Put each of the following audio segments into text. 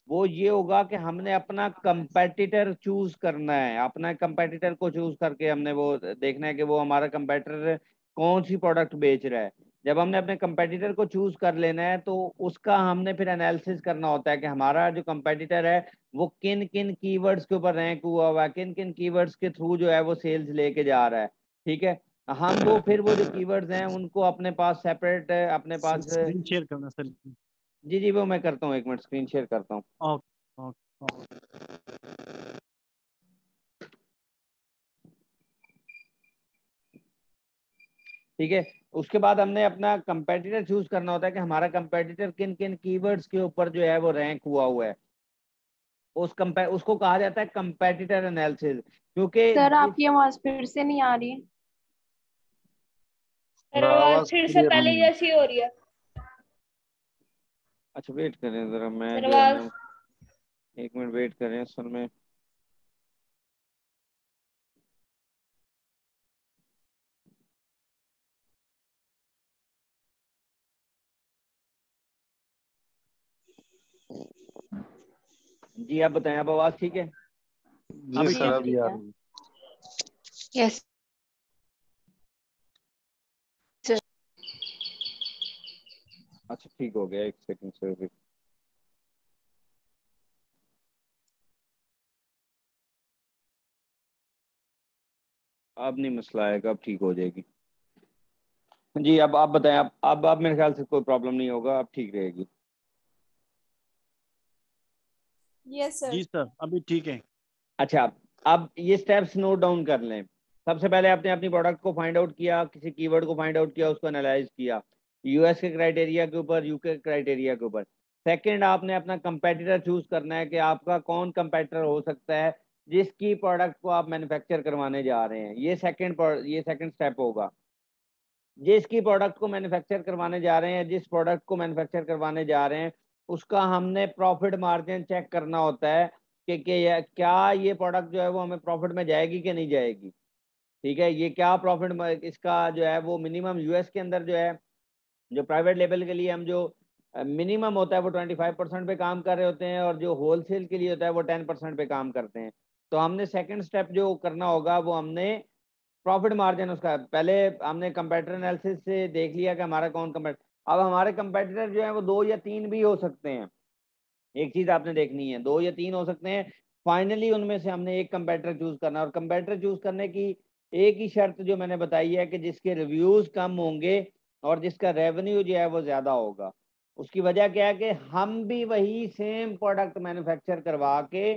वो ये होगा कि हमने अपना कंपेटिटर चूज करना है, अपना कंपेटिटर को चूज करके हमने वो देखना है कि वो हमारा कंपेटिटर कौन सी प्रोडक्ट बेच रहा है। जब हमने अपने कंपेटिटर को चूज कर लेना है तो उसका हमने फिर एनालिसिस करना होता है कि हमारा जो कंपेटिटर है वो किन किन कीवर्ड्स के ऊपर रैंक हुआ हुआ है, किन किन कीवर्ड्स के थ्रू जो है वो सेल्स लेके जा रहा है। ठीक है, हम वो फिर वो जो कीवर्ड्स हैं उनको अपने पास सेपरेट अपने सर पास। स्क्रीन शेयर करना सर। जी जी, वो मैं करता हूँ, एक मिनट स्क्रीन शेयर करता हूँ। Okay okay. ठीक है, उसके बाद हमने अपना कंपेटिटर चूज करना होता है कि हमारा कंपेटिटर किन किन कीवर्ड्स के ऊपर जो है वो रैंक हुआ हुआ है। उसको कहा जाता है कंपेटिटर एनालिसिस, क्योंकि सर जिस आपकी आवाज फिर से नहीं आ रही है। सर आवाज फिर से क्लियर पहले नहीं है। जैसी हो रही है। अच्छा वेट करें जरा, मैं सर जो है आवाज। ना, एक मिनट वेट करें असल में। जी आप बताएं, अब आवाज ठीक है? अभी जी सर अब अभी ठीक आ है। रही है। यस। अच्छा ठीक हो गया, एक सेकंड से अभी। अब नहीं मसला आएगा, अब ठीक हो जाएगी। जी अब आप बताएं, अब मेरे ख्याल से कोई प्रॉब्लम नहीं होगा, अब ठीक रहेगी। Yes sir. जी सर अभी ठीक है। अच्छा, अब ये स्टेप्स नोट डाउन कर लें। सबसे पहले आपने अपनी प्रोडक्ट को फाइंड आउट किया, किसी कीवर्ड को फाइंड आउट किया, उसको एनालाइज किया यूएस के क्राइटेरिया के ऊपर, यूके के क्राइटेरिया के ऊपर। सेकंड, आपने अपना कंपेटिटर चूज करना है कि आपका कौन कंपेटिटर हो सकता है जिसकी प्रोडक्ट को आप मैन्युफैक्चर करवाने जा रहे हैं। ये सेकंड स्टेप होगा। जिसकी प्रोडक्ट को मैन्युफैक्चर करवाने जा रहे हैं, जिस प्रोडक्ट को मैन्युफैक्चर करवाने जा रहे हैं, उसका हमने प्रॉफिट मार्जिन चेक करना होता है कि क्या ये प्रोडक्ट जो है वो हमें प्रॉफिट में जाएगी कि नहीं जाएगी। ठीक है, ये क्या प्रॉफिट इसका जो है वो मिनिमम यूएस के अंदर जो है, जो प्राइवेट लेवल के लिए हम जो मिनिमम होता है वो 25% पे काम कर रहे होते हैं, और जो होलसेल के लिए होता है वो 10% पे काम करते हैं। तो हमने सेकंड स्टेप जो करना होगा वो हमने प्रॉफिट मार्जिन, उसका पहले हमने कंपेटिटर एनालिसिस से देख लिया कि हमारा कौन कंपेटिटर। अब हमारे कंपेटिटर जो है वो दो या तीन भी हो सकते हैं। एक चीज आपने देखनी है, दो या तीन हो सकते हैं। फाइनली उनमें से हमने एक कंपेटिटर चूज करना है, और कंपेटिटर चूज करने की एक ही शर्त जो मैंने बताई है कि जिसके रिव्यूज कम होंगे और जिसका रेवेन्यू जो है वो ज्यादा होगा। उसकी वजह क्या है कि हम भी वही सेम प्रोडक्ट मैन्युफैक्चर करवा के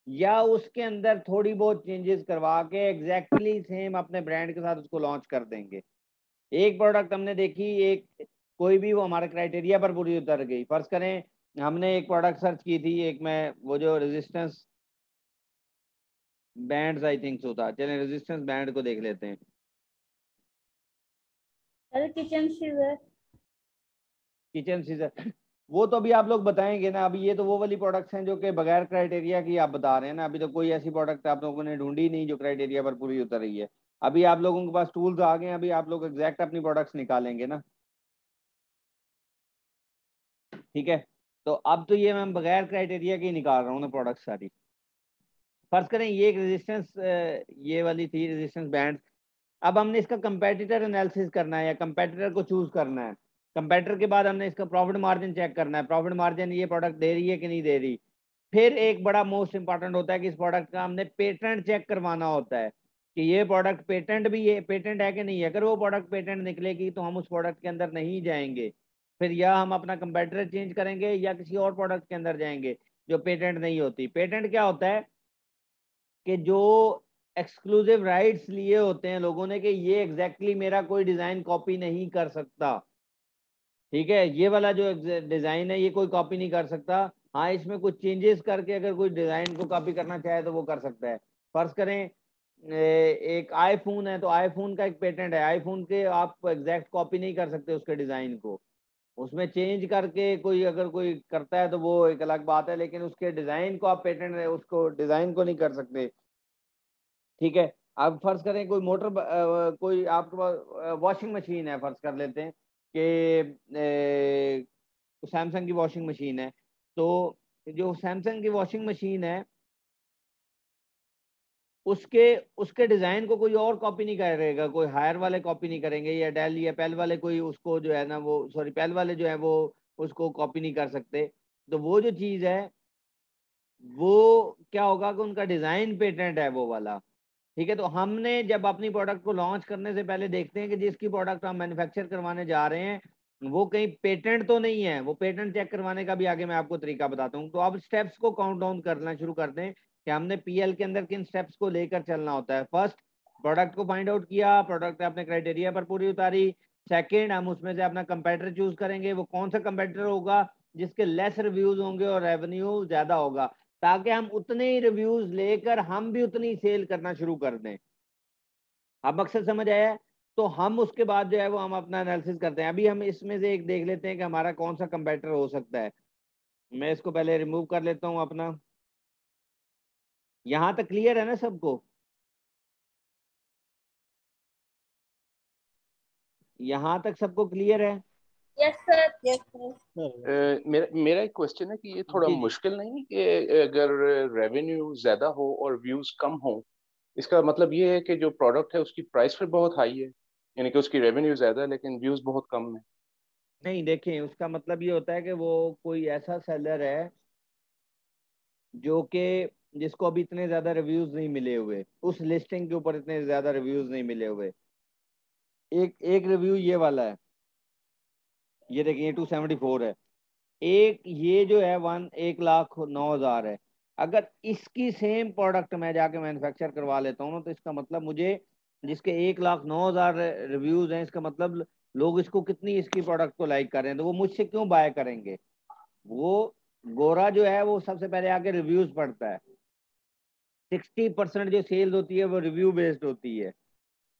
या उसके अंदर थोड़ी बहुत चेंजेस करवा के एग्जैक्टली सेम अपने ब्रांड के साथ उसको लॉन्च कर देंगे। एक प्रोडक्ट हमने देखी, एक कोई भी वो हमारे क्राइटेरिया पर पूरी उतर गई। फर्ज करें हमने एक प्रोडक्ट सर्च की थी, एक में वो जो रेजिस्टेंस बैंड्स आई थिंक होता, चलें रेजिस्टेंस बैंड को देख लेते हैं। Sir kitchen scissor. Kitchen scissor, वो तो अभी आप लोग बताएंगे ना। अभी ये तो वो वाली प्रोडक्ट्स हैं जो कि बगैर क्राइटेरिया की आप बता रहे हैं ना। अभी तो कोई ऐसी प्रोडक्ट आप लोगों ने ढूंढी नहीं जो क्राइटेरिया पर पूरी उतर रही है। अभी आप लोगों के पास टूल्स आ गए हैं, अभी आप लोग एग्जैक्ट अपनी प्रोडक्ट्स निकालेंगे ना। ठीक है, तो अब तो ये मैं बगैर क्राइटेरिया की निकाल रहा हूँ ना प्रोडक्ट सारी। फर्ज करें ये एक रेजिस्टेंस, ये वाली थी रेजिस्टेंस बैंड। अब हमने इसका कंपेटिटर एनालिसिस करना है या कंपेटिटर को चूज करना है। कंपेटिटर के बाद हमने इसका प्रॉफिट मार्जिन चेक करना है, प्रॉफिट मार्जिन ये प्रोडक्ट दे रही है कि नहीं दे रही। फिर एक बड़ा मोस्ट इंपॉर्टेंट होता है कि इस प्रोडक्ट का हमने पेटेंट चेक करवाना होता है कि ये प्रोडक्ट पेटेंट भी है, पेटेंट है कि नहीं है। अगर वो प्रोडक्ट पेटेंट निकलेगी तो हम उस प्रोडक्ट के अंदर नहीं जाएंगे। फिर या हम अपना कंपेटिटर चेंज करेंगे या किसी और प्रोडक्ट के अंदर जाएंगे जो पेटेंट नहीं होती। पेटेंट क्या होता है कि जो एक्सक्लूसिव राइट्स लिए होते हैं लोगों ने कि ये एग्जैक्टली मेरा कोई डिजाइन कॉपी नहीं कर सकता। ठीक है, ये वाला जो डिजाइन है ये कोई कॉपी नहीं कर सकता। हाँ, इसमें कुछ चेंजेस करके अगर कोई डिजाइन को कॉपी करना चाहे तो वो कर सकता है। फर्ज करें एक आईफोन है, तो आईफोन का एक पेटेंट है, आईफोन के आप एग्जैक्ट कॉपी नहीं कर सकते उसके डिजाइन को। उसमें चेंज करके कोई अगर कोई करता है तो वो एक अलग बात है, लेकिन उसके डिजाइन को आप पेटेंट है उसको डिजाइन को नहीं कर सकते। ठीक है, अब फर्ज करें कोई कोई आपके पास वॉशिंग मशीन है, फर्ज कर लेते हैं कि सैमसंग की वॉशिंग मशीन है। तो जो सैमसंग की वॉशिंग मशीन है उसके उसके डिजाइन को कोई और कॉपी नहीं करेगा, कोई हायर वाले कॉपी नहीं करेंगे, या डेल या पेल वाले कोई उसको जो है ना वो सॉरी पेल वाले जो है वो उसको कॉपी नहीं कर सकते। तो वो जो चीज है वो क्या होगा कि उनका डिजाइन पेटेंट है वो वाला। ठीक है, तो हमने जब अपनी प्रोडक्ट को लॉन्च करने से पहले देखते हैं कि जिसकी प्रोडक्ट हम मैन्युफैक्चर करवाने जा रहे हैं वो कहीं पेटेंट तो नहीं है। वो पेटेंट चेक करवाने का भी आगे मैं आपको तरीका बताता हूँ। तो अब स्टेप्स को काउंट डाउन करना शुरू कर दें कि हमने पीएल के अंदर किन स्टेप्स को लेकर चलना होता है। फर्स्ट, प्रोडक्ट को फाइंड आउट किया, प्रोडक्ट अपने क्राइटेरिया पर पूरी उतारी। सेकेंड, हम उसमें से अपना कंपेटिटर चूज करेंगे। वो कौन सा कंपेटिटर होगा जिसके लेस रिव्यूज होंगे और रेवेन्यू ज्यादा होगा, ताकि हम उतने ही रिव्यूज लेकर हम भी उतनी सेल करना शुरू कर दें। अब मकसद समझ आया है? तो हम उसके बाद जो है वो हम अपना एनालिसिस करते हैं। अभी हम इसमें से एक देख लेते हैं कि हमारा कौन सा कंपेटिटर हो सकता है। मैं इसको पहले रिमूव कर लेता हूं अपना। यहां तक क्लियर है ना सबको? यहां तक सबको क्लियर है? Yes, sir. Yes, sir. Sir मेरा एक क्वेश्चन है कि ये थोड़ा जी जी। मुश्किल नहीं है कि अगर रेवेन्यू ज्यादा हो और व्यूज कम हो, इसका मतलब ये है कि जो प्रोडक्ट है उसकी प्राइस फिर बहुत हाई है, यानी कि उसकी रेवेन्यू ज्यादा है लेकिन व्यूज बहुत कम है। नहीं, देखें, उसका मतलब ये होता है कि वो कोई ऐसा सेलर है जो कि जिसको अभी इतने ज्यादा रिव्यूज नहीं मिले हुए, उस लिस्टिंग के ऊपर इतने ज्यादा रिव्यूज नहीं मिले हुए। एक एक रिव्यू ये वाला है, ये देखिए 274 है। एक ये जो है 1,09,000 है। अगर इसकी सेम प्रोडक्ट मैं जाके मैन्युफैक्चर करवा लेता हूँ ना, तो इसका मतलब मुझे जिसके 1,09,000 रिव्यूज हैं, इसका मतलब लोग इसको कितनी इसकी प्रोडक्ट को लाइक कर रहे हैं, तो वो मुझसे क्यों बाय करेंगे? वो गोरा जो है वो सबसे पहले आके रिव्यूज पढ़ता है। 60% जो सेल्स होती है वो रिव्यू बेस्ड होती है।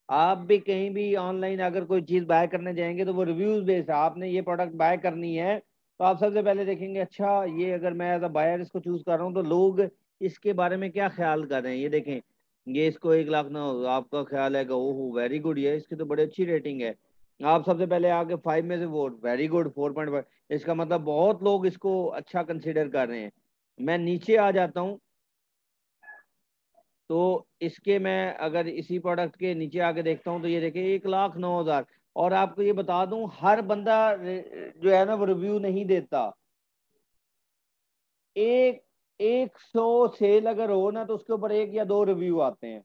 आप भी कहीं भी ऑनलाइन अगर कोई चीज बाय करने जाएंगे तो वो रिव्यूज बेस्ड है। आपने ये प्रोडक्ट बाय करनी है तो आप सबसे पहले देखेंगे, अच्छा ये अगर मैं एज अ बायर इसको चूज कर रहा हूँ तो लोग इसके बारे में क्या ख्याल कर रहे हैं। ये देखें, ये इसको 1,00,000 ना आपका ख्याल है कि ओह वेरी गुड, ये इसकी तो बड़ी अच्छी रेटिंग है। आप सबसे पहले आके 5 में से वोट वेरी गुड 4.5, इसका मतलब बहुत लोग इसको अच्छा कंसिडर कर रहे हैं। मैं नीचे आ जाता हूँ तो इसके मैं अगर इसी प्रोडक्ट के नीचे आके देखता हूँ तो ये देखिए 1,09,000। और आपको ये बता दूं, हर बंदा जो है ना वो रिव्यू नहीं देता। एक 100 सेल अगर हो ना तो उसके ऊपर 1 या 2 रिव्यू आते हैं,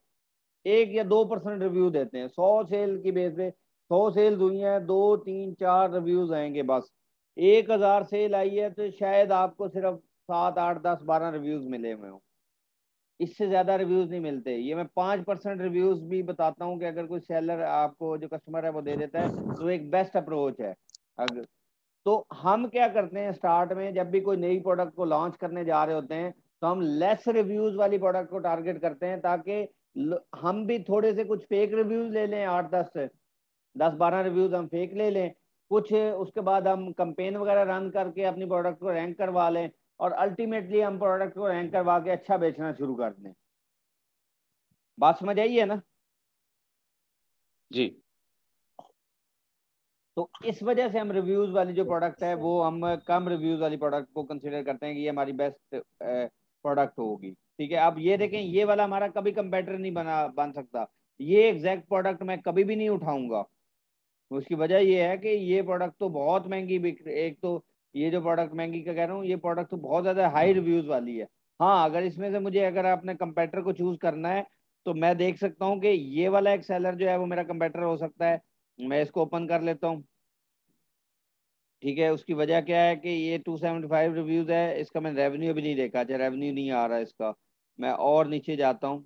1 या 2% रिव्यू देते हैं 100 सेल की बेस पे। 100 सेल्स हुई हैं, 2 3 4 रिव्यूज आएंगे बस। 1,000 सेल आई है तो शायद आपको सिर्फ 7 8 10 12 रिव्यूज मिले हुए हों, इससे ज्यादा रिव्यूज नहीं मिलते। ये मैं 5% रिव्यूज भी बताता हूँ कि अगर कोई सेलर आपको जो कस्टमर है वो दे देता है तो एक बेस्ट अप्रोच है। अगर तो हम क्या करते हैं, स्टार्ट में जब भी कोई नई प्रोडक्ट को लॉन्च करने जा रहे होते हैं तो हम लेस रिव्यूज वाली प्रोडक्ट को टारगेट करते हैं, ताकि हम भी थोड़े से कुछ फेक रिव्यूज ले लें, 8 10 10 12 रिव्यूज हम फेक ले लें कुछ। उसके बाद हम कंपेन वगैरह रन करके अपनी प्रोडक्ट को रैंक करवा लें और अल्टीमेटली हम प्रोडक्ट को रैंक करवा के अच्छा बेचना शुरू कर दें। बात समझ आई है ना? जी। तो इस वजह से हम रिव्यूज वाली जो प्रोडक्ट है वो हम कम रिव्यूज वाली प्रोडक्ट को कंसीडर करते हैं कि ये हमारी बेस्ट प्रोडक्ट होगी। ठीक है, अब ये देखें, ये वाला हमारा कभी कंपेटिटर नहीं बन सकता। ये एग्जैक्ट प्रोडक्ट मैं कभी भी नहीं उठाऊंगा। उसकी वजह ये है कि ये प्रोडक्ट तो बहुत महंगी बिक, एक तो ये जो प्रोडक्ट महंगी का कह रहा हूँ, ये प्रोडक्ट तो बहुत ज्यादा हाई रिव्यूज वाली है। हाँ, अगर इसमें से मुझे अगर अपने कंपेटिटर को चूज करना है तो मैं देख सकता हूँ कि ये वाला एक सेलर जो है वो मेरा कंपेटिटर हो सकता है। मैं इसको ओपन कर लेता हूँ। ठीक है, उसकी वजह क्या है कि ये 275 रिव्यूज है, इसका मैंने रेवेन्यू भी नहीं देखा। अच्छा, रेवेन्यू नहीं आ रहा इसका। मैं और नीचे जाता हूँ।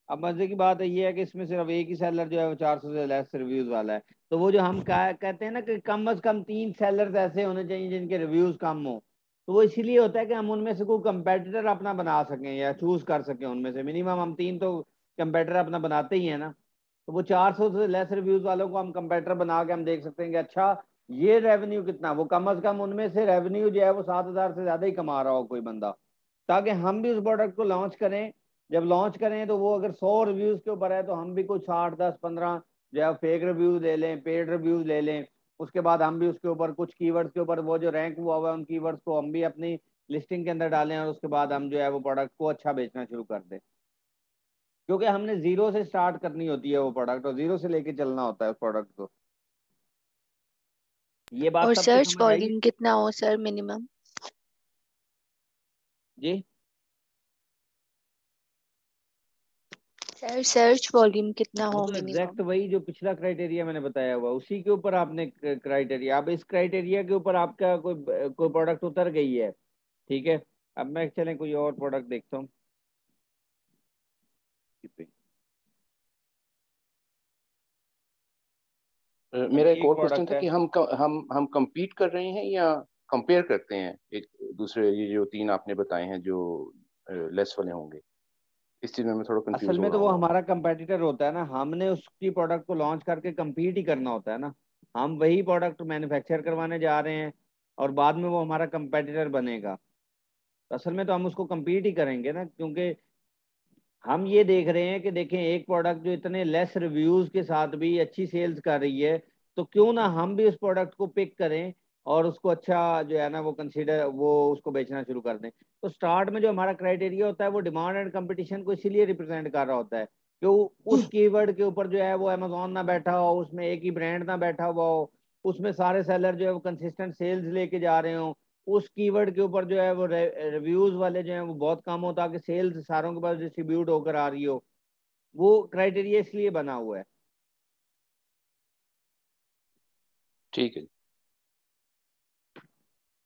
अब मजे की बात है ये है कि इसमें सिर्फ एक ही सेलर जो है वो 400 से लेस रिव्यूज वाला है। तो वो जो हम कहते हैं ना कि कम अज कम 3 सेलर्स ऐसे होने चाहिए जिनके रिव्यूज कम हो, तो वो इसीलिए होता है कि हम उनमें से कोई कंपेटिटर अपना बना सकें या चूज कर सकें। उनमें से मिनिमम हम 3 तो कंपेटिटर अपना बनाते ही है ना। तो वो 400 से लेस रिव्यूज वालों को हम कंपेटिटर बना के हम देख सकते हैं कि अच्छा ये रेवेन्यू कितना, वो कम अज कम उनमें से रेवेन्यू जो है वो 7,000 से ज्यादा ही कमा रहा हो कोई बंदा, ताकि हम भी उस प्रोडक्ट को लॉन्च करें। जब लॉन्च करें तो वो अगर 100 रिव्यूज के ऊपर है तो हम भी कुछ 8 10 15 जो है फेक रिव्यूज ले लें, पेड रिव्यूज ले लें। उसके बाद हम भी उसके ऊपर कुछ कीवर्ड्स के ऊपर वो जो रैंक हुआ हुआ है उन कीवर्ड्स को हम भी अपनी लिस्टिंग के अंदर डालें और उसके बाद हम जो है वो प्रोडक्ट को अच्छा बेचना शुरू कर दें, क्योंकि हमने जीरो से स्टार्ट करनी होती है वो प्रोडक्ट और जीरो से लेके चलना होता है उस प्रोडक्ट को। ये और बात सबको सर्च समझ आई? वॉल्यूम कितना हो सर मिनिमम? जी सर सर्च वॉल्यूम कितना वो हो तो एग्जैक्ट मिनिमम? वही जो पिछला क्राइटेरिया मैंने बताया हुआ उसी के ऊपर आपने क्राइटेरिया, अब इस क्राइटेरिया के ऊपर आपका कोई प्रोडक्ट उतर गई है, ठीक है। अब मैं चलें कोई और प्रोडक्ट देखता हूँ। मेरा अभी एक एक और क्वेश्चन प्रोडक्ट था है। कि हम compete कर रहे हैं या कंपेयर करते हैं एक दूसरे, ये जो तीन आपने बताए हैं जो लेस वाले होंगे, इस चीज में मैं थोड़ा कंफ्यूज असल हो में रहा तो वो हूँ। हमारा कंपेटिटर होता है ना, हमने उसकी प्रोडक्ट को लॉन्च करके compete ही करना होता है ना। हम वही प्रोडक्ट मैन्युफैक्चर करवाने जा रहे हैं और बाद में वो हमारा कंपेटिटर बनेगा। तो असल में तो हम उसको compete ही करेंगे ना, क्योंकि हम ये देख रहे हैं कि देखें एक प्रोडक्ट जो इतने लेस रिव्यूज के साथ भी अच्छी सेल्स कर रही है, तो क्यों ना हम भी उस प्रोडक्ट को पिक करें और उसको अच्छा जो है ना वो कंसीडर वो उसको बेचना शुरू कर दें। तो स्टार्ट में जो हमारा क्राइटेरिया होता है वो डिमांड एंड कंपटीशन को इसीलिए रिप्रेजेंट कर रहा होता है कि उस कीवर्ड के ऊपर जो है वो अमेजोन ना बैठा हो, उसमें एक ही ब्रांड ना बैठा हुआ हो, उसमें सारे सेलर जो है वो कंसिस्टेंट सेल्स लेके जा रहे हो, उस कीवर्ड के ऊपर जो है वो रिव्यूज वाले जो है वो बहुत कम हो ताकि सेल्स सारों के पास डिस्ट्रीब्यूट होकर आ रही हो। वो क्राइटेरिया इसलिए बना हुआ है। ठीक है।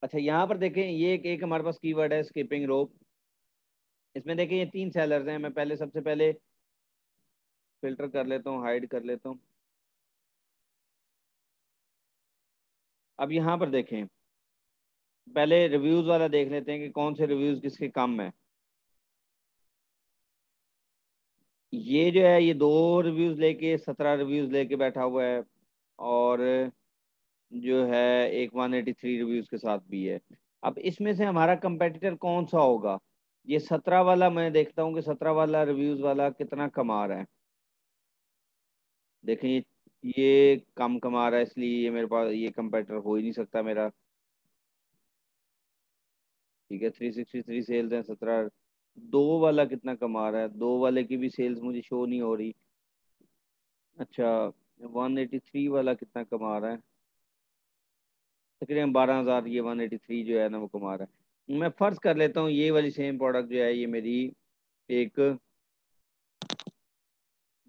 अच्छा यहाँ पर देखें ये एक हमारे पास कीवर्ड है स्किपिंग रोप। इसमें देखें ये तीन सेलर्स हैं। मैं पहले सबसे पहले फिल्टर कर लेता हूँ, हाइड कर लेता हूँ। अब यहाँ पर देखें, पहले रिव्यूज वाला देख लेते हैं कि कौन से रिव्यूज किसके कम है। ये जो है ये 2 रिव्यूज लेके 17 रिव्यूज लेके बैठा हुआ है और जो है एक 183 रिव्यूज के साथ भी है। अब इसमें से हमारा कंपेटिटर कौन सा होगा? ये 17 वाला मैं देखता हूँ कि 17 वाला रिव्यूज वाला कितना कमा रहा है। देखें ये कम कमा रहा है, इसलिए ये मेरे पास ये कंपेटिटर हो ही नहीं सकता मेरा। ठीक है 363 सेल्स हैं, 17। दो वाला कितना कमा रहा है? दो वाले की भी सेल्स मुझे शो नहीं हो रही। अच्छा 183 वाला कितना कमा रहा है? तकरीबन 12,000 ये 183 जो है ना वो कमा रहा है। मैं फर्ज कर लेता हूँ ये वाली सेम प्रोडक्ट जो है ये मेरी एक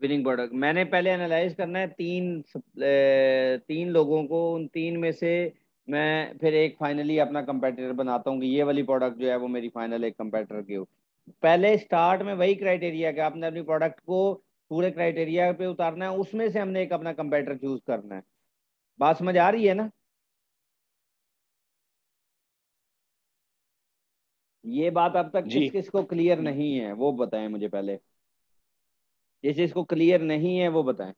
विनिंग प्रोडक्ट। मैंने पहले एनालाइज करना है तीन लोगों को, उन तीन में से मैं फिर एक फाइनली अपना कंपेटिटर बनाता हूँ कि ये वाली प्रोडक्ट जो है वो मेरी फाइनल एक कंपेटिटर की हो। पहले स्टार्ट में वही क्राइटेरिया कि आपने अपनी प्रोडक्ट को पूरे क्राइटेरिया पे उतारना है, उसमें से हमने एक अपना कंपेटिटर चूज करना है। बात समझ आ रही है ना? ये बात अब तक जी। किस किस को क्लियर नहीं है वो बताएं मुझे पहले। जिस जिसको क्लियर नहीं है वो बताएं।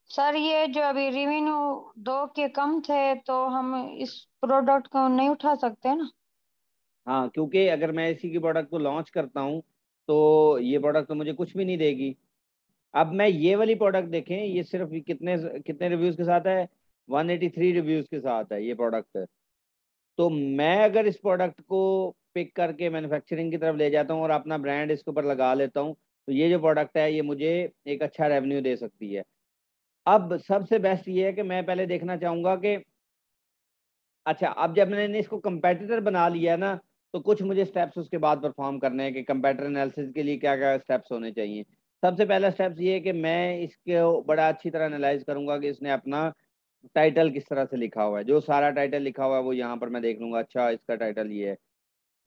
सर ये जो अभी रेवेन्यू 2 के कम थे तो हम इस प्रोडक्ट को नहीं उठा सकते ना? हाँ क्योंकि अगर मैं इसी की प्रोडक्ट को लॉन्च करता हूँ तो ये प्रोडक्ट तो मुझे कुछ भी नहीं देगी। अब मैं ये वाली प्रोडक्ट देखें, ये सिर्फ कितने कितने रिव्यूज के साथ है? 183 रिव्यूज के साथ है ये प्रोडक्ट। तो मैं अगर इस प्रोडक्ट को पिक करके मैन्युफैक्चरिंग की तरफ ले जाता हूँ और अपना ब्रांड इसके ऊपर लगा लेता हूँ तो ये जो प्रोडक्ट है ये मुझे एक अच्छा रेवेन्यू दे सकती है। अब सबसे बेस्ट ये है कि मैं पहले देखना चाहूंगा कि अच्छा अब जब मैंने इसको कंपेटिटर बना लिया है ना, तो कुछ मुझे स्टेप्स उसके बाद परफॉर्म करने हैं कि कंपेटिटर एनालिसिस के लिए क्या क्या स्टेप्स होने चाहिए। सबसे पहला स्टेप्स ये है कि मैं इसको बड़ा अच्छी तरह एनालाइज करूंगा कि इसने अपना टाइटल किस तरह से लिखा हुआ है। जो सारा टाइटल लिखा हुआ है वो यहाँ पर मैं देख लूंगा। अच्छा इसका टाइटल ये है,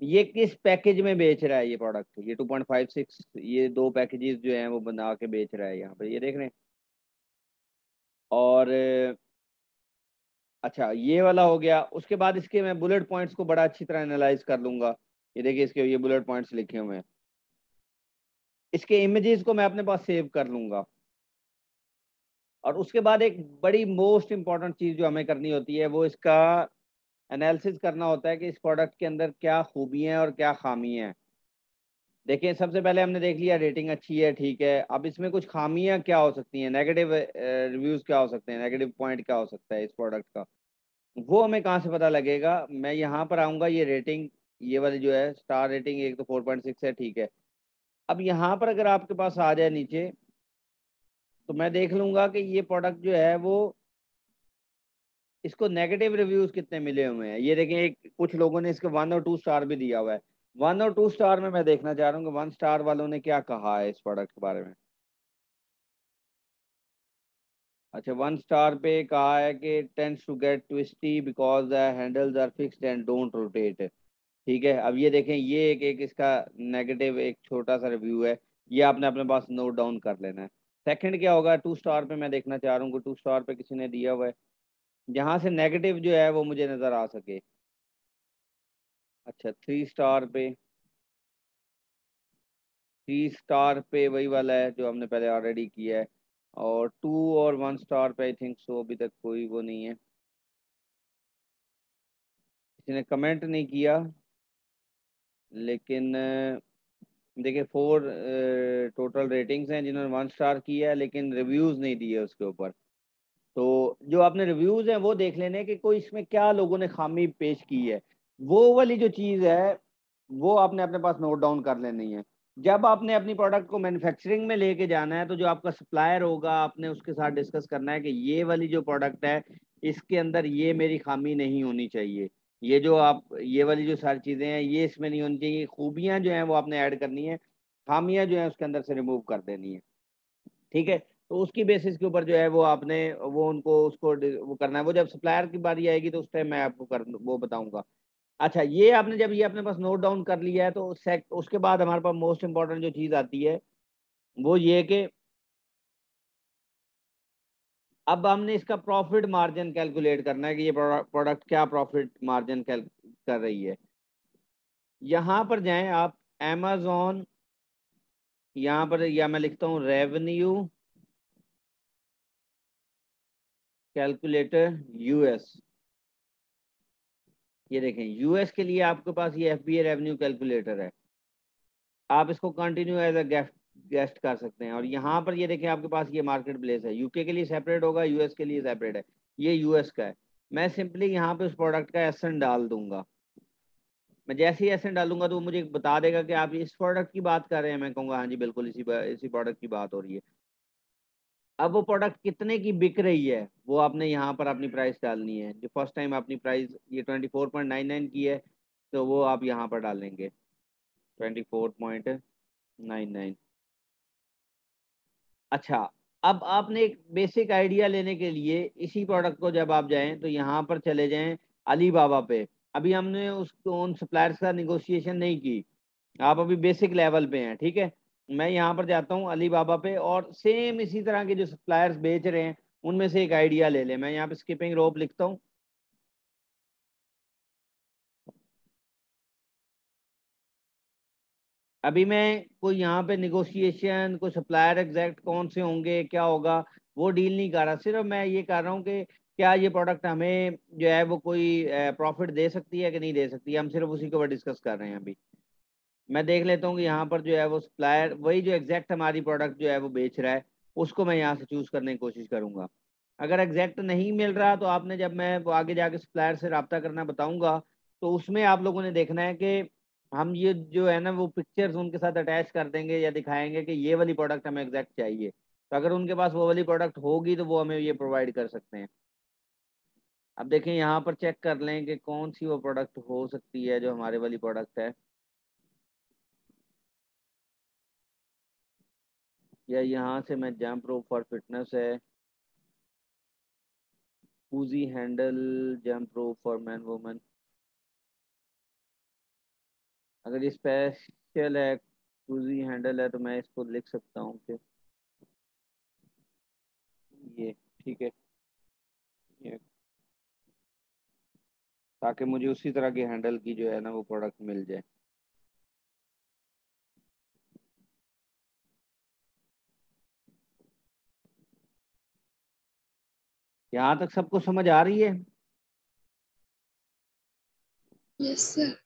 ये किस पैकेज में बेच रहा है ये प्रोडक्ट। ये 2.56 ये दो पैकेजेस जो हैं वो बना के बेच रहा है यहाँ पे, ये देख रहे हैं। और अच्छा ये वाला हो गया। उसके बाद इसके मैं बुलेट पॉइंट्स को बड़ा अच्छी तरह एनालाइज कर लूंगा। ये देखिए इसके ये बुलेट पॉइंट्स लिखे हुए हैं। इसके इमेजेस को मैं अपने पास सेव कर लूंगा। और उसके बाद एक बड़ी मोस्ट इंपॉर्टेंट चीज जो हमें करनी होती है वो इसका एनालिसिस करना होता है कि इस प्रोडक्ट के अंदर क्या खूबियां हैं और क्या खामियां हैं। देखिए सबसे पहले हमने देख लिया रेटिंग अच्छी है, ठीक है। अब इसमें कुछ खामियां क्या हो सकती हैं, नेगेटिव रिव्यूज क्या हो सकते हैं, नेगेटिव पॉइंट क्या हो सकता है इस प्रोडक्ट का। वो हमें कहाँ से पता लगेगा? मैं यहाँ पर आऊँगा, ये रेटिंग ये वाली जो है स्टार रेटिंग एक तो 4.6 है, ठीक है। अब यहाँ पर अगर आपके पास आ जाए नीचे तो मैं देख लूंगा कि ये प्रोडक्ट जो है वो इसको नेगेटिव रिव्यूज कितने मिले हुए हैं। ये देखें, एक कुछ लोगों ने इसके 1 और 2 स्टार भी दिया हुआ है। 1 और 2 स्टार में मैं देखना चाह रहा हूँ कि 1 स्टार वालों ने क्या कहा है इस प्रोडक्ट के बारे में। अच्छा, 1 स्टार पे कहा है कि tends to get twisty because the handles are fixed and don't rotate. ठीक है, अब ये देखें, ये एक इसका नेगेटिव एक छोटा सा रिव्यू है, ये आपने अपने पास नोट डाउन कर लेना है। सेकंड क्या होगा, 2 स्टार पे मैं देखना चाह रहा हूँ कि 2 स्टार पे किसी ने दिया हुआ है जहां से नेगेटिव जो है वो मुझे नजर आ सके। अच्छा, 3 स्टार पे, 3 स्टार पे वही वाला है जो हमने पहले ऑलरेडी किया है, और 2 और 1 स्टार पे आई थिंक सो अभी तक कोई वो नहीं है, किसी ने कमेंट नहीं किया। लेकिन देखिए 4 टोटल रेटिंग्स हैं जिन्होंने 1 स्टार किया है, लेकिन रिव्यूज नहीं दिए उसके ऊपर। तो जो आपने रिव्यूज हैं वो देख लेने कि कोई इसमें क्या लोगों ने खामी पेश की है, वो वाली जो चीज़ है वो आपने अपने पास नोट डाउन कर लेनी है। जब आपने अपनी प्रोडक्ट को मैन्युफैक्चरिंग में लेके जाना है तो जो आपका सप्लायर होगा आपने उसके साथ डिस्कस करना है कि ये वाली जो प्रोडक्ट है इसके अंदर ये मेरी खामी नहीं होनी चाहिए, ये जो आप ये वाली जो सारी चीज़ें हैं ये इसमें नहीं होनी चाहिए, खूबियाँ जो हैं वो आपने ऐड करनी है, खामियाँ जो हैं उसके अंदर से रिमूव कर देनी है। ठीक है, तो उसकी बेसिस के ऊपर जो है वो आपने वो उनको उसको वो करना है। वो जब सप्लायर की बारी आएगी तो उस टाइम मैं आपको वो बताऊंगा। अच्छा, ये आपने जब ये अपने पास नोट डाउन कर लिया है तो उसके बाद हमारे पास मोस्ट इंपॉर्टेंट जो चीज़ आती है वो ये कि अब हमने इसका प्रॉफिट मार्जिन कैलकुलेट करना है कि ये प्रोडक्ट क्या प्रॉफिट मार्जिन कर रही है। यहाँ पर जाएं आप, अमेज़ॉन, यहाँ पर या मैं लिखता हूँ रेवेन्यू कैलकुलेटर यूएस। ये देखें, यूएस के लिए आपके पास ये एफबीए रेवेन्यू कैलकुलेटर है, आप इसको कंटिन्यू एज अ गेस्ट कर सकते हैं। और यहाँ पर ये देखें आपके पास ये मार्केट प्लेस है, यूके के लिए सेपरेट होगा, यूएस के लिए सेपरेट है, ये यूएस का है। मैं सिंपली यहाँ पे उस प्रोडक्ट का एसएन डाल दूंगा। मैं जैसे ही एसएन डालूंगा तो वो मुझे बता देगा कि आप इस प्रोडक्ट की बात कर रहे हैं, मैं कहूँगा हाँ जी बिल्कुल इसी प्रोडक्ट की बात हो रही है। अब वो प्रोडक्ट कितने की बिक रही है वो आपने यहाँ पर अपनी प्राइस डालनी है। जो फर्स्ट टाइम अपनी प्राइस ये 24.99 की है तो वो आप यहाँ पर डालेंगे 24.99। अच्छा, अब आपने एक बेसिक आइडिया लेने के लिए इसी प्रोडक्ट को जब आप जाएं तो यहाँ पर चले जाएं अलीबाबा पे। अभी हमने उन सप्लायर्स का निगोशिएशन नहीं की, आप अभी बेसिक लेवल पे हैं। ठीक है, मैं यहाँ पर जाता हूँ अलीबाबा पे और सेम इसी तरह के जो सप्लायर्स बेच रहे हैं उनमें से एक आइडिया ले लें। मैं यहाँ पे स्किपिंग रोप लिखता हूँ, अभी मैं कोई यहाँ पे निगोशिएशन, कोई सप्लायर एग्जैक्ट कौन से होंगे क्या होगा वो डील नहीं कर रहा, सिर्फ मैं ये कर रहा हूँ कि क्या ये प्रोडक्ट हमें जो है वो कोई प्रॉफिट दे सकती है कि नहीं दे सकती है, हम सिर्फ उसी के ऊपर डिस्कस कर रहे हैं अभी। मैं देख लेता हूँ कि यहाँ पर जो है वो सप्लायर वही जो एग्जैक्ट हमारी प्रोडक्ट जो है वो बेच रहा है उसको मैं यहाँ से चूज करने की कोशिश करूंगा। अगर एग्जैक्ट नहीं मिल रहा तो आपने, जब मैं वो आगे जाके सप्लायर से रब्ता करना बताऊंगा तो उसमें आप लोगों ने देखना है कि हम ये जो है ना वो पिक्चर्स उनके साथ अटैच कर देंगे या दिखाएंगे कि ये वाली प्रोडक्ट हमें एग्जैक्ट चाहिए। तो अगर उनके पास वो वाली प्रोडक्ट होगी तो वो हमें ये प्रोवाइड कर सकते हैं। अब देखें यहाँ पर चेक कर लें कि कौन सी वो प्रोडक्ट हो सकती है जो हमारे वाली प्रोडक्ट है, या यहाँ से मैं जंप रोप फॉर फिटनेस है, पूजी handle, jump rope for man woman. अगर ये स्पेशल है, पूजी हैंडल है, तो मैं इसको लिख सकता हूँ कि ये ठीक है, ये ताकि मुझे उसी तरह की हैंडल की जो है ना वो प्रोडक्ट मिल जाए। यहाँ तक सबको समझ आ रही है? Yes sir.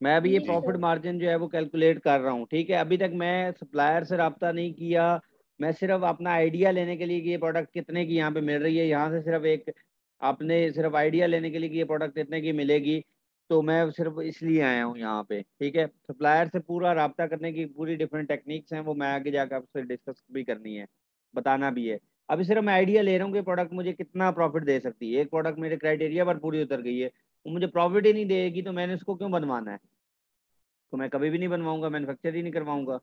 मैं अभी ये Yes, प्रॉफिट sir. मार्जिन जो है वो कैलकुलेट कर रहा हूँ। ठीक है, अभी तक मैं सप्लायर से रब्ता नहीं किया, मैं सिर्फ अपना आइडिया लेने के लिए कि ये प्रोडक्ट कितने की यहाँ पे मिल रही है, यहाँ से सिर्फ एक आपने सिर्फ आइडिया लेने के लिए कि ये प्रोडक्ट कितने की मिलेगी। तो मैं सिर्फ इसलिए आया हूँ यहाँ पे, ठीक है। सप्लायर से पूरा राब्ता करने की पूरी डिफरेंट टेक्निक्स हैं, वो मैं आगे जाकर आपसे डिस्कस भी करनी है, बताना भी है। अभी सिर्फ मैं आइडिया ले रहा हूँ कि प्रोडक्ट मुझे कितना प्रॉफिट दे सकती है। एक प्रोडक्ट मेरे क्राइटेरिया पर पूरी उतर गई है, वो मुझे प्रॉफिट ही नहीं देगी, तो मैंने उसको क्यों बनवाना है? तो मैं कभी भी नहीं बनवाऊंगा, मैन्युफैक्चर ही नहीं करवाऊंगा।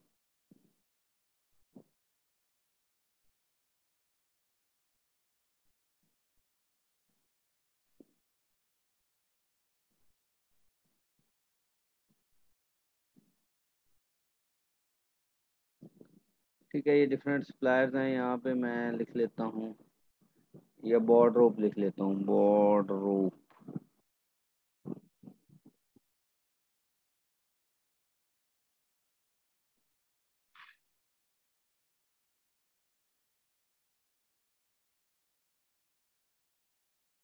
ठीक है, ये डिफरेंट सप्लायर्स हैं, यहाँ पे मैं लिख लेता हूँ, या बॉर्ड रोप लिख लेता हूँ, बॉर्ड रोप।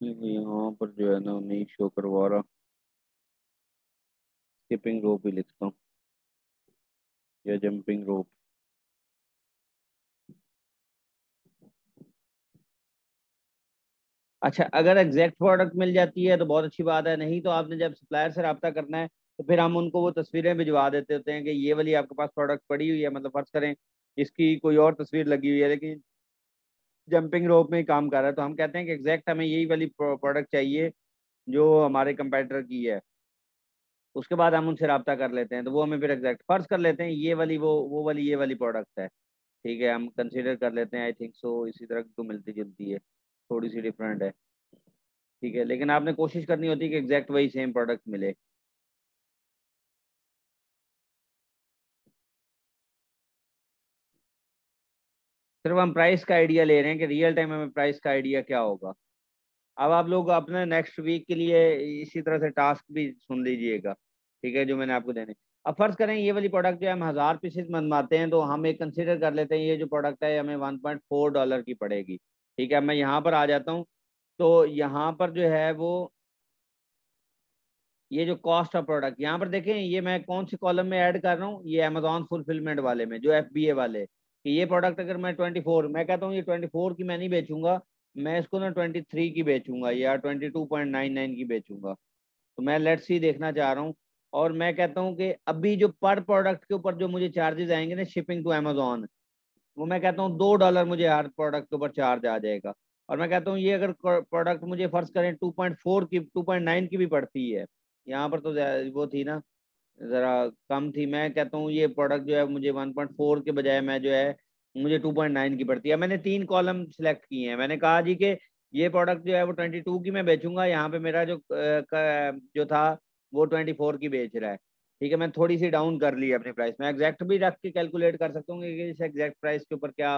यहाँ पर जो है ना नहीं शो करवा रहा, स्किपिंग रोप ही लिखता हूँ, या जंपिंग रोप। अच्छा, अगर एग्जैक्ट प्रोडक्ट मिल जाती है तो बहुत अच्छी बात है, नहीं तो आपने जब सप्लायर से रब्ता करना है तो फिर हम उनको वो तस्वीरें भिजवा देते होते हैं कि ये वाली आपके पास प्रोडक्ट पड़ी हुई है, मतलब फर्ज करें इसकी कोई और तस्वीर लगी हुई है लेकिन जंपिंग रोप में ही काम कर रहा है, तो हम कहते हैं कि एग्जैक्ट हमें यही वाली प्रोडक्ट चाहिए जो हमारे कंपेटिटर की है। उसके बाद हम उनसे रब्ता कर लेते हैं, तो वो हमें फिर एग्जैक्ट फर्ज कर लेते हैं ये वाली वो वाली ये वाली प्रोडक्ट है, ठीक है, हम कंसीडर कर लेते हैं। आई थिंक सो इसी तरह तो मिलती जुलती है, थोड़ी सी डिफरेंट है, ठीक है, लेकिन आपने कोशिश करनी होती है कि एग्जैक्ट वही सेम प्रोडक्ट मिले। सिर्फ हम प्राइस का आइडिया ले रहे हैं कि रियल टाइम हमें प्राइस का आइडिया क्या होगा। अब आप लोग अपने नेक्स्ट वीक के लिए इसी तरह से टास्क भी सुन लीजिएगा, ठीक है, जो मैंने आपको देने। अब फर्ज करें ये वाली प्रोडक्ट जो हम 1000 पीसेज मनवाते हैं, तो हम एक कंसिडर कर लेते हैं ये जो प्रोडक्ट है हमें $1.4 की पड़ेगी, ठीक है। मैं यहाँ पर आ जाता हूँ, तो यहाँ पर जो है वो ये जो कॉस्ट ऑफ प्रोडक्ट, यहाँ पर देखें ये मैं कौन सी कॉलम में ऐड कर रहा हूँ, ये अमेजॉन फुलफिलमेंट वाले में, जो FBA वाले, कि ये प्रोडक्ट अगर मैं 24, मैं कहता हूँ ये 24 की मैं नहीं बेचूंगा, मैं इसको ना 23 की बेचूंगा या 22.99 की बेचूंगा। तो मैं लेट्स सी देखना चाह रहा हूँ, और मैं कहता हूँ कि अभी जो पर प्रोडक्ट के ऊपर जो मुझे चार्जेस आएंगे ना शिपिंग टू अमेजोन, वो मैं कहता हूँ $2 मुझे हर प्रोडक्ट के ऊपर चार्ज आ जाएगा। और मैं कहता हूँ ये अगर प्रोडक्ट मुझे फर्ज करें 2.4 की 2.9 की भी पड़ती है, यहाँ पर तो वो थी ना जरा कम थी, मैं कहता हूँ ये प्रोडक्ट जो है मुझे 1.4 के बजाय मैं जो है मुझे 2.9 की पड़ती है। मैंने 3 कॉलम सिलेक्ट किए हैं, मैंने कहा जी कि ये प्रोडक्ट जो है वो 22 की मैं बेचूंगा, यहाँ पे मेरा जो था वो 24 की बेच रहा है, ठीक है। मैं थोड़ी सी डाउन कर ली अपनी प्राइस, मैं एग्जैक्ट भी रख के कैलकुलेट कर सकता हूँ कि इस एग्जैक्ट प्राइस के ऊपर क्या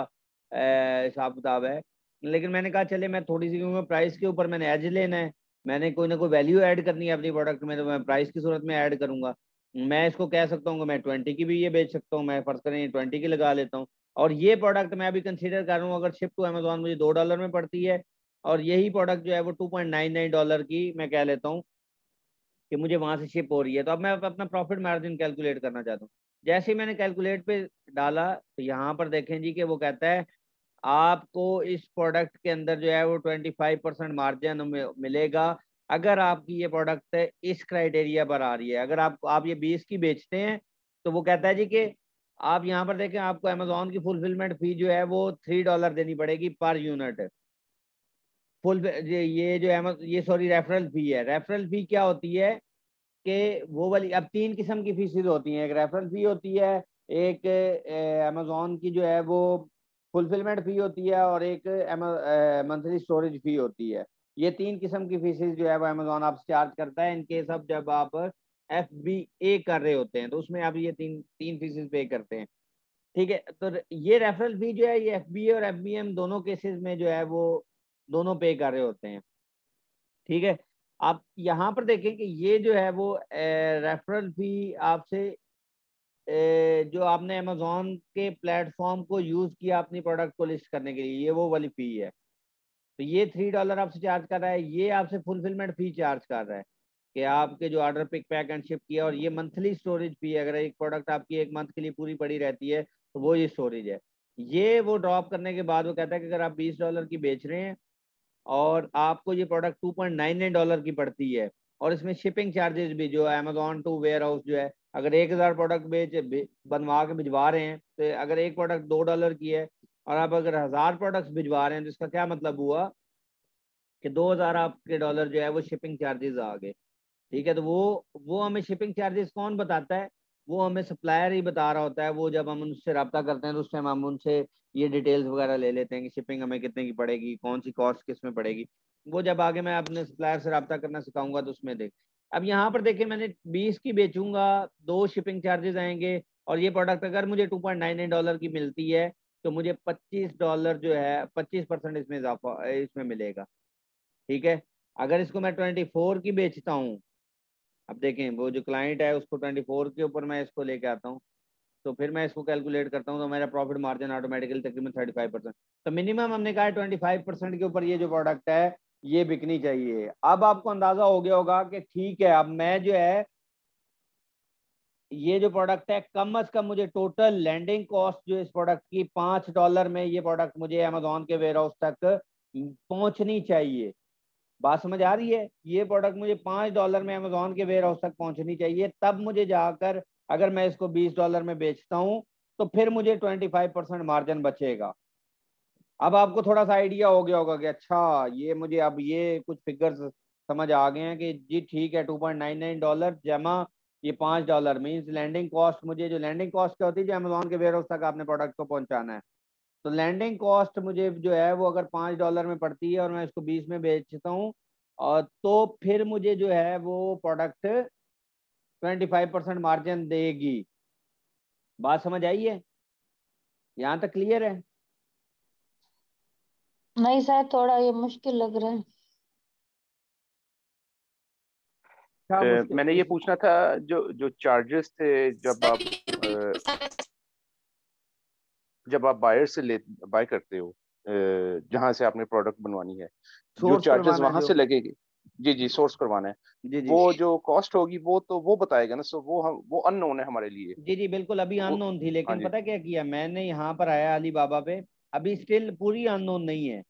हिसाब किताब है, लेकिन मैंने कहा चले मैं थोड़ी सी, क्योंकि प्राइस के ऊपर मैंने एज लेना है, मैंने कोई ना कोई वैल्यू ऐड करनी है अपनी प्रोडक्ट में, तो मैं प्राइस की सूरत में ऐड करूंगा। मैं इसको कह सकता हूँ कि मैं 20 की भी ये बेच सकता हूँ, मैं फर्ज करें 20 की लगा लेता हूँ। और ये प्रोडक्ट मैं अभी कंसीडर कर रहा हूँ अगर शिप टू अमेजोन मुझे $2 में पड़ती है, और यही प्रोडक्ट जो है वो $2.99 की मैं कह लेता हूँ कि मुझे वहां से शिप हो रही है, तो अब मैं अपना प्रॉफिट मार्जिन कैलकुलेट करना चाहता हूँ। जैसे ही मैंने कैलकुलेट पे डाला, तो यहाँ पर देखें जी कि वो कहता है आपको इस प्रोडक्ट के अंदर जो है वो 25% मार्जिन मिलेगा अगर आपकी ये प्रोडक्ट इस क्राइटेरिया पर आ रही है। अगर आप ये 20 की बेचते हैं, तो वो कहता है जी कि आप यहाँ पर देखें आपको अमेजोन की फुलफिलमेंट फी जो है वो $3 देनी पड़ेगी पर यूनिट। फुल ये जो ये सॉरी रेफरल फी है। रेफरल फी क्या होती है कि वो वाली, अब 3 किस्म की फीसिस होती हैं, एक रेफरल फी होती है, एक अमेजोन की जो है वो फुलफिलमेंट फी होती है, और एक मंथली स्टोरेज फी होती है। ये 3 किस्म की फीसिस जो है वो अमेजोन आपसे चार्ज करता है इनकेस अब जब आप FBA कर रहे होते हैं, तो उसमें आप ये तीन तीन फीसिस पे करते हैं, ठीक है। तो ये रेफरल फी जो है ये FBA और FBM दोनों केसेस में जो है वो दोनों पे कर रहे होते हैं, ठीक है। आप यहाँ पर देखें कि ये जो है वो रेफरल फी आपसे जो आपने अमेजोन के प्लेटफॉर्म को यूज किया अपनी प्रोडक्ट को लिस्ट करने के लिए, ये वो वाली फी है। तो ये $3 आपसे चार्ज कर रहा है, ये आपसे फुलफिलमेंट फी चार्ज कर रहा है कि आपके जो order pick pack and ship किया, और ये मंथली स्टोरेज फी है, अगर एक प्रोडक्ट आपकी 1 मंथ के लिए पूरी पड़ी रहती है तो वो ये स्टोरेज है। ये वो ड्रॉप करने के बाद वो कहता है कि अगर आप $20 की बेच रहे हैं और आपको ये प्रोडक्ट $2.99 की पड़ती है, और इसमें शिपिंग चार्जेस भी जो अमेजोन टू वेयर हाउस जो है, अगर 1000 प्रोडक्ट बनवा के भिजवा रहे हैं, तो अगर एक प्रोडक्ट $2 की है और आप अगर 1000 प्रोडक्ट्स भिजवा रहे हैं, तो इसका क्या मतलब हुआ कि 2000 आपके डॉलर जो है वो शिपिंग चार्जेस आ गए। ठीक है, तो वो हमें शिपिंग चार्जेस कौन बताता है? वो हमें सप्लायर ही बता रहा होता है। वो जब हम उनसे रब्ता करते हैं तो उस टाइम हम उनसे ये डिटेल्स वगैरह ले लेते हैं कि शिपिंग हमें कितने की पड़ेगी, कौन सी कॉस्ट किस में पड़ेगी। वो जब आगे मैं अपने सप्लायर से रब्ता करना सिखाऊंगा तो उसमें देख। अब यहाँ पर देखिए, मैंने 20 की बेचूंगा, 2 शिपिंग चार्जेस आएंगे, और ये प्रोडक्ट अगर मुझे $2.99 की मिलती है तो मुझे $25 जो है 25% इसमें इजाफा इसमें मिलेगा। ठीक है, अगर इसको मैं 24 की बेचता हूँ, अब देखें वो जो क्लाइंट है उसको 24 के ऊपर मैं इसको लेके आता हूँ, तो फिर मैं इसको कैलकुलेट करता हूँ तो मेरा प्रॉफिट मार्जिन ऑटोमेटिकली तकरीबन 35%। तो मिनिमम हमने कहा है 25% के ऊपर ये जो प्रोडक्ट है ये बिकनी चाहिए। अब आपको अंदाजा हो गया होगा कि ठीक है, अब मैं जो है ये जो प्रोडक्ट है कम अज कम मुझे टोटल लैंडिंग कॉस्ट जो इस प्रोडक्ट की $5 में ये प्रोडक्ट मुझे अमेजोन के वेयर हाउस तक पहुंचनी चाहिए। बात समझ आ रही है? ये प्रोडक्ट मुझे $5 में अमेजोन के वेयर हाउस तक पहुंचनी चाहिए, तब मुझे जाकर अगर मैं इसको $20 में बेचता हूं तो फिर मुझे 25% मार्जिन बचेगा। अब आपको थोड़ा सा आइडिया हो गया होगा कि अच्छा ये मुझे अब ये कुछ फिगर्स समझ आ गए हैं कि जी ठीक है, $2.99 जमा ये $5 मीन्स लैंडिंग कॉस्ट। मुझे जो लैंडिंग कॉस्ट क्या होती है, जो अमेजोन के वेयर हाउस तक आपने प्रोडक्ट को पहुंचाना है, तो लैंडिंग कॉस्ट मुझे जो है वो अगर $5 में पड़ती है और मैं इसको 20 में बेचता हूँ, और तो फिर मुझे जो है वो प्रोडक्ट 25% मार्जिन देगी। बात समझ आई है? यहाँ तक क्लियर है? नहीं सर, थोड़ा ये मुश्किल लग रहा है। क्या मुश्किल? मैंने ये पूछना था, जो जो चार्जेस थे जब आप बायर से बाय करते हो, जहां से आपने प्रोडक्ट बनवानी है, जो सोर्स चार्जेस करवाना है वहां जो। से लगेगी, जी जी, सोर्स करवाना है, जी जी वो जो कॉस्ट होगी वो तो वो बताएगा ना। सो वो अननोन है हमारे लिए। जी जी बिल्कुल, अभी वो, अननोन थी, हाँ लेकिन जी, पता क्या किया मैंने, यहाँ पर आया अलीबाबा पे, अभी स्टिल पूरी अननोन नहीं है।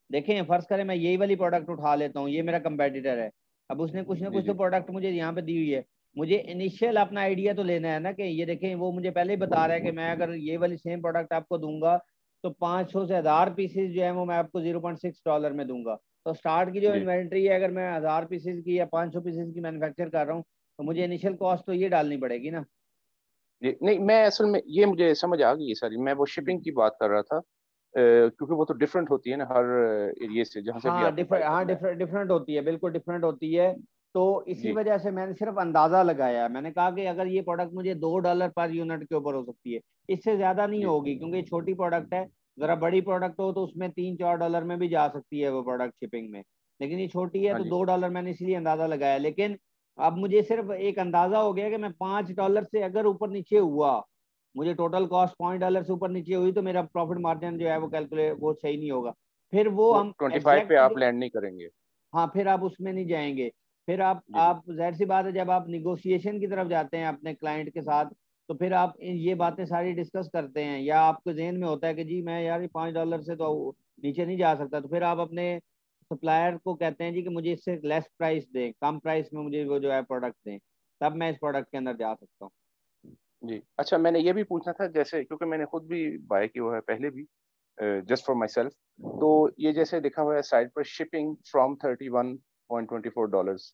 देखें, फर्ज करें मैं यही वाली प्रोडक्ट उठा लेता हूँ, ये मेरा कंपेटिटर है, अब उसने कुछ ना जी कुछ तो जी प्रोडक्ट मुझे यहाँ पे दी हुई है। मुझे इनिशियल अपना आइडिया तो लेना है ना कि ये देखें, वो मुझे पहले ही बता रहा है कि मैं अगर ये वाली सेम प्रोडक्ट आपको दूंगा तो 500 से 1000 पीसेज जो है वो मैं आपको $0.6 में दूंगा। तो स्टार्ट की जो जी इन्वेंट्री है, अगर मैं 1000 पीसेज की या 500 पीसेज की मैन्युफैक्चर कर रहा हूँ, तो मुझे इनिशियल कॉस्ट तो ये डालनी पड़ेगी ना। जी। नहीं, मैं असल में ये मुझे समझ आ गई सारी। मैं वो शिपिंग की बात कर रहा था, क्योंकि वो तो डिफरेंट होती है ना हर एरिया से, जहाँ से भी हाँ आपने बाय डिफरेंट, हाँ करना है। डिफरेंट डिफरेंट होती है, बिल्कुल डिफरेंट होती है। तो इसी जी वजह से मैंने सिर्फ अंदाजा लगाया है। मैंने कहा कि अगर ये प्रोडक्ट मुझे $2 पर यूनिट के ऊपर हो सकती है, इससे ज्यादा नहीं जी होगी, क्योंकि ये छोटी प्रोडक्ट है। जरा बड़ी प्रोडक्ट हो तो उसमें $3-4 में भी जा सकती है वो प्रोडक्ट शिपिंग में, लेकिन ये छोटी है हाँ तो जी $2 मैंने इसलिए अंदाजा लगाया। लेकिन अब मुझे सिर्फ एक अंदाजा हो गया कि मैं $5 से अगर ऊपर नीचे हुआ, मुझे टोटल कॉस्ट $5 से ऊपर नीचे हुई, तो मेरा प्रॉफिट मार्जिन जो है वो कैलकुलेट वो सही नहीं होगा। फिर वो वो हम 25 पे एग्जैक्ट आप जो, लैंड नहीं करेंगे। हाँ फिर आप उसमें नहीं जाएंगे। फिर आप जी जी आप जाहिर सी बात है, जब आप निगोशिएशन की तरफ जाते हैं अपने क्लाइंट के साथ, तो फिर आप ये बातें सारी डिस्कस करते हैं, या आपके जहन में होता है कि जी मैं यार ये $5 से तो नीचे नहीं जा सकता, तो फिर आप अपने सप्लायर को कहते हैं जी कि मुझे इससे लेस प्राइस दें, कम प्राइस में मुझे वो जो है प्रोडक्ट दें, तब मैं इस प्रोडक्ट के अंदर जा सकता हूँ। जी। अच्छा, मैंने ये भी पूछना था, जैसे क्योंकि मैंने खुद भी बाय किया हुआ है पहले भी, जस्ट फॉर माई सेल्फ। तो ये जैसे लिखा हुआ है साइड पर, शिपिंग फ्रॉम $31.24,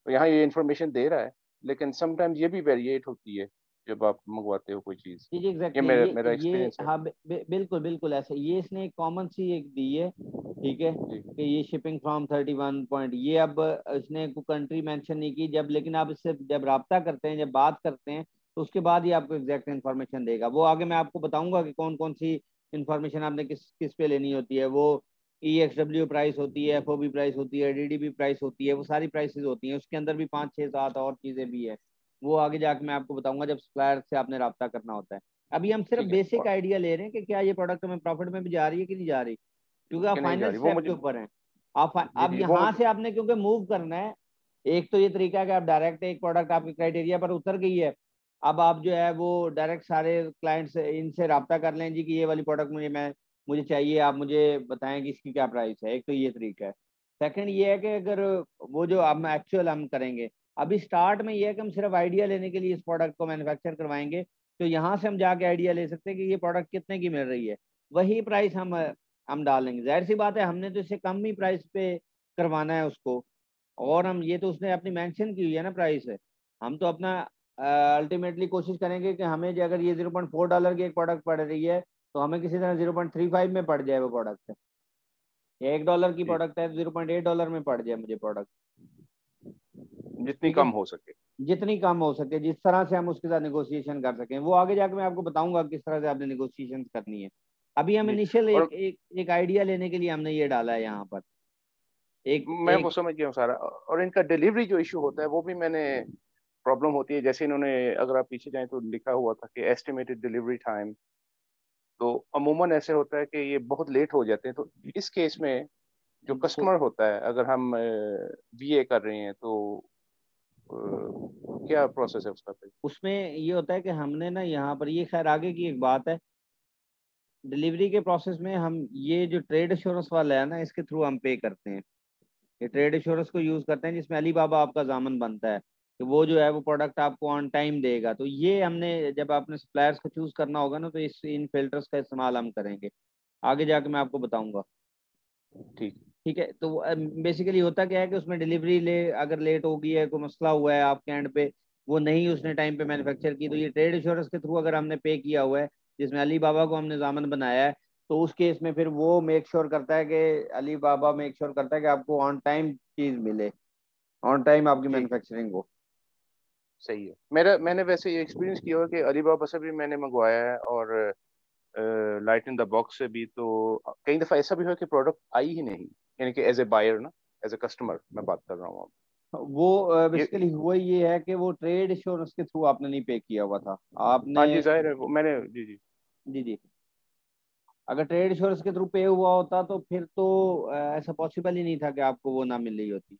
तो यहाँ ये इंफॉर्मेशन दे रहा है, लेकिन समटाइम्स ये भी वेरिएट होती है जब आप मंगवाते हो कोई चीज़। जी जी ये एग्जैक्टली, मेरा मेरा ये एक्सपीरियंस है। हाँ बिल्कुल बिल्कुल ऐसे, ये इसने एक कॉमन सी एक दी है। ठीक है, जी कि ये शिपिंग फ्रॉम 31 पॉइंट, ये अब इसने कोई कंट्री मेंशन नहीं की जब, लेकिन आप इससे जब रब्ता करते हैं, जब बात करते हैं, तो उसके बाद ही आपको एग्जैक्ट इन्फॉर्मेशन देगा। वो आगे मैं आपको बताऊंगा कि कौन कौन सी इन्फॉर्मेशन आपने किस किस पे लेनी होती है। वो EXW प्राइस होती है, FOB प्राइस होती है, DDB प्राइस होती है, वो सारी प्राइसेस होती हैं। उसके अंदर भी 5 6 7 और चीज़ें भी है, वो आगे जाके मैं आपको बताऊंगा जब सप्लायर से आपने रब्ता करना होता है। अभी हम सिर्फ ठीक है। बेसिक और आइडिया ले रहे हैं कि क्या ये प्रोडक्ट हमें प्रॉफिट में भी जा रही है कि नहीं जा रही, क्योंकि आप कि नहीं जा फाइनल रही, वो स्टेप के मुझे। ऊपर हैं। जी अब जी, वो यहाँ मुझे। से आपने क्योंकि मूव करना है, एक तो ये तरीका है कि आप डायरेक्ट एक प्रोडक्ट आपकी क्राइटेरिया पर उतर गई है, अब आप जो है वो डायरेक्ट सारे क्लाइंट से इनसे रब्ता कर लें जी कि ये वाली प्रोडक्ट मुझे चाहिए, आप मुझे बताएं कि इसकी क्या प्राइस है। एक तो ये तरीका है। सेकंड ये है कि अगर वो जो हम एक्चुअल हम करेंगे, अभी स्टार्ट में ये है कि हम सिर्फ आइडिया लेने के लिए इस प्रोडक्ट को मैन्युफैक्चर करवाएंगे, तो यहाँ से हम जाके आइडिया ले सकते हैं कि ये प्रोडक्ट कितने की मिल रही है, वही प्राइस हम डालेंगे। जाहिर सी बात है हमने तो इससे कम ही प्राइस पे करवाना है उसको, और हम ये तो उसने अपनी मेंशन की हुई है ना प्राइस है, हम तो अपना अल्टीमेटली कोशिश करेंगे कि हमें जो अगर ये $0.4 की एक प्रोडक्ट पड़ रही है तो हमें किसी तरह 0.35 में पड़ जाए वो प्रोडक्ट, या $1 की जी, प्रोडक्ट है $0.8 में पड़ जाए मुझे प्रोडक्ट, जितनी ठीक है, कम हो सके। जितनी कम हो सके, जिस तरह से हम उसके साथ नेगोशिएशन कर सकें, वो आगे जाके मैं आपको बताऊंगा किस तरह से आपने नेगोशिएशन करनी है। अभी हम जी, इनिशियल और एक आइडिया लेने के लिए हमने ये डाला है यहाँ पर। एक मैं एक वो समझ गया हूँ सारा। और इनका डिलीवरी जो इशू होता है वो भी मैंने प्रॉब्लम होती है। जैसे इन्होंने, अगर आप पीछे जाएं तो लिखा हुआ था कि एस्टिमेटेड डिलीवरी टाइम, तो अमूमन ऐसे होता है कि ये बहुत लेट हो जाते हैं। तो इस केस में जो कस्टमर होता है, अगर हम वीए कर रहे हैं तो क्या प्रोसेस है उसका फिर? उसमें ये होता है कि हमने ना यहाँ पर, ये खैर आगे की एक बात है, डिलीवरी के प्रोसेस में हम ये जो ट्रेड इंश्योरेंस वाला है ना, इसके थ्रू हम पे करते हैं। ये ट्रेड इंश्योरेंस को यूज करते हैं जिसमें अली बाबा आपका जामन बनता है कि वो जो है वो प्रोडक्ट आपको ऑन टाइम देगा। तो ये हमने जब आपने सप्लायर्स को चूज करना होगा ना, तो इस इन फिल्टर्स का इस्तेमाल हम करेंगे, आगे जाके मैं आपको बताऊंगा। ठीक। ठीक है, तो बेसिकली होता क्या है कि उसमें डिलीवरी अगर लेट हो गई है, कोई मसला हुआ है आपके एंड पे, वो नहीं उसने टाइम पे मैन्युफैक्चर की, तो ये ट्रेड इंश्योरेंस के थ्रू अगर हमने पे किया हुआ है जिसमें अली बाबा को हमने जामन बनाया है, तो उस केस में फिर वो मेक श्योर करता है कि अली बाबा मेक श्योर करता है कि आपको ऑन टाइम चीज मिले, ऑन टाइम आपकी ठीक है, मैन्युफैक्चरिंग हो। सही है। मैंने वैसे ये एक्सपीरियंस किया हुआ कि अलीबाबा से भी मैंने मंगवाया है, और लाइट इन द बॉक्स से भी। तो कई दफा ऐसा भी हुआ कि प्रोडक्ट आई ही नहीं, यानी कि एज ए बायर ना, एज ए कस्टमर मैं बात कर रहा हूँ अब। वो ये, बेसिकली हुआ ये है कि वो ट्रेड इंश्योरेंस के थ्रू आपने नहीं पे किया हुआ था हाँ आपने। जी, जाहिर है वो मैंने, जी जी। जी जी, अगर ट्रेड इंश्योरेंस के थ्रू पे हुआ होता तो फिर तो ऐसा पॉसिबल ही नहीं था कि आपको वो ना मिल रही होती।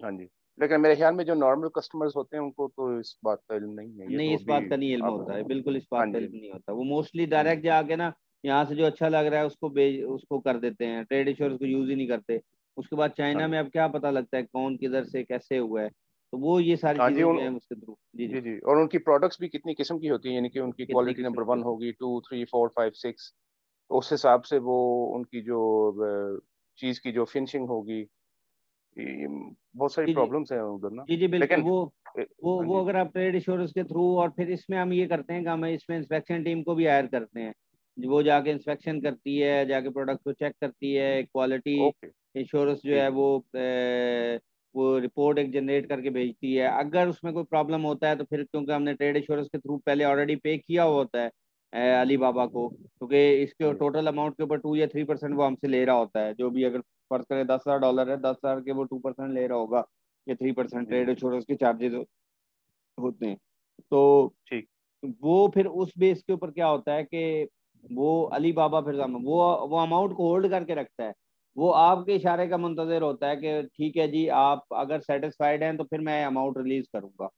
हाँ जी, लेकिन मेरे ख्याल में जो नॉर्मल कस्टमर्स होते हैं उनको तो इस बात का इल्म नहीं है। ये नहीं, तो इस अभी बात का नहीं इल्म आप, होता है, बिल्कुल इस बात हाँ का जी, इल्म नहीं होता। वो मोस्टली हाँ जी, डायरेक्ट जाके ना यहाँ से जो अच्छा लग रहा है उसको उसको कर देते हैं, ट्रेड इंश्योरेंस को यूज ही नहीं करते। उसके बाद हाँ चाइना जी, में अब क्या पता लगता है कौन किधर से कैसे हुआ है, तो वो ये सारी हाँ जी। चीजें जो है उसके थ्रू। जी जी, जी जी, और उनकी प्रोडक्ट्स भी कितनी किस्म की होती हैं, यानी कि उनकी कितनी क्वालिटी किस्म नंबर की 1 होती होगी, 2, 3, 4, 5, 6। तो उस हिसाब से वो उनकी जो चीज़ की जो फिनिशिंग होगी, ये बहुत सारी है। जी जी प्रॉब्लम्स हैं उधर ना। जी जी, बिल्कुल। लेकिन हाँ वो जी, अगर आप ट्रेड इंश्योरेंस के थ्रू, और फिर इसमें हम ये करते हैं कि हम इसमें इंस्पेक्शन टीम को भी हायर करते हैं, वो जाके इंस्पेक्शन करती है, जाके प्रोडक्ट को चेक करती है, क्वालिटी ओके, इंश्योरेंस जो है ठीक, वो रिपोर्ट एक जनरेट करके भेजती है। अगर उसमें कोई प्रॉब्लम होता है तो फिर, क्योंकि हमने ट्रेड इंश्योरेंस के थ्रू पहले ऑलरेडी पे किया हुआ होता है अली बाबा को, क्योंकि हाँ इसके जी, टोटल अमाउंट के ऊपर 2 या 3% वो हमसे ले रहा होता है, जो भी अगर फर्ज करें $10,000 है, 10,000 के वो 2% ले रहा होगा, या 3% जी, ट्रेड इंश्योरेंस के चार्जेस होते हैं। तो ठीक, वो फिर उस बेस के ऊपर क्या होता है कि वो अली बाबा फिर वो अमाउंट को होल्ड करके रखता है, वो आपके इशारे का मुंतजर होता है कि ठीक है जी, आप अगर सेटिस्फाइड हैं तो फिर मैं अमाउंट रिलीज करूंगा,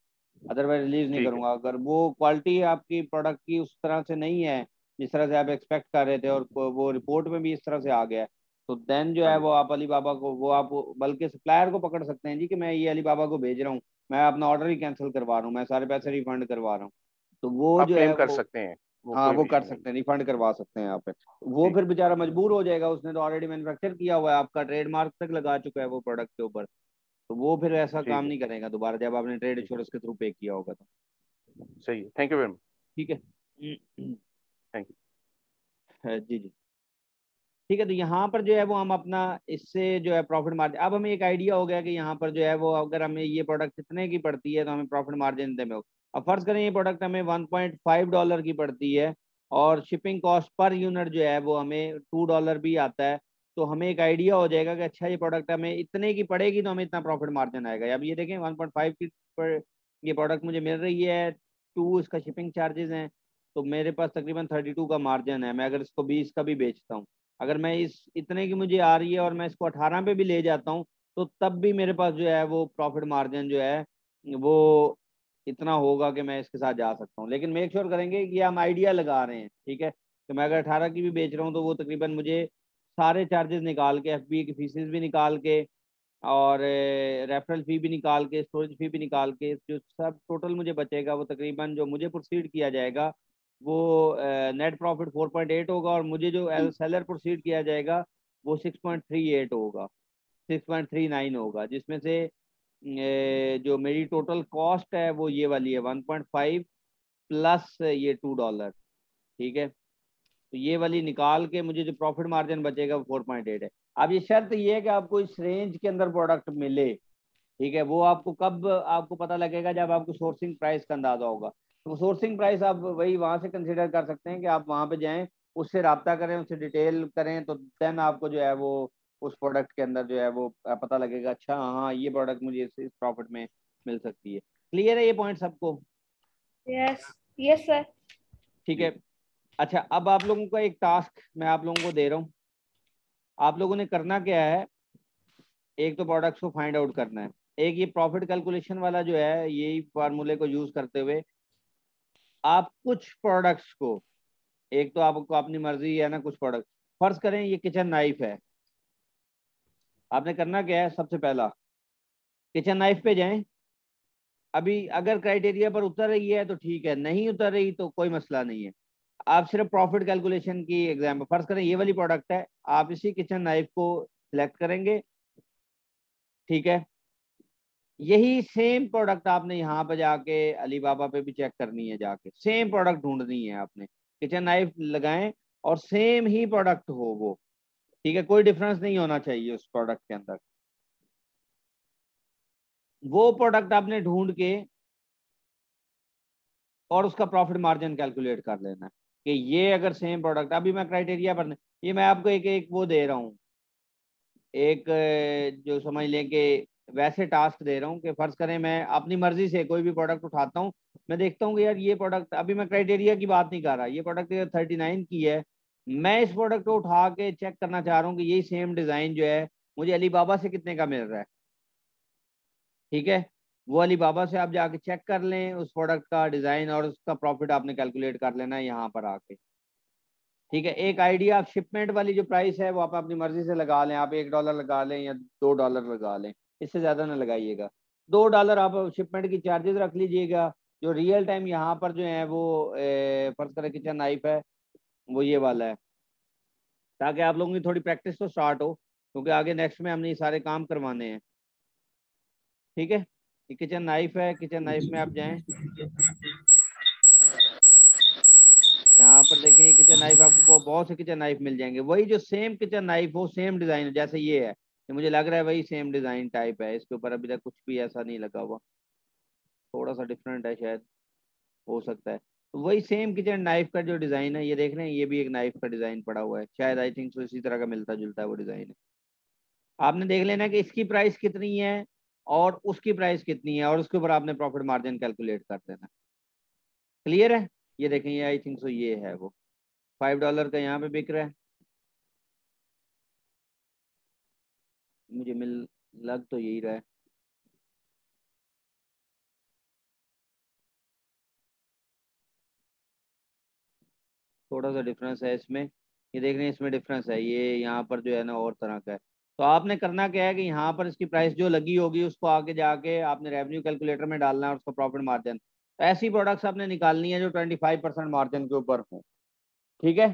अदरवाइज रिलीज नहीं ठीक है, करूंगा। अगर वो क्वालिटी आपकी प्रोडक्ट की उस तरह से नहीं है जिस तरह से आप एक्सपेक्ट कर रहे थे, और वो रिपोर्ट में भी इस तरह से आ गया है, तो देन जो हाँ है जी, वो आप अली बाबा को, वो आप बल्कि सप्लायर को पकड़ सकते हैं जी कि मैं ये अली बाबा को भेज रहा हूँ, मैं अपना ऑर्डर ही कैंसिल करवा रहा हूँ, मैं सारे पैसे रिफंड करवा रहा हूँ। तो वो आप जो है क्लेम कर वो, सकते हैं, वो हाँ, कोई वो कर इशू नहीं। सकते हैं, रिफंड करवा सकते हैं यहाँ पे। वो ठीक, फिर बेचारा मजबूर हो जाएगा, उसने तो ऑलरेडी मैन्युफैक्चर किया हुआ है, आपका ट्रेडमार्क तक लगा चुका है वो प्रोडक्ट के ऊपर, तो वो फिर ऐसा काम ठीक है, नहीं करेगा दोबारा जब आपने ट्रेड ठीक है, इंश्योरेंस के थ्रू पे किया होगा तो। सही है। Thank you very much. ठीक है। Thank you. जी जी, ठीक है। तो यहाँ पर जो है वो हम अपना इससे जो है प्रॉफिट मार्जिन, अब हमें एक आइडिया हो गया कि यहाँ पर जो है वो अगर हमें ये प्रोडक्ट कितने की पड़ती है तो हमें प्रॉफिट मार्जिन इतने में हो। अब फर्ज करें ये प्रोडक्ट हमें $1.5 की पड़ती है, और शिपिंग कॉस्ट पर यूनिट जो है वो हमें $2 भी आता है, तो हमें एक आइडिया हो जाएगा कि अच्छा ये प्रोडक्ट हमें इतने की पड़ेगी तो हमें इतना प्रॉफिट मार्जिन आएगा। अब ये देखें 1.5 की पर ये प्रोडक्ट मुझे मिल रही है, 2 इसका शिपिंग चार्जेस हैं, तो मेरे पास तकरीबन 32 का मार्जिन है। मैं अगर इसको 20 का भी बेचता हूँ, अगर मैं इस इतने की मुझे आ रही है और मैं इसको 18 पे भी ले जाता हूँ, तो तब भी मेरे पास जो है वो प्रॉफिट मार्जिन जो है वो इतना होगा कि मैं इसके साथ जा सकता हूँ। लेकिन मेक श्योर करेंगे कि हम आइडिया लगा रहे हैं, ठीक है, तो मैं अगर 18 की भी बेच रहा हूँ तो वो तकरीबन मुझे सारे चार्जेस निकाल के, एफबी की फीसेस भी निकाल के और रेफरल फी भी निकाल के, स्टोरेज फी भी निकाल के, जो सब टोटल मुझे बचेगा वो तकरीबन जो मुझे प्रोसीड किया जाएगा वो नेट प्रॉफिट 4.8 होगा, और मुझे जो एज सेलर प्रोसीड किया जाएगा वो 6.38 होगा, 6.39 होगा, जिसमें से जो मेरी टोटल कॉस्ट है वो ये वाली है 1.5 प्लस ये $2। ठीक है, तो ये वाली निकाल के मुझे जो प्रॉफिट मार्जिन बचेगा वो 4.8 है। अब ये शर्त ये है कि आपको इस रेंज के अंदर प्रोडक्ट मिले। ठीक है, वो आपको कब आपको पता लगेगा, जब आपको सोर्सिंग प्राइस का अंदाजा होगा। तो सोर्सिंग प्राइस आप वही वहां से कंसिडर कर सकते हैं कि आप वहां पे जाएं, उससे रब्ता करें, उससे डिटेल करें, तो देन आपको जो है वो उस प्रोडक्ट के अंदर जो है वो पता लगेगा, अच्छा हाँ ये प्रोडक्ट मुझे इस प्रॉफिट में मिल सकती है। क्लियर है ये पॉइंट सबको? Yes yes sir. ठीक है, अच्छा अब आप लोगों का एक टास्क मैं आप लोगों को दे रहा हूँ। आप लोगों ने करना क्या है, एक तो प्रोडक्ट्स को फाइंड आउट करना है, एक ये प्रॉफिट कैलकुलेशन वाला जो है यही फार्मूले को यूज करते हुए आप कुछ प्रोडक्ट्स को, एक तो आपको अपनी मर्जी है ना, कुछ प्रोडक्ट, फर्ज करें ये किचन नाइफ है, आपने करना क्या है, सबसे पहला किचन नाइफ पे जाएं। अभी अगर क्राइटेरिया पर उतर रही है तो ठीक है, नहीं उतर रही तो कोई मसला नहीं है। आप सिर्फ प्रॉफिट कैलकुलेशन की एग्जाम्पल, फर्ज करें ये वाली प्रोडक्ट है, आप इसी किचन नाइफ को सिलेक्ट करेंगे। ठीक है, यही सेम प्रोडक्ट आपने यहाँ पे जाके अलीबाबा पे भी चेक करनी है, जाके सेम प्रोडक्ट ढूंढनी है आपने, किचन नाइफ लगाएं और सेम ही प्रोडक्ट हो वो। ठीक है, कोई डिफरेंस नहीं होना चाहिए उस प्रोडक्ट के अंदर। वो प्रोडक्ट आपने ढूंढ के और उसका प्रॉफिट मार्जिन कैलकुलेट कर लेना है कि ये अगर सेम प्रोडक्ट, अभी मैं क्राइटेरिया पर, ये मैं आपको एक एक वो दे रहा हूँ, एक जो समझ लें कि वैसे टास्क दे रहा हूँ कि फर्ज करें मैं अपनी मर्जी से कोई भी प्रोडक्ट उठाता हूँ, मैं देखता हूँ कि यार ये प्रोडक्ट, अभी मैं क्राइटेरिया की बात नहीं कर रहा, ये प्रोडक्ट 39 की है, मैं इस प्रोडक्ट को उठा के चेक करना चाह रहा हूँ कि यही सेम डिज़ाइन जो है मुझे अलीबाबा से कितने का मिल रहा है। ठीक है, वो अलीबाबा से आप जाके चेक कर लें उस प्रोडक्ट का डिज़ाइन और उसका प्रॉफिट आपने कैलकुलेट कर लेना है यहाँ पर आके। ठीक है, एक आइडिया, आप शिपमेंट वाली जो प्राइस है वो आप अपनी मर्जी से लगा लें, आप $1 लगा लें या $2 लगा लें, इससे ज़्यादा ना लगाइएगा। $2 आप शिपमेंट की चार्जेस रख लीजिएगा। जो रियल टाइम यहाँ पर जो है वो फर्ज करें किचन नाइफ है वो ये वाला है, ताकि आप लोगों की थोड़ी प्रैक्टिस तो स्टार्ट हो, क्योंकि आगे नेक्स्ट में हमने ये सारे काम करवाने हैं। ठीक है, ये किचन नाइफ है, किचन नाइफ में आप जाएं, यहाँ पर देखें ये किचन नाइफ, आपको बहुत से किचन नाइफ मिल जाएंगे, वही जो सेम किचन नाइफ हो, सेम डिजाइन, जैसे ये है, ये मुझे लग रहा है वही सेम डिजाइन टाइप है, इसके ऊपर अभी तक कुछ भी ऐसा नहीं लगा हुआ, थोड़ा सा डिफरेंट है शायद, हो सकता है। तो वही सेम किचन नाइफ का जो डिजाइन है, ये देख रहे हैं, ये भी एक नाइफ का डिजाइन पड़ा हुआ है, शायद आई थिंक सो इसी तरह का मिलता जुलता है वो डिजाइन है। आपने देख लेना कि इसकी प्राइस कितनी है और उसकी प्राइस कितनी है, और उसके ऊपर आपने प्रॉफिट मार्जिन कैलकुलेट कर देना। क्लियर है? ये देखें, ये आई थिंक सो ये है वो $5 का यहाँ पे बिक रहा है, मुझे मिल लग तो यही रहा है। थोड़ा सा डिफरेंस है इसमें, ये देख रहे हैं इसमें डिफरेंस है, ये यहाँ पर जो है ना और तरह का है। तो आपने करना क्या है कि यहाँ पर इसकी प्राइस जो लगी होगी उसको आगे जाके आपने रेवेन्यू कैलकुलेटर में डालना है और उसका प्रॉफिट मार्जिन। तो ऐसी प्रोडक्ट्स आपने निकालनी है जो 25% मार्जिन के ऊपर हो। ठीक है,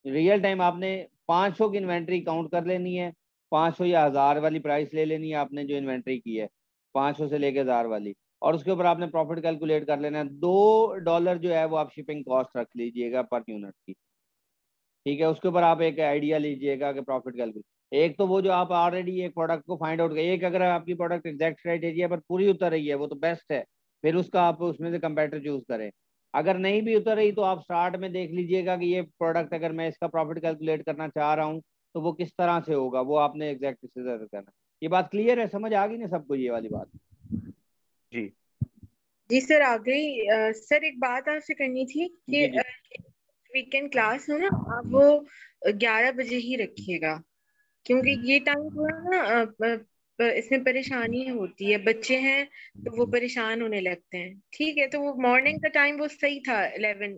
रियल टाइम आपने 500 की इन्वेंट्री काउंट कर लेनी है, 500 या 1000 वाली प्राइस ले लेनी है आपने जो इन्वेंट्री की है, 500 से लेके 1000 वाली, और उसके ऊपर आपने प्रॉफिट कैलकुलेट कर लेना है। $2 जो है वो आप शिपिंग कॉस्ट रख लीजिएगा पर यूनिट की। ठीक है, उसके ऊपर आप एक आइडिया लीजिएगा कि प्रॉफिट कैलकुलेट, एक तो वो जो आप ऑलरेडी एक प्रोडक्ट को फाइंड आउट कर, एक अगर आपकी प्रोडक्ट एग्जैक्ट क्राइटेरिया पर पूरी उतर रही है वो तो बेस्ट है, फिर उसका आप उसमें से कंपेटिटर चूज करें। अगर नहीं भी उतर रही तो आप स्टार्ट में देख लीजिएगा कि ये प्रोडक्ट अगर मैं इसका प्रॉफिट कैलकुलेट करना चाह रहा हूँ तो वो किस तरह से होगा, वो आपने एग्जैक्ट करना। ये बात क्लियर है, समझ आ गई ना सबको ये वाली बात? जी जी सर आ गई। सर एक बात आपसे करनी थी कि जी जी वीकेंड क्लास है ना, आप वो 11 बजे ही रखिएगा, क्योंकि ये टाइम थोड़ा ना इसमें परेशानी होती है, बच्चे हैं तो वो परेशान होने लगते हैं। ठीक है, तो वो मॉर्निंग का टाइम वो सही था 11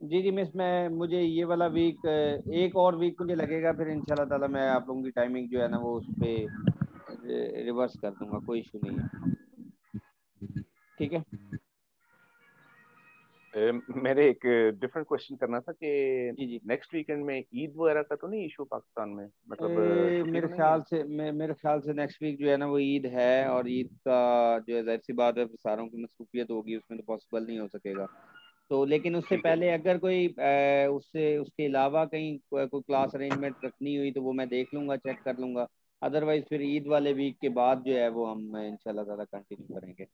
जी जी मिस, मैं मुझे ये वाला वीक, एक और वीक मुझे लगेगा, फिर इंशाल्लाह ताला मैं आप लोगों की टाइमिंग जो है ना वो उस पे रिवर्स कर दूंगा, कोई इशू नहीं है, ठीक है। मेरे एक डिफरेंट क्वेश्चन करना था कि जी जी। नेक्स्ट वीकेंड में ईद वगैरह का तो नहीं इशू पाकिस्तान में, मतलब छुट्टी तो मेरे नहीं है? ख्याल से मेरे ख्याल से नेक्स्ट वीक जो है ना वो ईद है, और ईद का जो है जाहिर सी बात है सारों की मसरूफियत होगी, उसमें तो पॉसिबल नहीं हो सकेगा। तो लेकिन उससे ठीक है। पहले अगर कोई उससे उसके अलावा कहीं कोई क्लास अरेंजमेंट रखनी हुई तो वो मैं देख लूंगा, चेक कर लूंगा। अदरवाइज फिर ईद वाले वीक के बाद जो है वो हम इंशाल्लाह ताला कंटिन्यू करेंगे।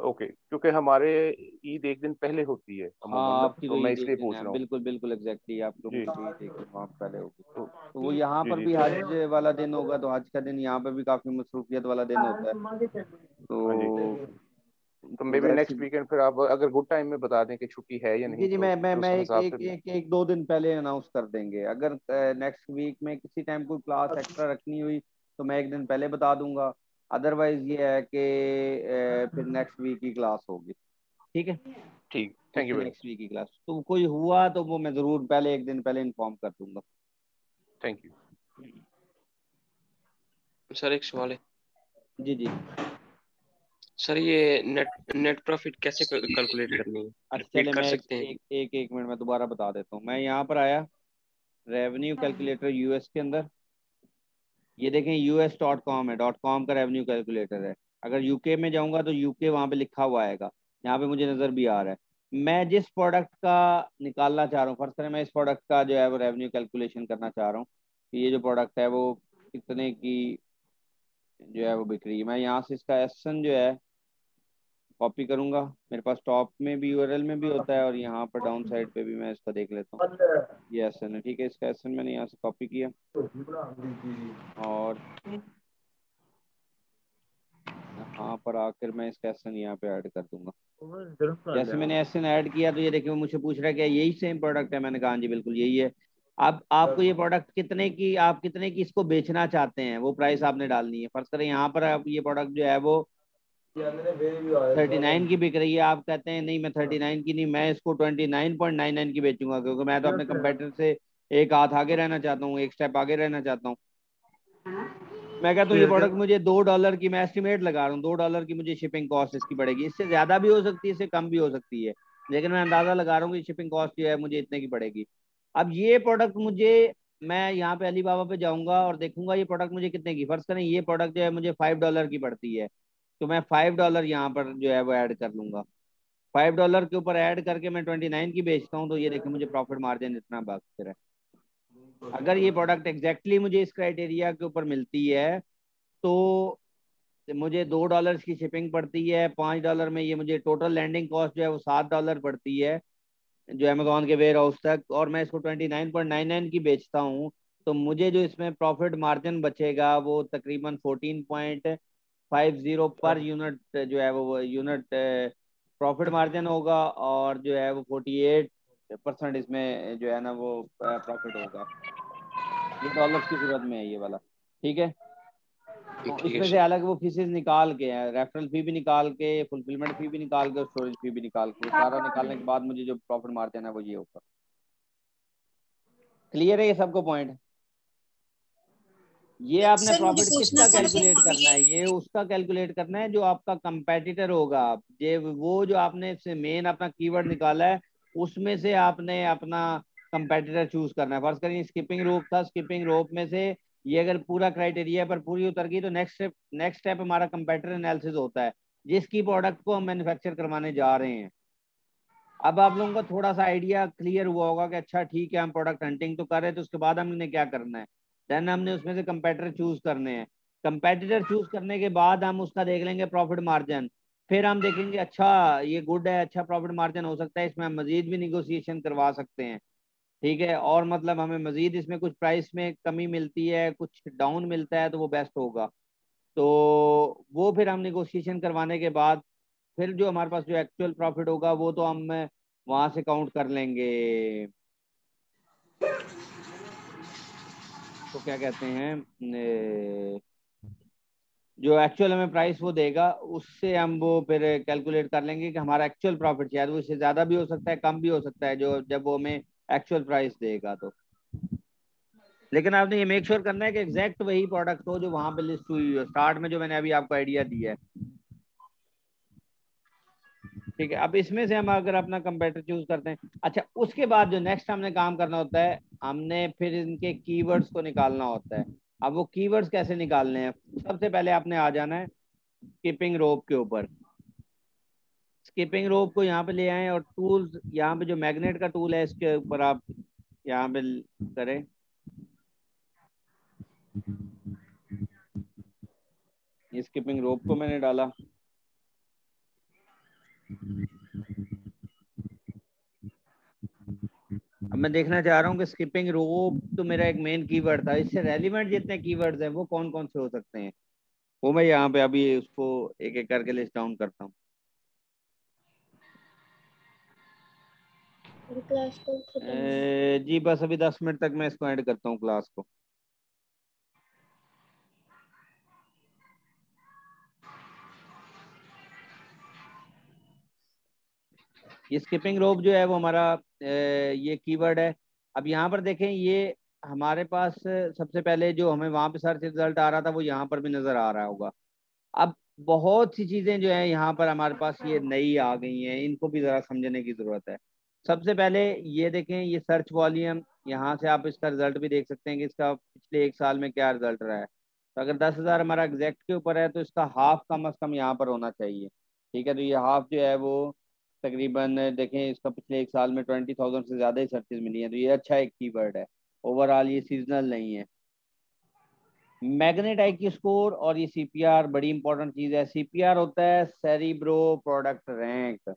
ओके, क्योंकि हमारे ईद एक दिन पहले होती है हाँ, अमूमन ना, आपकी तो तो मैं ईद एक इसलिए दिन पूछ है, रहा हूँ। बिल्कुल बिल्कुल एग्जैक्टली, आप लोगों जी। की तो ईद एक दिन वहाँ पहले होगी। तो तो वो यहाँ जी पर जी भी तो हज वाला दिन होगा, तो हज का दिन यहाँ पर भी काफी मसरूफियत वाला दिन होता है। हाँ जी, तो तो तो मे बी जाहिर सी, नेक्स्ट वीकेंड फिर आप अगर गुड टाइम में बता दें कि छुट्टी है या जी नहीं, जी, तो मैं फिर मैं उस एक हिसाब एक से मैं। एक एक दो दिन पहले अनाउंस कर देंगे। अगर नेक्स्ट वीक में किसी टाइम कोई क्लास एक्स्ट्रा रखनी हुई तो मैं एक दिन पहले बता दूंगा। अदरवाइज ये है कि फिर नेक्स्ट वीक की क्लास होगी, ठीक है। ठीक, थैंक यू उससे वेरी नेक्स्ट मच। वीक की क्लास तो कोई हुआ तो वो मैं जरूर पहले एक दिन पहले इन्फॉर्म कर दूंगा। Thank you. सर एक सवाल है। जी जी। सर ये नेट नेट प्रॉफिट कैसे कैलकुलेट करनी है, अच्छा रिपीट चले, कर मैं सकते हैं? एक मिनट में दोबारा बता देता हूँ। मैं यहाँ पर आया रेवेन्यू कैलकुलेटर यूएस के अंदर, ये देखें US.com है, .com का रेवेन्यू कैलकुलेटर है। अगर यूके में जाऊंगा तो यूके वहां पे लिखा हुआ आएगा, यहाँ पे मुझे नजर भी आ रहा है। मैं जिस प्रोडक्ट का निकालना चाह रहा हूँ, फर्स्ट करें मैं इस प्रोडक्ट का जो है वो रेवेन्यू कैलकुलेशन करना चाह रहा हूँ कि ये जो प्रोडक्ट है वो कितने की जो है वो बिक रही है। मैं यहाँ से इसका एसन जो है कॉपी करूंगा, मेरे पास टॉप में भी यूआरएल में भी होता है, और यहाँ पर डाउन साइड पे भी मैं इसका देख लेता हूँ। ये एसन है, ठीक है। इसका एसन मैंने यहाँ से कॉपी किया और यहाँ पर आकर मैं इसका एसन यहाँ पे ऐड कर दूंगा। जैसे मैंने एसन ऐड किया तो ये देखिए मुझसे पूछ रहा है कि यही सेम प्रोडक्ट है। मैंने कहा हाँ जी बिल्कुल यही है। अब आपको ये प्रोडक्ट कितने की, आप कितने की इसको बेचना चाहते हैं वो प्राइस आपने डालनी है। फर्ज करें यहाँ पर आप ये प्रोडक्ट जो है वो 39 की बिक रही है, आप कहते हैं नहीं मैं 39 की नहीं, मैं इसको 29.99 की बेचूंगा, क्योंकि मैं तो अपने कंपेटिटर से एक हाथ आगे रहना चाहता हूँ, एक स्टेप आगे रहना चाहता हूँ। मैं कहता हूँ ये प्रोडक्ट मुझे $2 की, मैं एस्टिमेट लगा रहा हूँ $2 की मुझे शिपिंग कॉस्ट इसकी पड़ेगी। इससे ज्यादा भी हो सकती है, इससे कम भी हो सकती है, लेकिन मैं अंदाजा लगा रहा हूँ कि शिपिंग कॉस्ट जो है मुझे इतने की पड़ेगी। अब ये प्रोडक्ट मुझे, मैं यहाँ पे अलीबाबा पे जाऊंगा और देखूंगा ये प्रोडक्ट मुझे कितने की, फर्ज करें ये प्रोडक्ट जो है मुझे $5 की पड़ती है, तो मैं $5 यहाँ पर जो है वो ऐड कर लूंगा। $5 के ऊपर ऐड करके मैं 29 की बेचता हूँ, तो ये देखिए मुझे प्रॉफिट मार्जिन इतना बचता है। अगर ये प्रोडक्ट एग्जैक्टली मुझे इस क्राइटेरिया के ऊपर मिलती है तो मुझे $2 की शिपिंग पड़ती है, $5 में ये मुझे टोटल लैंडिंग कॉस्ट जो है वो $7 पड़ती है जो अमेजोन के वेयर हाउस तक, और मैं इसको 29.99 की बेचता हूँ, तो मुझे जो इसमें प्रॉफिट मार्जिन बचेगा वो तकरीबन 14.50 पर यूनिट जो है वो यूनिट प्रॉफिट मार्जिन होगा, और जो है वो 48% इसमें जो है ना वो प्रॉफिट होगा। ये डॉलर्स की सूरत में है ये वाला, ठीक है। तो ठीक है इसमें से सर। अलग वो फीसेस निकाल के हैं, रेफरल फी भी निकाल के, फुलफिलमेंट फी भी निकाल के, स्टोरेज फी भी निकाल के, वो सारा निकालने के बाद मुझे जो प्रॉफिट मार्जिन है वो ये होगा। क्लियर है ये सबको पॉइंट? ये आपने सर मुझे प्रॉफिट पूछना किसका था कैलकुलेट करना ये है, ये उसका कैलकुलेट करना है जो आपका कंपेटिटर होगा। ये वो जो आपने से मेन अपना कीवर्ड निकाला है उसमें से आपने अपना कंपेटिटर चूज करना है। फर्ज करिए स्किपिंग रोप था, स्किपिंग रोप में से ये अगर पूरा क्राइटेरिया पर पूरी उतर गई तो नेक्स्ट स्टेप हमारा कंपेटिटर एनालिसिस होता है, जिसकी प्रोडक्ट को हम मैन्युफैक्चर करवाने जा रहे हैं। अब आप लोगों को थोड़ा सा आइडिया क्लियर हुआ होगा कि अच्छा ठीक है हम प्रोडक्ट हंटिंग तो कर रहे हैं, तो उसके बाद हमने क्या करना है। देन हमने उसमें से कंपेटिटर चूज करने हैं। कंपेटिटर चूज करने के बाद हम उसका देख लेंगे प्रॉफिट मार्जिन, फिर हम देखेंगे अच्छा ये गुड है, अच्छा प्रॉफिट मार्जिन हो सकता है, इसमें हम मजीद भी निगोशिएशन करवा सकते हैं, ठीक है। और मतलब हमें मजीद इसमें कुछ प्राइस में कमी मिलती है, कुछ डाउन मिलता है, तो वो बेस्ट होगा। तो वो फिर हम निगोशिएशन करवाने के बाद फिर जो हमारे पास जो एक्चुअल प्रॉफिट होगा वो तो हम वहां से काउंट कर लेंगे। तो क्या कहते हैं जो एक्चुअल हमें प्राइस वो देगा, उससे हम वो फिर कैलकुलेट कर लेंगे कि हमारा एक्चुअल प्रॉफिट शायद वो इससे ज़्यादा भी हो सकता है, कम भी हो सकता है, जो जब वो हमें एक्चुअल प्राइस देगा तो। लेकिन आपने ये मेक श्योर करना है कि एग्जैक्ट वही प्रोडक्ट हो जो वहां पे लिस्ट हुई हो स्टार्ट में, जो मैंने अभी आपको आइडिया दिया है। ठीक है, अब इसमें से हम अगर अपना कंपेटिटर चूज करते हैं, अच्छा उसके बाद जो नेक्स्ट हमने काम करना होता है, हमने फिर इनके कीवर्ड्स को निकालना होता है। अब वो कीवर्ड्स कैसे निकालने हैं, सबसे पहले आपने आ जाना है स्किपिंग रोप के ऊपर। स्किपिंग रोप को यहाँ पे ले आए और टूल्स, यहाँ पे जो मैग्नेट का टूल है इसके ऊपर आप यहाँ पे करें। ये स्किपिंग रोप को मैंने डाला। अब मैं देखना चाह रहा हूँ कि स्किपिंग रोप तो मेरा एक मेन कीवर्ड था, इससे रेलिवेंट जितने कीवर्ड्स हैं वो कौन कौन से हो सकते हैं, वो मैं यहाँ पे अभी उसको एक एक करके लिस्ट डाउन करता हूँ। क्लास को जी बस अभी 10 मिनट तक मैं इसको ऐड करता हूँ क्लास को। ये स्किपिंग रोप जो है वो हमारा ये कीवर्ड है। अब यहाँ पर देखें, ये हमारे पास सबसे पहले जो हमें वहां पे सर्च रिजल्ट आ रहा था वो यहाँ पर भी नजर आ रहा होगा। अब बहुत सी चीजें जो है यहाँ पर हमारे पास ये नई आ गई हैं, इनको भी जरा समझने की जरूरत है। सबसे पहले ये देखें, ये सर्च वॉल्यूम, यहाँ से आप इसका रिजल्ट भी देख सकते हैं कि इसका पिछले एक साल में क्या रिजल्ट रहा है। तो अगर 10,000 हमारा एग्जैक्ट के ऊपर है तो इसका हाफ कम अज कम यहाँ पर होना चाहिए। ठीक है, तो ये हाफ जो है वो तकरीबन देखें, इसका पिछले एक साल में 20,000 से ज्यादा ही सर्चेज मिली हैं, तो ये अच्छा एक कीवर्ड है। ओवरऑल ये सीजनल नहीं है। मैग्नेट आईक्यू स्कोर और ये सीपीआर बड़ी इंपॉर्टेंट चीज है। सीपीआर होता है सेरिब्रो प्रोडक्ट रैंक।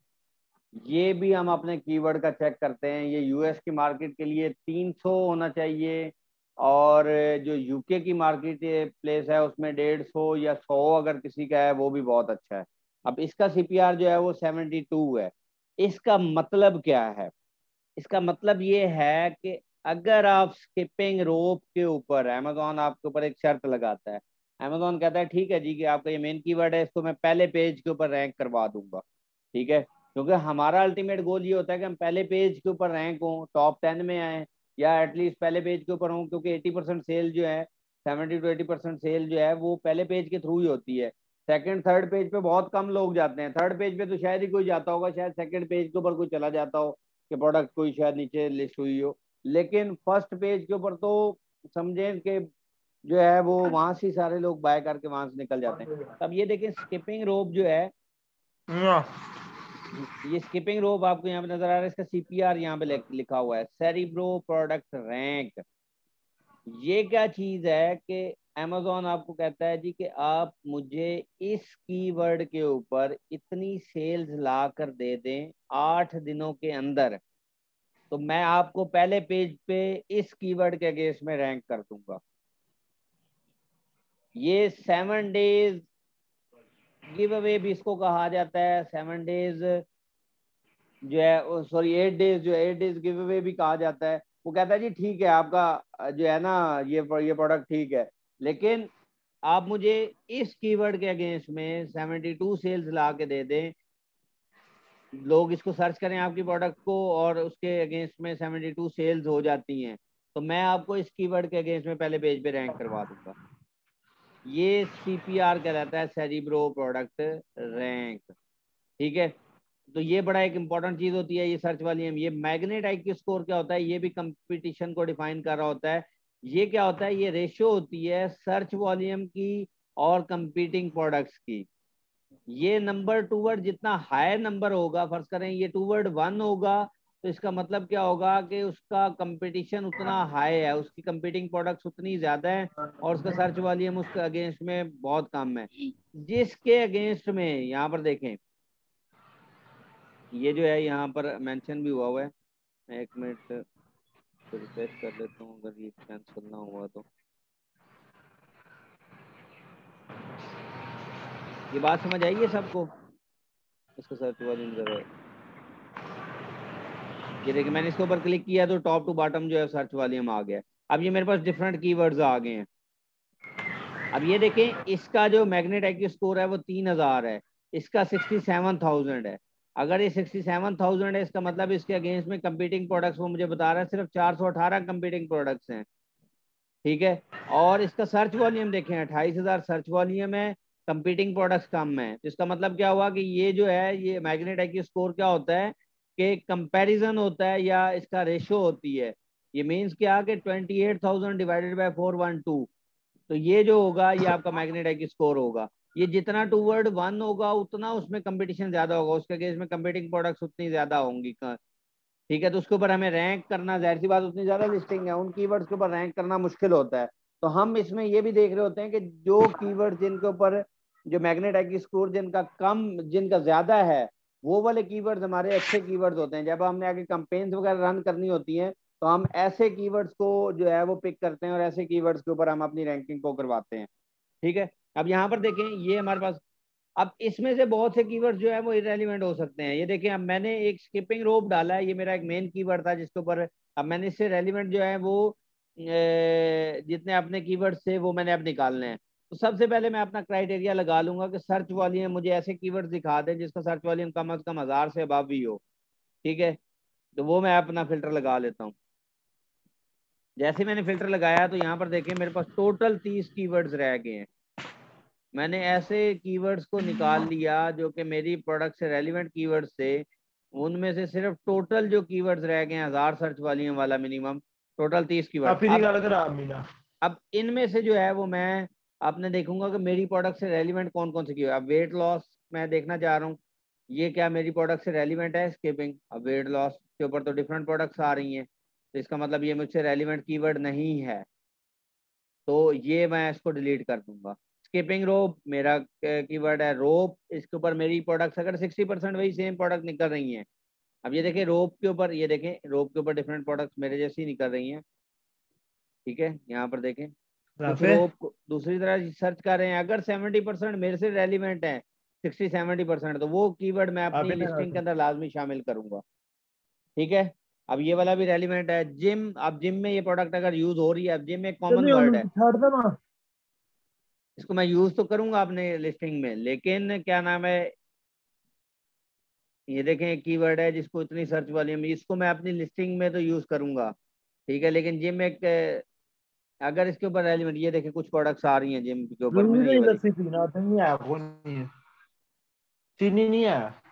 ये भी हम अपने कीवर्ड का चेक करते हैं। ये यूएस की मार्केट के लिए 300 होना चाहिए, और जो यूके की मार्केट प्लेस है उसमें 150 या 100 अगर किसी का है वो भी बहुत अच्छा है। अब इसका सीपीआर जो है वो 72 है। इसका मतलब क्या है, इसका मतलब ये है कि अगर आप स्किपिंग रोप के ऊपर, अमेजोन आपके ऊपर एक शर्त लगाता है, अमेजोन कहता है ठीक है जी कि आपका ये मेन कीवर्ड है, इसको मैं पहले पेज के ऊपर रैंक करवा दूंगा। ठीक है, क्योंकि हमारा अल्टीमेट गोल ये होता है कि हम पहले पेज के ऊपर रैंक हों, टॉप 10 में आए, या एटलीस्ट पहले पेज के ऊपर हों, क्योंकि 80% सेल जो है, 70 to 80% सेल जो है वो पहले पेज के थ्रू ही होती है। सेकंड थर्ड पेज पे बहुत कम लोग जाते हैं, थर्ड पेज पे तो शायद ही कोई जाता होगा, शायद सेकंड पेज के ऊपर कोई चला जाता हो कि प्रोडक्ट कोई शायद नीचे लिस्ट हुई हो, लेकिन फर्स्ट पेज के ऊपर तो समझें कि जो है वो वहां से सारे लोग बाय करके वहां से निकल जाते हैं। तब ये देखें स्किपिंग रोप जो है, ये स्किपिंग रोप आपको यहाँ पे नजर आ रहा है, इसका सीपीआर यहाँ पे लिखा हुआ है सेरिब्रो प्रोडक्ट रैंक। ये क्या चीज है कि अमेजोन आपको कहता है जी कि आप मुझे इस कीवर्ड के ऊपर इतनी सेल्स ला कर दे दें 8 दिनों के अंदर, तो मैं आपको पहले पेज पे इस कीवर्ड के अगेंस्ट में रैंक कर दूंगा। ये 7 डेज गिव अवे भी इसको कहा जाता है। 7 डेज जो है, सॉरी 8 डेज, जो 8 डेज गिव अवे भी कहा जाता है। वो कहता है जी ठीक है आपका जो है ना ये प्रोडक्ट ठीक है, लेकिन आप मुझे इस कीवर्ड के अगेंस्ट में 72 सेल्स ला के दे दें, लोग इसको सर्च करें आपकी प्रोडक्ट को और उसके अगेंस्ट में 72 सेल्स हो जाती हैं, तो मैं आपको इस कीवर्ड के अगेंस्ट में पहले पेज पे रैंक करवा दूंगा। ये सीपीआर कहलाता है सेरिब्रो प्रोडक्ट रैंक। ठीक है, तो ये बड़ा एक इंपॉर्टेंट चीज होती है ये सर्च वाली। ये मैग्नेट आईक्यू स्कोर क्या होता है, ये भी कंपटीशन को डिफाइन कर रहा होता है। ये क्या होता है, ये रेशियो होती है सर्च वॉल्यूम की और कंपीटिंग प्रोडक्ट्स की। ये नंबर टूवर्ड जितना हाई नंबर होगा, फर्ज करें ये टूवर्ड 1 होगा, तो इसका मतलब क्या होगा कि उसका कंपटीशन उतना हाई है, उसकी कंपीटिंग प्रोडक्ट्स उतनी ज्यादा है और उसका सर्च वॉल्यूम उसके अगेंस्ट में बहुत कम है। जिसके अगेंस्ट में यहाँ पर देखें, ये जो है यहाँ पर मेंशन भी हुआ है, मैं 1 मिनट रिफ्रेश कर लेता हूँ अगर ये कैंसिल ना हुआ तो। ये बात समझ आई है सबको? इसका सर्च वॉल्यूम जरा, ये देखिए मैंने इसके ऊपर क्लिक किया तो टॉप टू बॉटम जो है सर्च वॉल्यूम आ गया। अब ये मेरे पास डिफरेंट कीवर्ड्स आ गए हैं। अब ये देखें, इसका जो मैग्नेट IQ स्कोर है वो 3000 है, इसका 67,000 है। अगर ये 67,000 है, इसका मतलब इसके अगेंस्ट में कंपीटिंग प्रोडक्ट्स वो मुझे बता रहा है सिर्फ 418 कंपीटिंग प्रोडक्ट्स हैं, ठीक है। और इसका सर्च वॉल्यूम देखें, 28,000 सर्च वॉल्यूम है, कंपीटिंग प्रोडक्ट्स कम है। तो इसका मतलब क्या हुआ कि ये जो है, ये मैग्नेट IQ स्कोर क्या होता है कि कंपैरिजन होता है या इसका रेशो होती है। ये मीन्स क्या कि 28,000 डिवाइडेड बाय 412, तो ये जो होगा ये आपका मैग्नेट IQ स्कोर होगा। ये जितना टूवर्ड 1 होगा उतना उसमें कंपटीशन ज्यादा होगा, उसके केस में कंपीटिंग प्रोडक्ट्स उतनी ज्यादा होंगी, ठीक है। तो उसके ऊपर हमें रैंक करना, जाहिर सी बात उतनी ज्यादा लिस्टिंग है, उन कीवर्ड्स के ऊपर रैंक करना मुश्किल होता है। तो हम इसमें ये भी देख रहे होते हैं कि जो कीवर्ड जिनके ऊपर जो मैग्नेट IQ स्कोर जिनका कम, जिनका ज्यादा है, वो वाले कीवर्ड्स हमारे अच्छे कीवर्ड्स होते हैं। जब हमने आगे कंपेन्स वगैरह रन करनी होती हैं तो हम ऐसे कीवर्ड्स को जो है वो पिक करते हैं और ऐसे कीवर्ड्स के ऊपर हम अपनी रैंकिंग को करवाते हैं, ठीक है। अब यहाँ पर देखें, ये हमारे पास, अब इसमें से बहुत से कीवर्ड जो है वो इरेलीवेंट हो सकते हैं। ये देखिए, अब मैंने एक स्किपिंग रोप डाला है, ये मेरा एक मेन कीवर्ड था जिसके ऊपर अब मैंने इससे रेलिवेंट जो है वो जितने अपने कीवर्ड थे वो मैंने अब निकालने हैं। तो सबसे पहले मैं अपना क्राइटेरिया लगा लूंगा कि सर्च वॉल्यूम मुझे ऐसे कीवर्ड दिखा दें जिसका सर्च वॉल्यूम कम से कम 1000 से अबव भी हो, ठीक है। तो वो मैं अपना फिल्टर लगा लेता हूँ। जैसे मैंने फिल्टर लगाया तो यहाँ पर देखें मेरे पास टोटल 30 कीवर्ड्स रह गए हैं। मैंने ऐसे कीवर्ड्स को निकाल लिया जो कि मेरी प्रोडक्ट से रेलिवेंट कीवर्ड्स थे, उनमें से सिर्फ टोटल जो कीवर्ड्स रह गए हैं 1000 सर्च वॉल्यूम वाला मिनिमम, टोटल 30 कीवर्ड। अब इनमें से जो है वो मैं आपने देखूंगा कि मेरी प्रोडक्ट से रेलिवेंट कौन कौन से कीवर्ड। अब वेट लॉस मैं देखना चाह रहा हूँ, ये क्या मेरी प्रोडक्ट से रेलिवेंट है? स्किपिंग। अब वेट लॉस के ऊपर तो डिफरेंट प्रोडक्ट्स आ रही हैं, तो इसका मतलब ये मुझसे रेलिवेंट कीवर्ड नहीं है, तो ये मैं इसको डिलीट कर दूंगा। स्किपिंग रोप मेरा कीवर्ड है, रोप, इसके ऊपर मेरी प्रोडक्ट्स अगर 60% वही सेम प्रोडक्ट निकल रही हैं। अब ये देखें रोप के ऊपर, ये देखें रोप के ऊपर डिफरेंट प्रोडक्ट्स मेरे जैसी निकल रही हैं, ठीक है। यहाँ पर देखें कुछ रोप दूसरी तरह सर्च कर रहे हैं, अगर 70% मेरे से रेलिवेंट है, 60-70%, तो वो कीवर्ड मैं अपनी लिस्टिंग के अंदर लाजमी शामिल करूंगा, ठीक है। अब ये वाला भी रेलिवेंट है, जिम। अब जिम में ये प्रोडक्ट अगर यूज हो रही है, अब जिम में एक कॉमन वर्ड है, इसको मैं यूज तो करूंगा अपने लिस्टिंग में, लेकिन क्या नाम है, ये देखें एक कीवर्ड है जिसको इतनी सर्च वॉल्यूम, इसको मैं अपनी लिस्टिंग में तो यूज करूंगा, ठीक है। लेकिन जिम एक अगर इसके ऊपर रेलिवेंट, ये देखें कुछ प्रोडक्ट्स आ रही हैं जिम के ऊपर में, ये वाली चीनी नहीं है।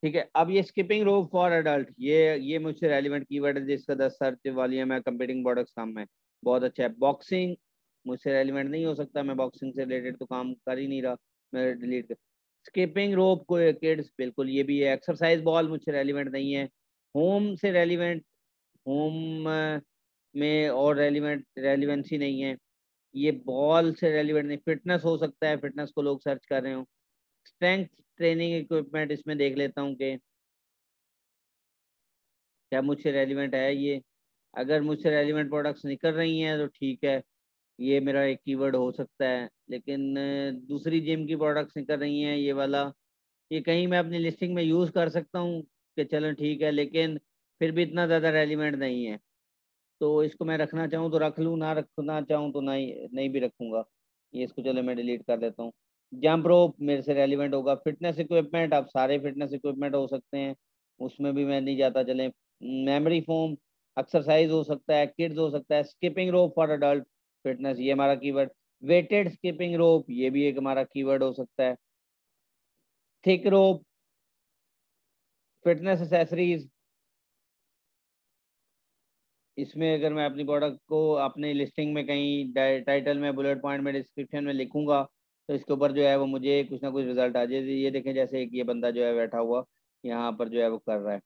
ठीक है। अब ये स्किपिंग रोप फॉर एडल्ट, ये मुझसे रेलिवेंट कीवर्ड है जिसका 10 सर्च वॉल्यूम है, कंपीटिंग प्रोडक्ट्स कम है, बहुत अच्छा है। बॉक्सिंग मुझसे रेलिवेंट नहीं हो सकता, मैं बॉक्सिंग से रिलेटेड तो काम कर ही नहीं रहा, मैं डिलीट कर। स्किपिंग रोप को किड्स, बिल्कुल ये भी है। एक्सरसाइज बॉल मुझसे रेलिवेंट नहीं है। होम से रेलिवेंट, होम में और रेलिवेंसी नहीं है। ये बॉल से रेलिवेंट नहीं। फिटनेस हो सकता है, फिटनेस को लोग सर्च कर रहे हो। स्ट्रेंथ ट्रेनिंग इक्विपमेंट, इसमें देख लेता हूँ कि क्या मुझसे रेलिवेंट है ये। अगर मुझसे रेलिवेंट प्रोडक्ट्स निकल रही हैं तो ठीक है, ये मेरा एक कीवर्ड हो सकता है। लेकिन दूसरी जिम की प्रोडक्ट्स निकल रही हैं, ये वाला, ये कहीं मैं अपनी लिस्टिंग में यूज़ कर सकता हूँ कि चलो ठीक है, लेकिन फिर भी इतना ज़्यादा रेलिवेंट नहीं है, तो इसको मैं रखना चाहूँ तो रख लूँ, ना रखना चाहूँ तो नहीं नहीं भी रखूँगा। ये इसको चलो मैं डिलीट कर देता हूँ। जंप रोप मेरे से रेलिवेंट होगा। फिटनेस इक्विपमेंट, अब सारे फिटनेस इक्विपमेंट हो सकते हैं, उसमें भी मैं नहीं जाता। चले मेमोरी फोम, एक्सरसाइज हो सकता है, किड्स हो सकता है। Skipping rope for adult fitness, ये हमारा कीवर्ड। वेटेड स्किपिंग रोप, ये भी एक हमारा कीवर्ड हो सकता है। थिक रोप, फिटनेस एसेसरीज, इसमें अगर मैं अपनी प्रोडक्ट को अपने लिस्टिंग में कहीं टाइटल में, बुलेट पॉइंट में, डिस्क्रिप्शन में लिखूंगा तो इसके ऊपर जो है वो मुझे कुछ ना कुछ रिजल्ट आ जाए। ये देखें जैसे एक ये बंदा जो है बैठा हुआ यहाँ पर जो है वो कर रहा है,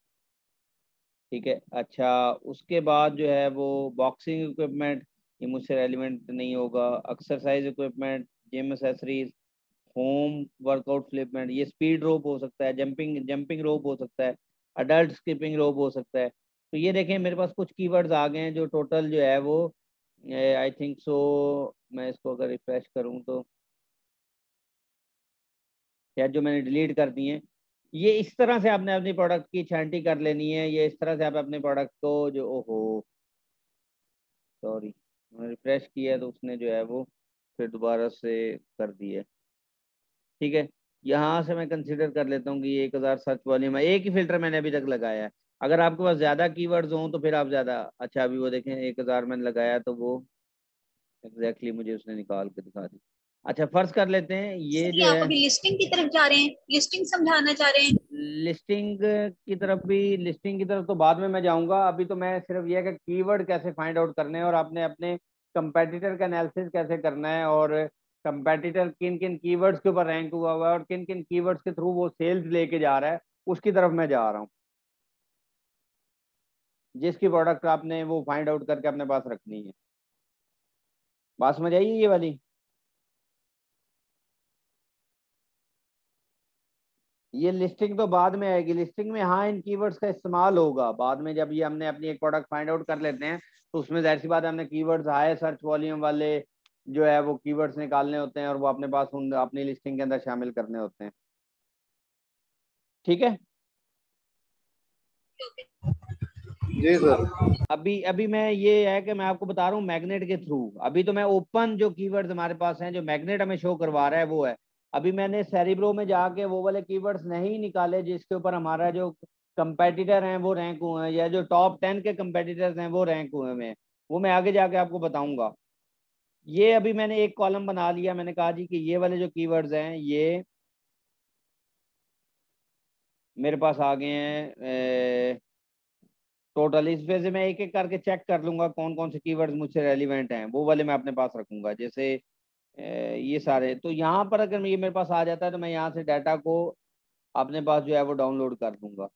ठीक है। अच्छा, उसके बाद जो है वो बॉक्सिंग इक्विपमेंट, ये मुझसे रेलिवेंट नहीं होगा। Exercise equipment, gym accessories, home workout equipment, ये स्पीड रोप हो सकता है, जंपिंग जंपिंग रोप हो सकता है, अडल्ट स्किपिंग रोप हो सकता है। तो ये देखें मेरे पास कुछ कीवर्ड्स आ गए हैं जो टोटल जो है वो आई थिंक सो, मैं इसको अगर रिफ्रेश करूं तो शायद जो मैंने डिलीट कर दिए हैं, ये इस तरह से आपने अपनी प्रोडक्ट की छांटी कर लेनी है। ये इस तरह से आप अपने प्रोडक्ट को जो, ओहो सॉरी, मैंने रिफ्रेश किया तो उसने जो है वो फिर दोबारा से कर दिया। ठीक है, यहाँ से मैं कंसीडर कर लेता हूँ कि ये 1000 सर्च वॉल्यूम है। एक ही फिल्टर मैंने अभी तक लगाया है। अगर आपके पास ज्यादा कीवर्ड्स हों तो फिर आप ज्यादा, अच्छा अभी वो देखें 1000 मैंने लगाया तो वो एग्जैक्टली मुझे उसने निकाल के दिखा दी। अच्छा फर्ज कर लेते हैं ये सर जो ये आप है अभी लिस्टिंग की तरफ जा रहे हैं, लिस्टिंग समझाना चाह रहे हैं? लिस्टिंग की तरफ तो बाद में मैं जाऊंगा। अभी तो मैं सिर्फ ये है कि कीवर्ड कैसे फाइंड आउट करने हैं और आपने अपने कंपेटिटर का एनालिसिस कैसे करना है और कंपेटिटर किन किन कीवर्ड्स के ऊपर रैंक हुआ हुआ है और किन किन कीवर्ड्स के थ्रू वो सेल्स लेके जा रहा है, उसकी तरफ मैं जा रहा हूँ। जिसकी प्रोडक्ट आपने वो फाइंड आउट करके अपने पास रखनी है। बात समझ आई ये वाली? ये लिस्टिंग तो बाद में आएगी। लिस्टिंग में हाँ इन कीवर्ड्स का इस्तेमाल होगा बाद में। जब ये हमने अपनी एक प्रोडक्ट फाइंड आउट कर लेते हैं तो उसमें जाहिर सी बात है हमने कीवर्ड्स हाई सर्च वॉल्यूम वाले जो है वो कीवर्ड्स निकालने होते हैं और वो अपने पास उन अपनी लिस्टिंग के अंदर शामिल करने होते हैं। ठीक है जी सर। अभी अभी मैं ये है कि मैं आपको बता रहा हूँ मैग्नेट के थ्रू। अभी तो मैं ओपन जो कीवर्ड्स हमारे पास हैं जो मैग्नेट हमें शो करवा रहा है वो है। अभी मैंने सेरिब्रो में जाके वो वाले कीवर्ड्स नहीं निकाले जिसके ऊपर हमारा जो कंपेटिटर हैं वो रैंक हुए हैं या जो टॉप 10 के कंपेटिटर्स हैं वो रैंक हुए हैं। वो मैं आगे जाके आपको बताऊंगा। ये अभी मैंने एक कॉलम बना लिया। मैंने कहा जी कि ये वाले जो कीवर्ड्स हैं ये मेरे पास आ गए हैं टोटल। इस वजह से मैं एक एक करके चेक कर लूंगा कौन कौन से कीवर्ड्स मुझसे रेलिवेंट हैं, वो वाले मैं अपने पास रखूंगा। जैसे ये सारे तो यहाँ पर अगर ये मेरे पास आ जाता है तो मैं यहाँ से डाटा को अपने पास जो है वो डाउनलोड कर दूंगा।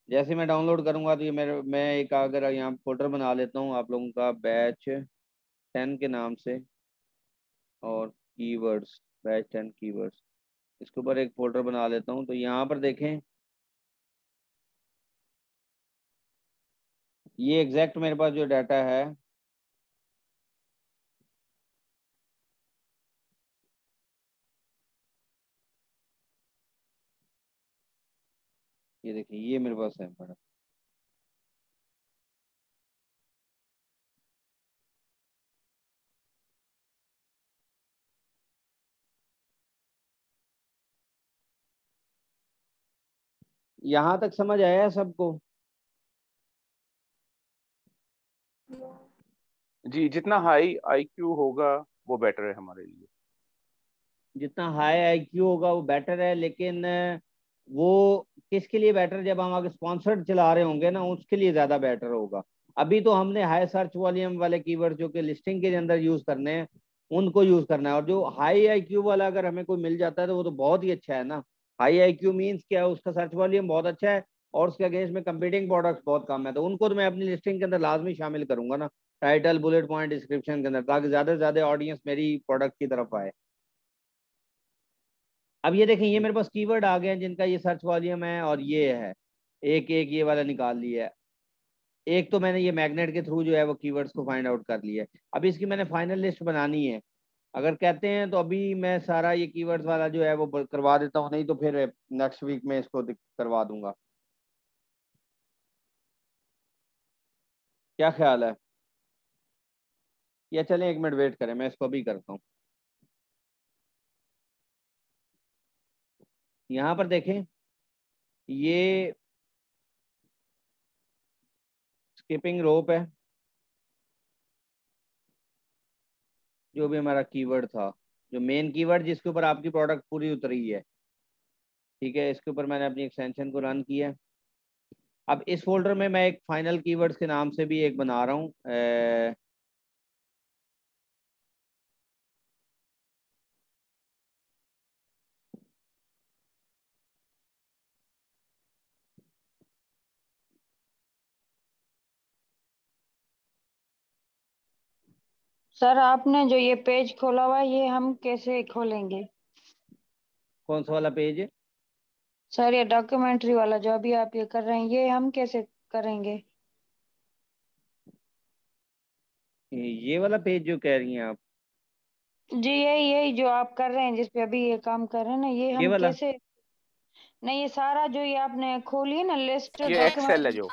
जैसे मैं डाउनलोड करूंगा तो ये मेरे मैं एक अगर यहाँ फोल्डर बना लेता हूँ आप लोगों का बैच 10 के नाम से और कीवर्ड्स बैच 10 कीवर्ड्स, इसके ऊपर एक फोल्डर बना लेता हूँ। तो यहाँ पर देखें ये एग्जैक्ट मेरे पास जो डाटा है ये देखिए ये मेरे पास है बड़ा। यहाँ तक समझ आया सबको? जी, जितना हाई आईक्यू होगा वो बेटर है हमारे लिए। जितना हाई आईक्यू होगा वो बेटर है, लेकिन वो किसके लिए बेटर? जब हम आगे स्पॉन्सर्ड चला रहे होंगे ना उसके लिए ज्यादा बेटर होगा। अभी तो हमने हाई सर्च वॉल्यूम वाले कीवर्ड जो कि लिस्टिंग के अंदर यूज करने हैं उनको यूज करना है। और जो हाई आईक्यू वाला अगर हमें कोई मिल जाता है तो वो तो बहुत ही अच्छा है ना। हाई आईक्यू मीन्स क्या है? उसका सर्च वॉल्यूम बहुत अच्छा है और उसके अगेंस्ट में कंपीटिंग प्रोडक्ट्स बहुत कम है, तो उनको तो मैं अपनी लिस्टिंग के अंदर लाजमी शामिल करूंगा ना, टाइटल बुलेट पॉइंट डिस्क्रिप्शन के अंदर, ताकि ज्यादा से ज्यादा ऑडियंस मेरी प्रोडक्ट की तरफ आए। अब ये देखें ये मेरे पास कीवर्ड आ गए हैं जिनका ये सर्च वॉल्यूम है और ये है एक एक ये वाला निकाल लिया है। एक तो मैंने ये मैग्नेट के थ्रू जो है वो कीवर्ड्स को फाइंड आउट कर लिया है। अब इसकी मैंने फाइनल लिस्ट बनानी है। अगर कहते हैं तो अभी मैं सारा ये कीवर्ड्स वाला जो है वो करवा देता हूँ, नहीं तो फिर नेक्स्ट वीक में इसको करवा दूंगा। क्या ख्याल है? या चलें 1 मिनट वेट करें, मैं इसको अभी करता हूँ। यहाँ पर देखें ये स्किपिंग रोप है जो भी हमारा कीवर्ड था, जो मेन कीवर्ड जिसके ऊपर आपकी प्रोडक्ट पूरी उतरी है। ठीक है, इसके ऊपर मैंने अपनी एक्सटेंशन को रन किया। अब इस फोल्डर में मैं एक फाइनल कीवर्ड्स के नाम से भी एक बना रहा हूँ। सर आपने जो ये पेज खोला हुआ है ये हम कैसे खोलेंगे? कौन सा वाला पेज है? सर ये डॉक्यूमेंट्री वाला जो अभी आप ये कर रहे हैं ये हम कैसे करेंगे? ये वाला पेज जो कह रही हैं आप? जी यही यही जो आप कर रहे हैं जिस पे अभी ये काम कर रहे हैं ना, ये ये हम वाला? कैसे? नहीं, ये सारा जो ये आपने खोली है ना लिस्ट ये एक्सेल है डॉक्यूमेंट। जो,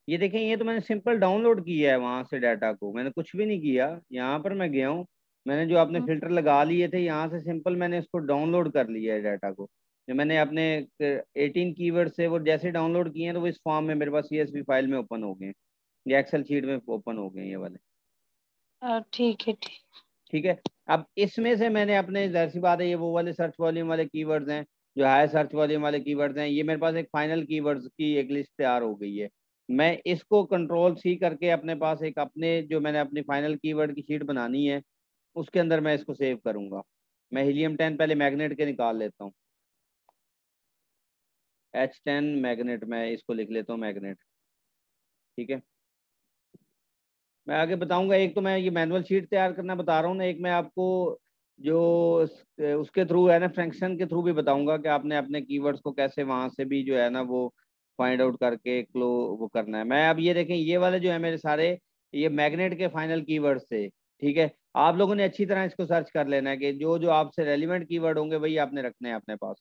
ये देखें, ये तो मैंने सिंपल डाउनलोड किया है वहां से डाटा को, मैंने कुछ भी नहीं किया। यहाँ पर मैं गया हूँ, मैंने जो आपने फिल्टर लगा लिए थे यहाँ से सिंपल मैंने इसको डाउनलोड कर लिया है डाटा को। जो मैंने अपने 18 कीवर्ड से वो जैसे डाउनलोड किए हैं तो वो इस फॉर्म में मेरे पास CSV फाइल में ओपन हो गए हैं, ये एक्सेल शीट में ओपन हो गए हैं ये वाले। ठीक है, ठीक। ठीक है। अब इसमें से मैंने अपने, जाहिर सी बात है, ये वो वाले सर्च वॉल्यूम वाले कीवर्ड्स हैं, जो हाई सर्च वॉल्यूम वाले कीवर्ड्स हैं। ये मेरे पास एक फाइनल कीवर्ड्स की एक लिस्ट तैयार हो गई है। मैं इसको कंट्रोल C करके अपने पास एक, अपने जो मैंने अपनी फाइनल कीवर्ड की शीट बनानी है उसके अंदर मैं इसको सेव करूंगा। मैं हीलियम 10 पहले मैग्नेट के निकाल लेता हूँ, H10 मैग्नेट, मैं इसको लिख लेता हूँ मैग्नेट। ठीक है, मैं आगे बताऊंगा। एक तो मैं ये मैनुअल शीट तैयार करना बता रहा हूँ ना, एक मैं आपको जो उसके थ्रू है ना, फंक्शन के थ्रू भी बताऊंगा कि आपने अपने कीवर्ड्स को कैसे वहां से भी जो है ना वो फाइंड आउट करके क्लो वो करना है। मैं अब ये देखें, ये वाले जो है मेरे सारे ये मैग्नेट के फाइनल कीवर्ड्स थे। ठीक है, आप लोगों ने अच्छी तरह इसको सर्च कर लेना है कि जो जो आपसे रेलिवेंट कीवर्ड होंगे वही आपने रखने हैं अपने पास।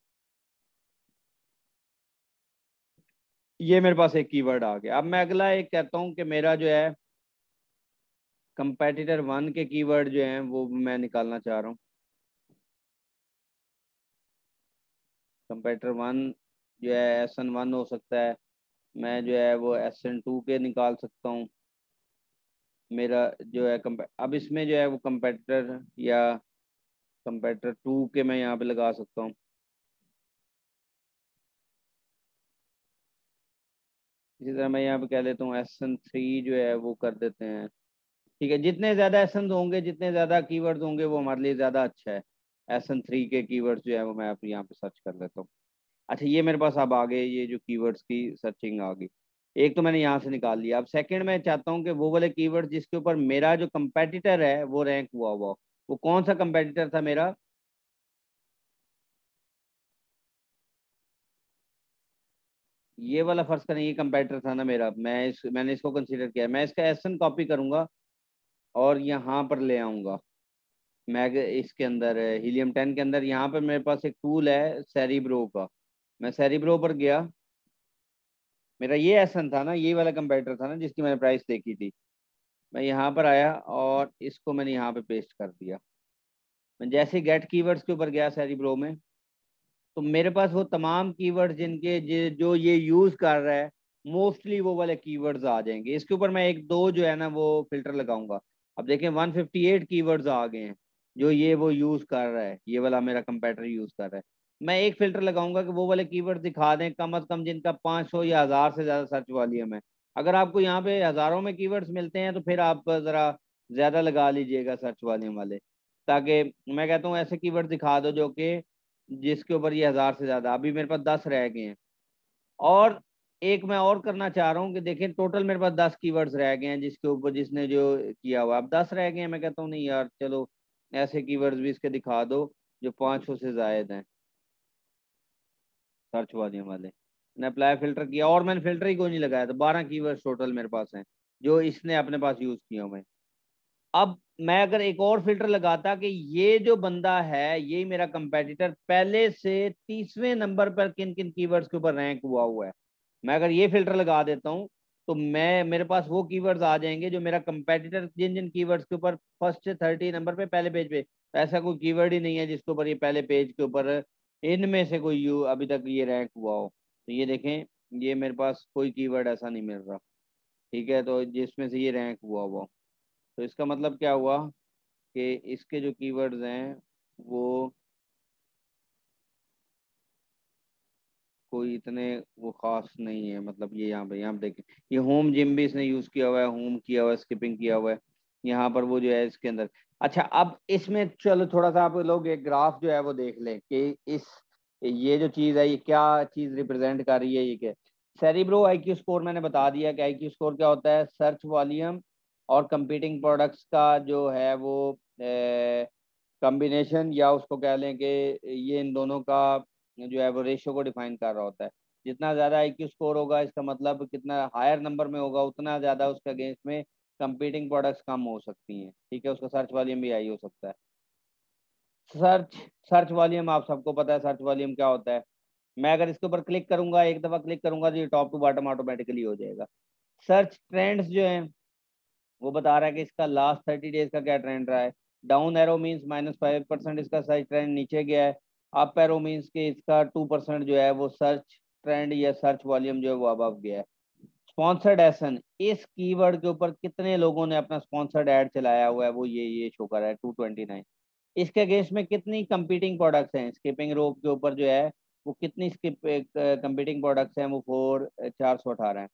ये मेरे पास एक कीवर्ड आ गया। अब मैं अगला एक कहता हूँ कि मेरा जो है कंपेटिटर 1 के कीवर्ड जो हैं वो मैं निकालना चाह रहा हूँ। कंपेटिटर 1 जो है SN1 हो सकता है, मैं जो है वो SN2 के निकाल सकता हूँ। मेरा जो है अब इसमें जो है वो कंपेटिटर या कंपेटिटर 2 के मैं यहाँ पे लगा सकता हूँ। इसी तरह मैं यहाँ पे कह लेता हूँ SN3 जो है वो कर देते हैं। ठीक है, जितने ज्यादा एसन होंगे, जितने ज्यादा कीवर्ड्स होंगे वो हमारे लिए ज्यादा अच्छा है। SN3 के कीवर्ड्स जो है वो मैं आप यहाँ पे सर्च कर लेता हूँ। अच्छा, ये मेरे पास अब आ गए, ये जो कीवर्ड्स की सर्चिंग आ गई। एक तो मैंने यहाँ से निकाल लिया। अब सेकंड मैं चाहता हूँ कि वो वाले कीवर्ड जिसके ऊपर मेरा जो कंपेटिटर है वो रैंक हुआ हुआ, वो कौन सा कंपेटिटर था मेरा? ये वाला फर्ज करें, ये कंपेटिटर था ना मेरा, मैंने इसको कंसीडर किया। मैं इसका SN कॉपी करूंगा और यहाँ पर ले आऊंगा। मैग इसके अंदर हीलियम 10 के अंदर यहाँ पे मेरे पास एक टूल है सेरिब्रो का। मैं सेरिब्रो पर गया, मेरा ये SN था ना, ये वाला कंपेटिटर था ना जिसकी मैंने प्राइस देखी थी। मैं यहाँ पर आया और इसको मैंने यहाँ पे पेस्ट कर दिया। मैं जैसे गेट कीवर्ड्स के ऊपर गया सेरिब्रो में, तो मेरे पास वो तमाम कीवर्ड जिनके जो ये यूज कर रहा है मोस्टली वो वाले कीवर्ड्स आ जाएंगे। इसके ऊपर मैं एक दो जो है ना वो फिल्टर लगाऊंगा। अब देखें 158 कीवर्ड्स आ गए हैं जो ये वो यूज कर रहा है, ये वाला मेरा कंपेटिटर यूज कर रहा है। मैं एक फिल्टर लगाऊंगा कि वो वाले कीवर्ड दिखा दें कम से कम जिनका 500 या 1000 से ज्यादा सर्च वॉल्यूम है। अगर आपको यहाँ पे हजारों में कीवर्ड्स मिलते हैं तो फिर आप जरा ज्यादा लगा लीजिएगा सर्च वॉल्यूम वाले, ताकि मैं कहता हूँ ऐसे कीवर्ड दिखा दो जो कि जिसके ऊपर ये 1000 से ज्यादा। अभी मेरे पास 10 रह गए हैं। और एक मैं और करना चाह रहा हूँ कि देखें टोटल मेरे पास 10 कीवर्ड्स रह गए हैं जिसके ऊपर जिसने जो किया हुआ, अब 10 रह गए हैं। मैं कहता हूँ नहीं यार, चलो ऐसे कीवर्ड्स भी इसके दिखा दो जो 500 से जायद हैं सर्च वॉल्यूम वाले। मैंने अप्लाई फिल्टर किया और मैंने फिल्टर ही कोई नहीं लगाया, तो 12 कीवर्ड्स टोटल मेरे पास हैं जो इसने अपने पास यूज किया हुए हैं। अब मैं अगर एक और फिल्टर लगाता कि ये जो बंदा है ये मेरा कंपेटिटर पहले से 30वें नंबर पर किन किन कीवर्ड्स के ऊपर रैंक हुआ हुआ है, मैं अगर ये फिल्टर लगा देता हूँ तो मैं मेरे पास वो कीवर्ड्स आ जाएंगे जो मेरा कंपेटिटर जिन जिन कीवर्ड्स के ऊपर फर्स्ट से 30 नंबर पे पहले पेज पे, ऐसा कोई कीवर्ड ही नहीं है जिसके ऊपर ये पहले पेज के ऊपर इनमें से कोई यू अभी तक ये रैंक हुआ हो। तो ये देखें, ये मेरे पास कोई कीवर्ड ऐसा नहीं मिल रहा। ठीक है, तो जिसमें से ये रैंक हुआ हुआ, तो इसका मतलब क्या हुआ कि इसके जो कीवर्ड्स हैं वो कोई इतने वो खास नहीं है। मतलब ये यहाँ पे देखें, ये होम जिम भी इसने यूज किया हुआ है, होम किया हुआ है, स्किपिंग किया हुआ है यहाँ पर वो जो है इसके अंदर। अच्छा, अब इसमें चलो थोड़ा सा आप लोग एक ग्राफ जो है वो देख लें कि इस ये जो चीज है ये क्या चीज रिप्रेजेंट कर रही है। ये क्या सेरिब्रो IQ स्कोर, मैंने बता दिया कि IQ स्कोर क्या होता है, सर्च वॉल्यूम और कंपीटिंग प्रोडक्ट्स का जो है वो कॉम्बिनेशन, या उसको कह लें कि ये इन दोनों का जो है वो रेशियो को डिफाइन कर रहा होता है। जितना ज़्यादा IQ स्कोर होगा इसका मतलब कितना हायर नंबर में होगा उतना ज़्यादा उसके अगेंस्ट में कंपीटिंग प्रोडक्ट्स कम हो सकती हैं। ठीक है, उसका सर्च वॉल्यूम भी हाई हो सकता है। सर्च वॉल्यूम आप सबको पता है सर्च वॉल्यूम क्या होता है। मैं अगर इसके ऊपर क्लिक करूंगा, एक दफा क्लिक करूंगा तो ये टॉप टू बॉटम ऑटोमेटिकली हो जाएगा। सर्च ट्रेंड्स जो है वो बता रहा है कि इसका लास्ट 30 डेज का क्या ट्रेंड रहा है। डाउन एरो मीन्स -5% इसका सर्च ट्रेंड नीचे गया है। अप एरो मीन्स कि इसका 2% जो है वो सर्च ट्रेंड या सर्च वॉल्यूम जो है वो अबव गया है। स्पॉन्सर्ड एसन, इस कीवर्ड के ऊपर कितने लोगों ने अपना स्पॉन्सर्ड ऐड चलाया हुआ है वो ये शो कर रहा है 229। इसके अगेंस्ट में कितनी कंपीटिंग प्रोडक्ट्स हैं, स्किपिंग रोप के ऊपर जो है वो कितनी कंपीटिंग प्रोडक्ट्स हैं, वो 418 है।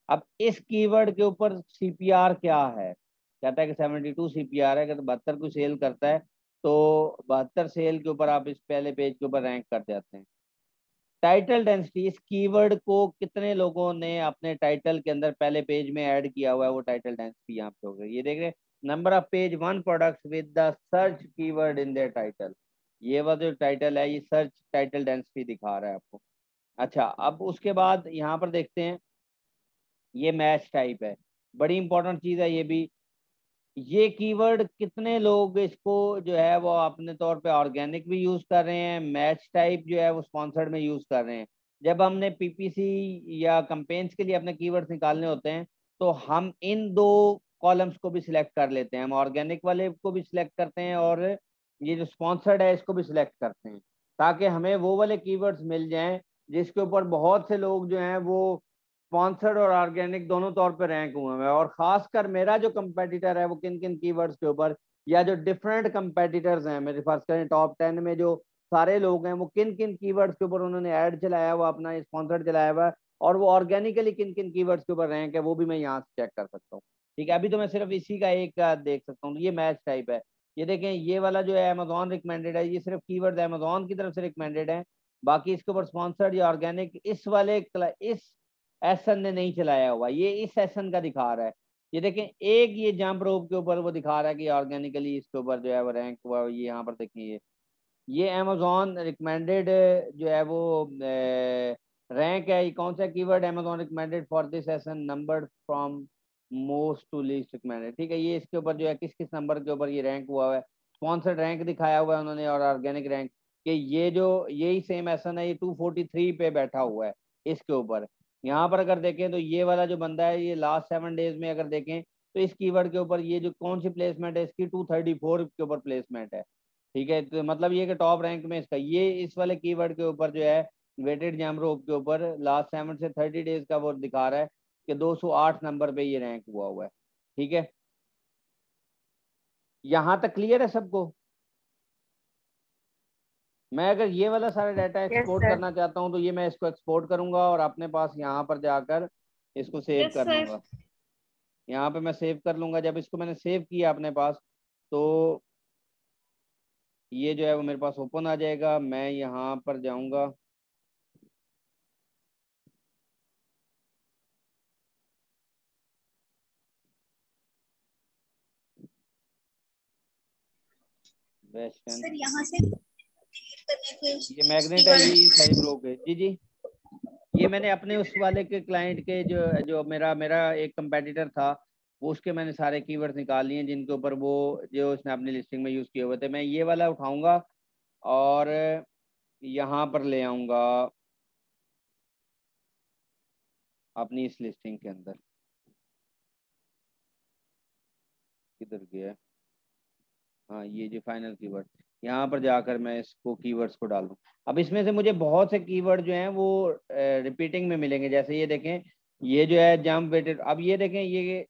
अब इस कीवर्ड के ऊपर सीपीआर क्या है, कहता है कि 72 सीपीआर है, कि 72 को सेल करता है तो 72 सेल के ऊपर आप इस पहले पेज के ऊपर रैंक कर जाते हैं। टाइटल डेंसिटी, इस कीवर्ड को कितने लोगों ने अपने टाइटल के अंदर पहले पेज में ऐड किया हुआ है, वो टाइटल डेंसिटी यहाँ पे हो गई। ये देख रहे हैं, number of page 1 products with the search keyword in their title, ये वाला जो टाइटल है ये सर्च टाइटल डेंसिटी दिखा रहा है आपको। अच्छा, अब उसके बाद यहाँ पर देखते हैं, ये मैच टाइप है, बड़ी इंपॉर्टेंट चीज है ये भी। ये कीवर्ड कितने लोग इसको जो है वो अपने तौर पे ऑर्गेनिक भी यूज कर रहे हैं, मैच टाइप जो है वो स्पॉन्सर्ड में यूज कर रहे हैं। जब हमने पीपीसी या कैंपेन्स के लिए अपने कीवर्ड्स निकालने होते हैं तो हम इन दो कॉलम्स को भी सिलेक्ट कर लेते हैं, हम ऑर्गेनिक वाले को भी सिलेक्ट करते हैं और ये जो स्पॉन्सर्ड है इसको भी सिलेक्ट करते हैं, ताकि हमें वो वाले कीवर्ड्स मिल जाएं जिसके ऊपर बहुत से लोग जो हैं वो स्पॉन्सर्ड और ऑर्गेनिक दोनों तौर पे रैंक हुए हैं। और खासकर मेरा जो कंपेटिटर है वो किन किन कीवर्ड्स के ऊपर, या जो डिफरेंट कंपेटिटर्स हैं मेरे फर्स्ट करें टॉप 10 में जो सारे लोग हैं वो किन किन कीवर्ड्स के ऊपर उन्होंने ऐड चलाया हुआ, अपना स्पॉन्सर्ड चलाया हुआ, और वो ऑर्गेनिकली किन किन कीवर्ड्स के ऊपर रैंक है वो भी मैं यहाँ से चेक कर सकता हूँ। ठीक है, अभी तो मैं सिर्फ इसी का एक देख सकता हूँ। ये मैच टाइप है, ये देखें, ये वाला जो है अमेजोन रिकमेंडेड है, ये सिर्फ कीवर्ड अमेजोन की तरफ से रिकमेंडेड है, बाकी इसके ऊपर स्पॉन्सर्ड या ऑर्गेनिक इस वाले इस एसन ने नहीं चलाया हुआ, ये इस एसन का दिखा रहा है। ये देखें, एक ये जंप रोप के ऊपर वो दिखा रहा है कि ऑर्गेनिकली इसके ऊपर जो है वो रैंक हुआ, ये यहाँ पर देखिए ये अमेजोन रिकमेंडेड जो है वो रैंक है। ये कौन सा keyword, Amazon recommended for this ASIN numbered from most to least recommended. ठीक है, ये इसके ऊपर जो है किस किस नंबर के ऊपर ये रैंक हुआ है, स्पॉन्सर्ड रैंक दिखाया हुआ है उन्होंने और ऑर्गेनिक रैंक, कि ये जो यही सेम एसन है ये 243 पे बैठा हुआ है इसके ऊपर। यहाँ पर अगर देखें तो ये वाला जो बंदा है ये लास्ट 7 डेज में अगर देखें तो इस कीवर्ड के ऊपर ये जो कौन सी प्लेसमेंट है इसकी 234 के ऊपर प्लेसमेंट है। ठीक है, तो मतलब ये कि टॉप रैंक में इसका ये इस वाले कीवर्ड के ऊपर जो है वेटेड जैम रोप के ऊपर लास्ट 7 से 30 डेज का वो दिखा रहा है कि 208 नंबर पे ये रैंक हुआ है। ठीक है, यहाँ तक क्लियर है सबको? मैं अगर ये वाला सारा डाटा एक्सपोर्ट करना चाहता हूँ तो ये मैं इसको एक्सपोर्ट करूंगा और अपने पास यहाँ पर जाकर इसको सेव कर लूंगा। यहाँ पे मैं सेव कर लूंगा। जब इसको मैंने सेव किया अपने पास तो ये जो है वो मेरे पास ओपन आ जाएगा। मैं यहाँ पर जाऊंगा, सर यहाँ से ये मैग्नेट है, ये सारी ब्रोक है। जी जी, ये मैंने अपने उस वाले के क्लाइंट के जो मेरा एक कंपेटिटर था वो उसके मैंने सारे कीवर्ड्स निकाल लिए जिनके ऊपर वो जो उसने अपनी लिस्टिंग में यूज किए हुए थे। मैं ये वाला उठाऊंगा और यहाँ पर ले आऊंगा अपनी इस लिस्टिंग के अंदर। किधर गया? हाँ, ये जो फाइनल कीवर्ड, यहाँ पर जाकर मैं इसको कीवर्ड्स को डाल दूँ। अब इसमें से मुझे बहुत से कीवर्ड जो हैं वो रिपीटिंग में मिलेंगे। जैसे ये देखें, ये जो है जंप वेटेड, अब ये देखें ये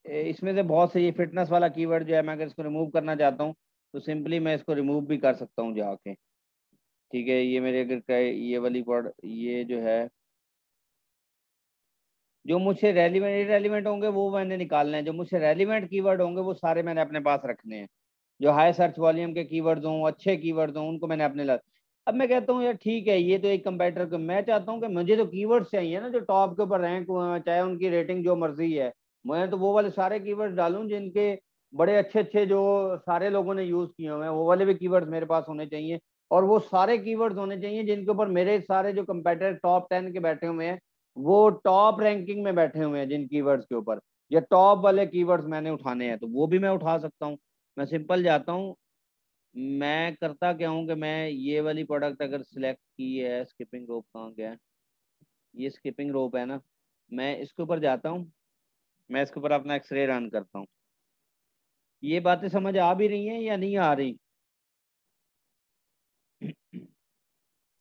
इसमें से बहुत से ये फिटनेस वाला कीवर्ड जो है, मैं अगर इसको रिमूव करना चाहता हूँ तो सिंपली मैं इसको रिमूव भी कर सकता हूँ जाके। ठीक है, ये मेरे अगर ये वाली वर्ड, ये जो है जो मुझसे रेलिवेंट होंगे वो मैंने निकालना है, जो मुझसे रेलिवेंट कीवर्ड होंगे वो सारे मैंने अपने पास रखने हैं। जो हाई सर्च वॉल्यूम के कीवर्ड्स हों, अच्छे कीवर्ड्स हों, उनको मैंने अपने अब मैं कहता हूँ यार ठीक है, ये तो एक कंपेटिटर को, मैं चाहता हूँ कि मुझे तो कीवर्ड्स चाहिए ना जो टॉप के ऊपर रैंक हुए हैं, चाहे उनकी रेटिंग जो मर्जी है, मैं तो वो वाले सारे कीवर्ड्स डालूं जिनके बड़े अच्छे अच्छे जो सारे लोगों ने यूज किए हुए हैं, वो वाले भी कीवर्ड्स मेरे पास होने चाहिए। और वो सारे कीवर्ड्स होने चाहिए जिनके ऊपर मेरे सारे जो कंपेटिटर टॉप 10 के बैठे हुए हैं वो टॉप रैंकिंग में बैठे हुए हैं जिन कीवर्ड्स के ऊपर, या टॉप वाले कीवर्ड्स मैंने उठाने हैं तो वो भी मैं उठा सकता हूँ। मैं सिंपल जाता हूँ मैं करता क्या हूँ कि मैं ये वाली प्रोडक्ट अगर सिलेक्ट की है, स्किपिंग रोप कहाँ गया है, ये स्किपिंग रोप है ना, मैं इसके ऊपर जाता हूँ, मैं इसके ऊपर अपना एक्सरे रन करता हूँ। ये बातें समझ आ भी रही हैं या नहीं आ रही?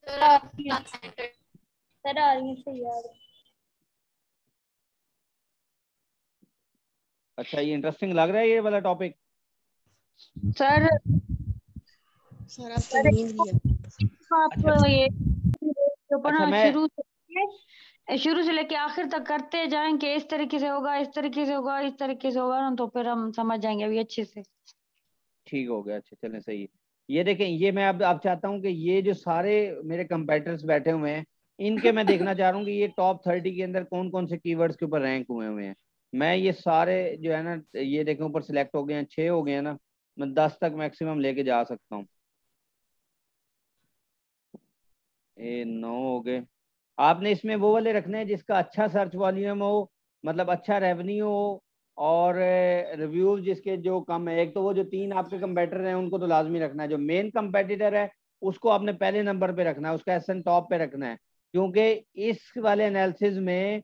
सर आ रही है, सर आ रही है, सही आ रही है। अच्छा, ये इंटरेस्टिंग लग रहा है ये वाला टॉपिक? सर सर आपकी नींद भी है। आप अच्छा ये ऊपर अच्छा ना मैं शुरू से लेके आखिर तक करते जाएं कि इस तरीके से होगा, इस तरीके से होगा, इस तरीके से होगा ना, तो फिर हम समझ जाएंगे अभी अच्छे से। ठीक हो गया, अच्छा चलें, सही है। ये देखें, ये मैं अब चाहता हूँ कि ये जो सारे मेरे कंपेटिटर्स बैठे हुए हैं, इनके मैं देखना चाह रहा हूँ कि ये टॉप 30 के अंदर कौन कौन से कीवर्ड्स के ऊपर रैंक हुए हैं। मैं ये सारे जो है ना, ये देखें ऊपर सिलेक्ट हो गए हैं, 6 हो गए हैं ना, मैं 10 तक मैक्सिमम लेके जा सकता हूँ। ये 9 हो गए। आपने इसमें वो वाले रखने हैं जिसका अच्छा सर्च वॉल्यूम हो, मतलब अच्छा रेवेन्यू हो, और रिव्यूज जिसके जो कम है। एक तो वो जो 3 आपके कंपेटिटर हैं उनको तो लाजमी रखना है, जो मेन कंपेटिटर है उसको आपने पहले नंबर पे रखना है, उसका एसएन टॉप पे रखना है। क्योंकि इस वाले एनालिसिस में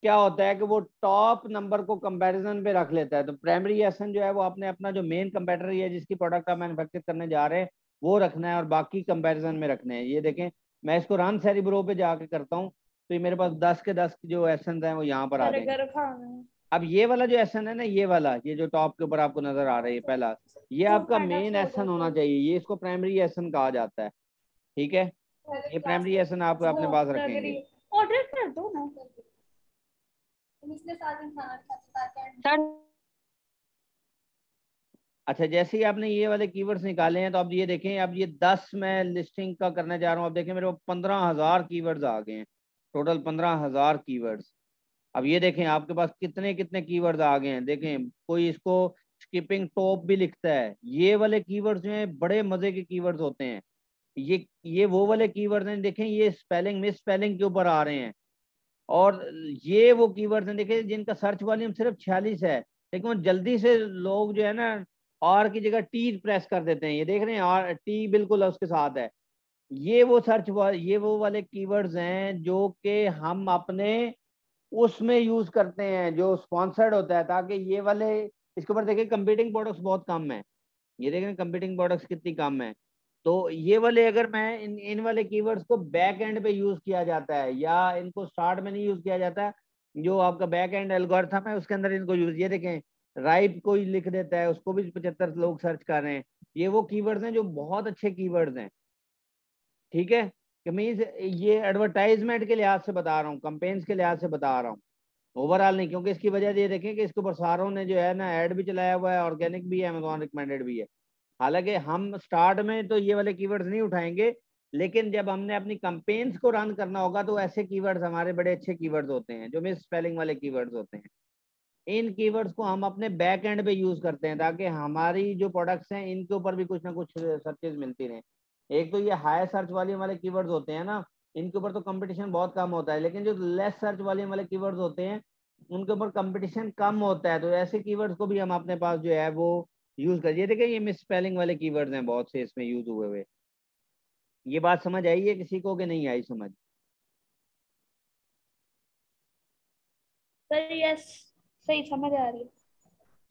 क्या होता है कि वो टॉप नंबर को कंपैरिजन पे रख लेता है। तो प्राइमरी एसएन जो है वो आपने अपना जो मेन कंपेटिटर है जिसकी प्रोडक्ट आप मैन्युफैक्चर करने जा रहे हैं वो रखना है, और बाकी कंपैरिजन में रखने हैं। ये देखें, मैं इसको रन सेरिब्रो पे जाके करता हूँ तो ये मेरे पास 10 के 10 जो एसन हैं वो यहाँ पर आ सर जाएंगे। घर खाना है। अब ये वाला जो एसन है ना, ये वाला, ये जो टॉप के ऊपर आपको नजर आ रहा है पहला, ये तो आपका फायदा मेन क्या एसन होगा होना चाहिए, ये इसको प्राइमरी एसन कहा जाता है। ठीक है, सर ये क्लास प्राइमरी एसन आप अपने वो पास लग रही रखेंगे। है, ऑर्डर कर दो ना। तुम इसलिए साथ दिन खाना खाते हैं। सर अच्छा, जैसे ही आपने ये वाले कीवर्ड्स निकाले हैं तो अब ये देखें, अब ये 10 मैं लिस्टिंग का करने जा रहा हूँ। अब देखें मेरे को 15,000 कीवर्ड्स आ गए हैं, टोटल 15,000 कीवर्ड्स। अब ये देखें आपके पास कितने कितने कीवर्ड्स आ गए हैं। देखें, कोई इसको स्किपिंग टॉप भी लिखता है। ये वाले कीवर्ड्स जो हैं बड़े मजे के कीवर्ड्स होते हैं। ये वो वाले कीवर्ड्स हैं, देखें ये स्पेलिंग मिस स्पेलिंग के ऊपर आ रहे हैं। और ये वो कीवर्ड्स हैं देखिए जिनका सर्च वॉल्यूम सिर्फ 46 है, लेकिन वो जल्दी से लोग जो है ना आर की जगह टी प्रेस कर देते हैं। ये देख रहे हैं, आर टी बिल्कुल उसके साथ है। ये वो वाले कीवर्ड्स हैं जो कि हम अपने उसमें यूज करते हैं जो स्पॉन्सर्ड होता है, ताकि ये वाले, इसके ऊपर देखिए कंपीटिंग प्रोडक्ट्स बहुत कम है। ये देखें कंपीटिंग प्रोडक्ट्स कितनी कम है। तो ये वाले अगर मैं इन वाले कीवर्ड्स को बैक एंड पे यूज किया जाता है, या इनको स्टार्ट में नहीं यूज किया जाता, जो आपका बैक एंड एल्गोरिथम है उसके अंदर इनको यूज, ये देखें राइप कोई लिख देता है, उसको भी 75 लोग सर्च कर रहे हैं। ये वो कीवर्ड्स हैं जो बहुत अच्छे कीवर्ड्स हैं। ठीक है, कि मीन्स ये एडवर्टाइजमेंट के लिहाज से बता रहा हूँ, कंपेन्स के लिहाज से बता रहा हूँ, ओवरऑल नहीं। क्योंकि इसकी वजह ये देखें कि इसके ऊपर सारों ने जो है ना ऐड भी चलाया हुआ है, ऑर्गेनिक भी है, अमेजोन रिकमेंडेड भी है। हालांकि हम स्टार्ट में तो ये वाले कीवर्ड्स नहीं उठाएंगे, लेकिन जब हमने अपनी कंपेन्स को रन करना होगा तो ऐसे कीवर्ड्स हमारे बड़े अच्छे कीवर्ड्स होते हैं जो मिस स्पेलिंग वाले कीवर्ड्स होते हैं। इन कीवर्ड्स को हम अपने बैक एंड पे यूज करते हैं ताकि हमारी जो प्रोडक्ट्स हैं इनके ऊपर भी कुछ ना कुछ सर्चेज मिलती रहे। एक तो ये हाई सर्च वाले कीवर्ड्स होते हैं ना, इनके ऊपर तो कंपटीशन बहुत कम होता है, लेकिन जो लेस सर्च वाले कीवर्ड्स होते हैं उनके ऊपर कंपटीशन कम होता है। तो ऐसे कीवर्ड्स को भी हम अपने पास जो है वो यूज करिए। देखिए ये मिस स्पेलिंग वाले कीवर्ड्स हैं बहुत से इसमें यूज हुए हुए। ये बात समझ आई है किसी को कि नहीं आई समझ? सर यस, सही समझ आ रही है।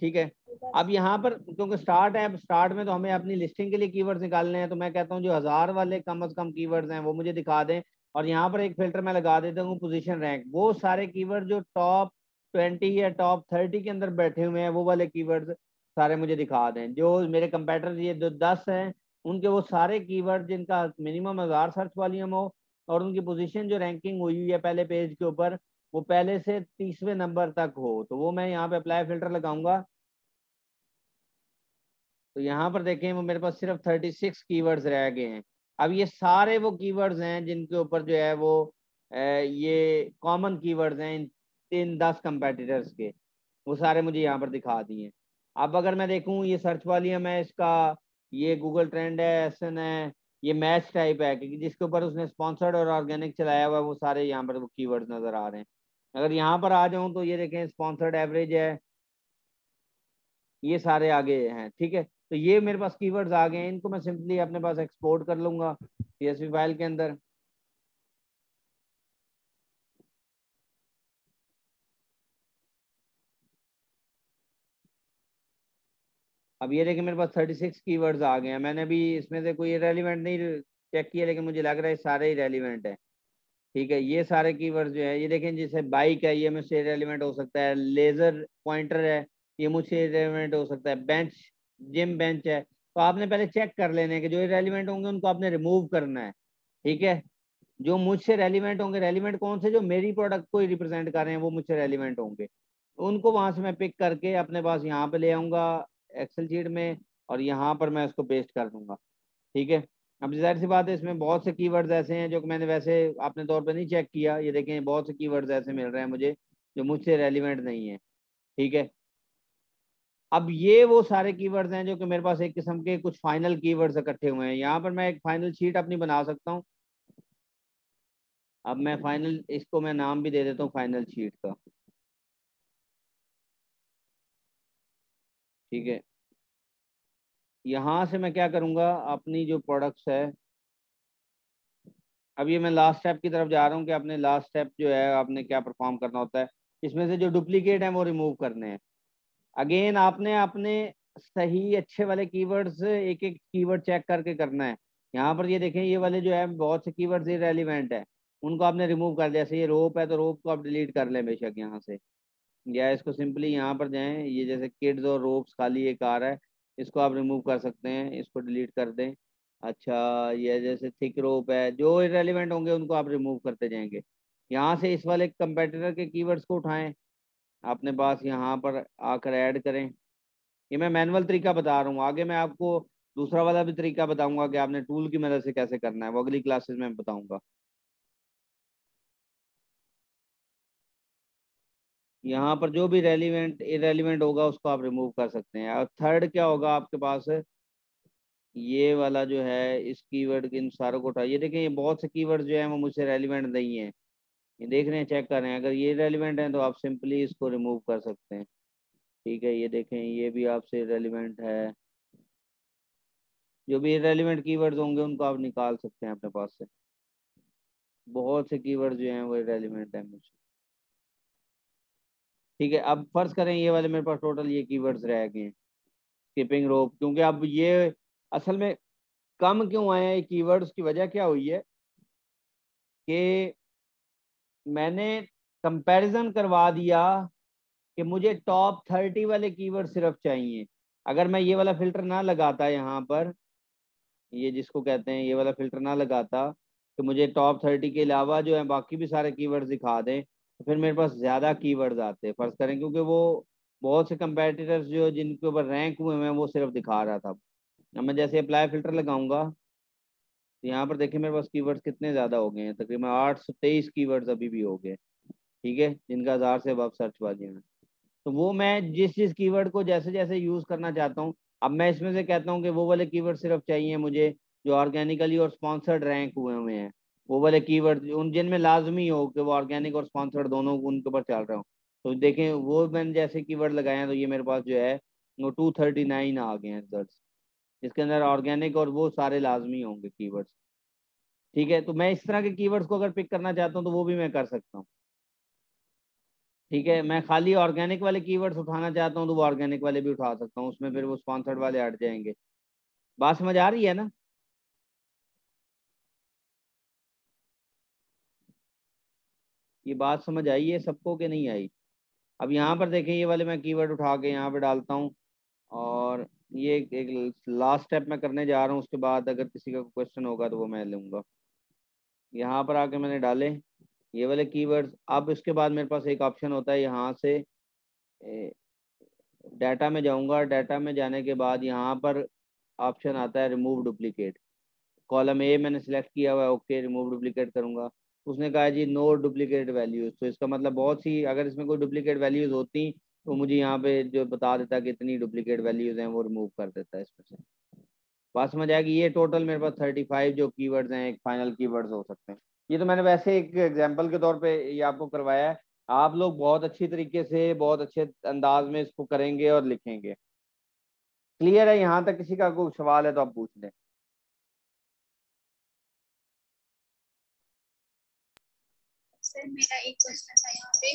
ठीक है, अब यहाँ पर क्योंकि स्टार्ट है, अब स्टार्ट में तो हमें अपनी लिस्टिंग के लिए कीवर्ड्स निकालने हैं, तो मैं कहता हूँ जो 1000 वाले कम से कम कीवर्ड्स हैं वो मुझे दिखा दें। और यहाँ पर एक फिल्टर मैं लगा देता हूँ पोजीशन रैंक, वो सारे कीवर्ड जो टॉप 20 या टॉप 30 के अंदर बैठे हुए हैं वो वाले कीवर्ड्स सारे मुझे दिखा दें। जो मेरे कंपेटिटर ये जो 10 हैं उनके वो सारे कीवर्ड जिनका मिनिमम 1000 सर्च वॉल्यूम हो, और उनकी पोजीशन जो रैंकिंग हुई हुई है पहले पेज के ऊपर वो पहले से 30वें नंबर तक हो, तो वो मैं यहाँ पे अप्लाई फिल्टर लगाऊंगा। तो यहाँ पर देखें वो मेरे पास सिर्फ 36 कीवर्ड्स रह गए हैं। अब ये सारे वो कीवर्ड्स हैं जिनके ऊपर जो है वो ये कॉमन कीवर्ड्स हैं इन 10 कंपेटिटर्स के, वो सारे मुझे यहाँ पर दिखा दिए। अब अगर मैं देखूँ ये सर्च वॉल्यूम है इसका, ये गूगल ट्रेंड है, एसएन है, ये मैच टाइप है क्योंकि जिसके ऊपर उसने स्पॉन्सर्ड और ऑर्गेनिक चलाया हुआ है, वो सारे यहाँ पर वो कीवर्ड्स नजर आ रहे हैं। अगर यहाँ पर आ जाऊँ तो ये देखें स्पॉन्सर्ड एवरेज है, ये सारे आगे हैं। ठीक है, तो ये मेरे पास कीवर्ड्स आ गए हैं, इनको मैं सिंपली अपने पास एक्सपोर्ट कर लूंगा CSV फाइल के अंदर। अब ये देखिए मेरे पास 36 कीवर्ड्स आ गए हैं। मैंने भी इसमें से कोई रेलिवेंट नहीं चेक किया, लेकिन मुझे लग रहा है सारे ही रेलिवेंट है। ठीक है, ये सारे कीवर्ड्स जो है, ये देखें जैसे बाइक है, ये मुझसे रेलिवेंट हो सकता है। लेजर पॉइंटर है, ये मुझसे रेलिवेंट हो सकता है। बेंच, जिम बेंच है। तो आपने पहले चेक कर लेने हैं कि जो रेलिवेंट होंगे उनको आपने रिमूव करना है। ठीक है, जो मुझसे रेलिवेंट होंगे, रेलिवेंट कौन से, जो मेरी प्रोडक्ट को रिप्रेजेंट कर रहे हैं वो मुझसे रेलिवेंट होंगे, उनको वहां से मैं पिक करके अपने पास यहाँ पे ले आऊंगा एक्सेल शीट में, और यहाँ पर मैं उसको पेस्ट कर दूंगा। ठीक है, अब जाहिर सी बात है इसमें बहुत से कीवर्ड्स ऐसे हैं जो कि मैंने वैसे अपने तौर पे नहीं चेक किया। ये देखें बहुत से कीवर्ड्स ऐसे मिल रहे हैं मुझे जो मुझसे रेलिवेंट नहीं है। ठीक है, अब ये वो सारे कीवर्ड्स हैं जो कि मेरे पास एक किस्म के कुछ फाइनल कीवर्ड्स इकट्ठे हुए हैं। यहाँ पर मैं एक फाइनल शीट अपनी बना सकता हूँ। अब मैं फाइनल, इसको मैं नाम भी दे देता हूँ फाइनल शीट का। ठीक है, यहाँ से मैं क्या करूँगा, अपनी जो प्रोडक्ट्स है, अब ये मैं लास्ट स्टेप की तरफ जा रहा हूँ कि आपने लास्ट स्टेप जो है आपने क्या परफॉर्म करना होता है। इसमें से जो डुप्लीकेट हैं वो रिमूव करने हैं। अगेन आपने अपने सही अच्छे वाले कीवर्ड्स एक एक कीवर्ड चेक करके करना है। यहाँ पर ये देखें, ये वाले जो है बहुत से कीवर्ड्स इरेलीवेंट है, उनको आपने रिमूव कर दिया। जैसे ये रोप है तो रोप को आप डिलीट कर लें बेशक यहाँ से, या इसको सिंपली यहाँ पर जाएं, ये जैसे किड्स और रोप्स खाली एक आ रहा है, इसको आप रिमूव कर सकते हैं, इसको डिलीट कर दें। अच्छा, ये जैसे थिक रोप है, जो इरेलीवेंट होंगे उनको आप रिमूव करते जाएंगे। यहाँ से इस वाले कंपेटिटर के कीवर्ड्स को उठाएं, अपने पास यहाँ पर आकर ऐड करें। ये मैं मैनुअल तरीका बता रहा हूँ, आगे मैं आपको दूसरा वाला भी तरीका बताऊंगा कि आपने टूल की मदद से कैसे करना है, वो अगली क्लासेस में बताऊंगा। यहाँ पर जो भी रेलिवेंट इरेलीवेंट होगा उसको आप रिमूव कर सकते हैं। और थर्ड क्या होगा आपके पास, ये वाला जो है, इस कीवर्ड के इन सारों को उठा। ये देखें ये बहुत से कीवर्ड जो है वो मुझसे रेलिवेंट नहीं है, ये देख रहे हैं, चेक कर रहे हैं। अगर ये रेलिवेंट है तो आप सिंपली इसको रिमूव कर सकते हैं। ठीक है, ये देखें ये भी आपसे रेलिवेंट है। जो भी रेलिवेंट कीवर्ड्स होंगे उनको आप निकाल सकते हैं अपने पास से। बहुत से कीवर्ड्स जो हैं वो रेलिवेंट है मुझसे। ठीक है, अब फर्ज करें ये वाले मेरे पास टोटल ये कीवर्ड्स रह गए हैं। स्किपिंग रोप, क्योंकि अब ये असल में कम क्यों आए हैं कीवर्ड्स, की वजह क्या हुई है कि मैंने कंपैरिजन करवा दिया कि मुझे टॉप 30 वाले कीवर्ड सिर्फ चाहिए। अगर मैं ये वाला फिल्टर ना लगाता यहाँ पर, ये जिसको कहते हैं ये वाला फिल्टर ना लगाता कि मुझे टॉप 30 के अलावा जो है बाकी भी सारे कीवर्ड्स दिखा दें, तो फिर मेरे पास ज़्यादा कीवर्ड्स आते फर्ज करें, क्योंकि वो बहुत से कंपेटिटर्स जो जिनके ऊपर रैंक हुए हैं वो सिर्फ दिखा रहा था। अब मैं जैसे अप्लाई फिल्टर लगाऊंगा तो यहाँ पर देखिए मेरे पास कीवर्ड्स कितने ज़्यादा हो गए हैं, तकरीबन 823 कीवर्ड्स अभी भी हो गए। ठीक है, जिनका 1000 से अब सर्च बाजियाँ हैं। तो वो मैं जिस जिस कीवर्ड को जैसे जैसे यूज़ करना चाहता हूँ, अब मैं इसमें से कहता हूँ कि वो वाले कीवर्ड सिर्फ चाहिए मुझे जो ऑर्गेनिकली और स्पॉन्सर्ड रैंक हुए हुए हैं। वो वाले कीवर्ड उन जिनमें लाजमी हो कि वो ऑर्गेनिक और स्पॉन्सर्ड दोनों उनके ऊपर चल रहा हूँ। तो देखें वो मैंने जैसे कीवर्ड लगाए हैं तो ये मेरे पास जो है वो 239 आ गए हैं रिजल्ट, जिसके अंदर ऑर्गेनिक और वो सारे लाजमी होंगे कीवर्ड्स। ठीक है, तो मैं इस तरह के कीवर्ड्स को अगर पिक करना चाहता हूँ तो वो भी मैं कर सकता हूँ। ठीक है, मैं खाली ऑर्गेनिक वाले कीवर्ड्स उठाना चाहता हूँ तो वो ऑर्गेनिक वाले भी उठा सकता हूँ, उसमें फिर वो स्पॉन्सर्ड वाले हट जाएंगे। बात समझ आ रही है ना? ये बात समझ आई है सबको कि नहीं आई? अब यहाँ पर देखें ये वाले मैं कीवर्ड उठा के यहाँ पे डालता हूँ, और ये एक लास्ट स्टेप मैं करने जा रहा हूँ। उसके बाद अगर किसी का क्वेश्चन होगा तो वो मैं लूँगा। यहाँ पर आके मैंने डाले ये वाले कीवर्ड्स। अब इसके बाद मेरे पास एक ऑप्शन होता है, यहाँ से डाटा में जाऊँगा। डाटा में जाने के बाद यहाँ पर ऑप्शन आता है रिमूव डुप्लीकेट। कॉलम ए मैंने सेलेक्ट किया हुआ है, ओके रिमूव डुप्लीकेट करूँगा। उसने कहा जी नो डुप्लीकेट वैल्यूज, तो इसका मतलब बहुत सी अगर इसमें कोई डुप्लीकेट वैल्यूज होती तो मुझे यहाँ पे जो बता देता कि इतनी डुप्लीकेट वैल्यूज हैं वो रिमूव कर देता है इसमें से। बात समझ आएगी? ये टोटल मेरे पास 35 जो कीवर्ड्स हैं एक फाइनल कीवर्ड्स हो सकते हैं। ये तो मैंने वैसे एक एग्जांपल के तौर पे ये आपको करवाया है। आप लोग बहुत अच्छी तरीके से बहुत अच्छे अंदाज में इसको करेंगे और लिखेंगे। क्लियर है? यहाँ तक किसी का कोई सवाल है तो आप पूछ लें। सर मेरा एक क्वेश्चन था यहाँ पे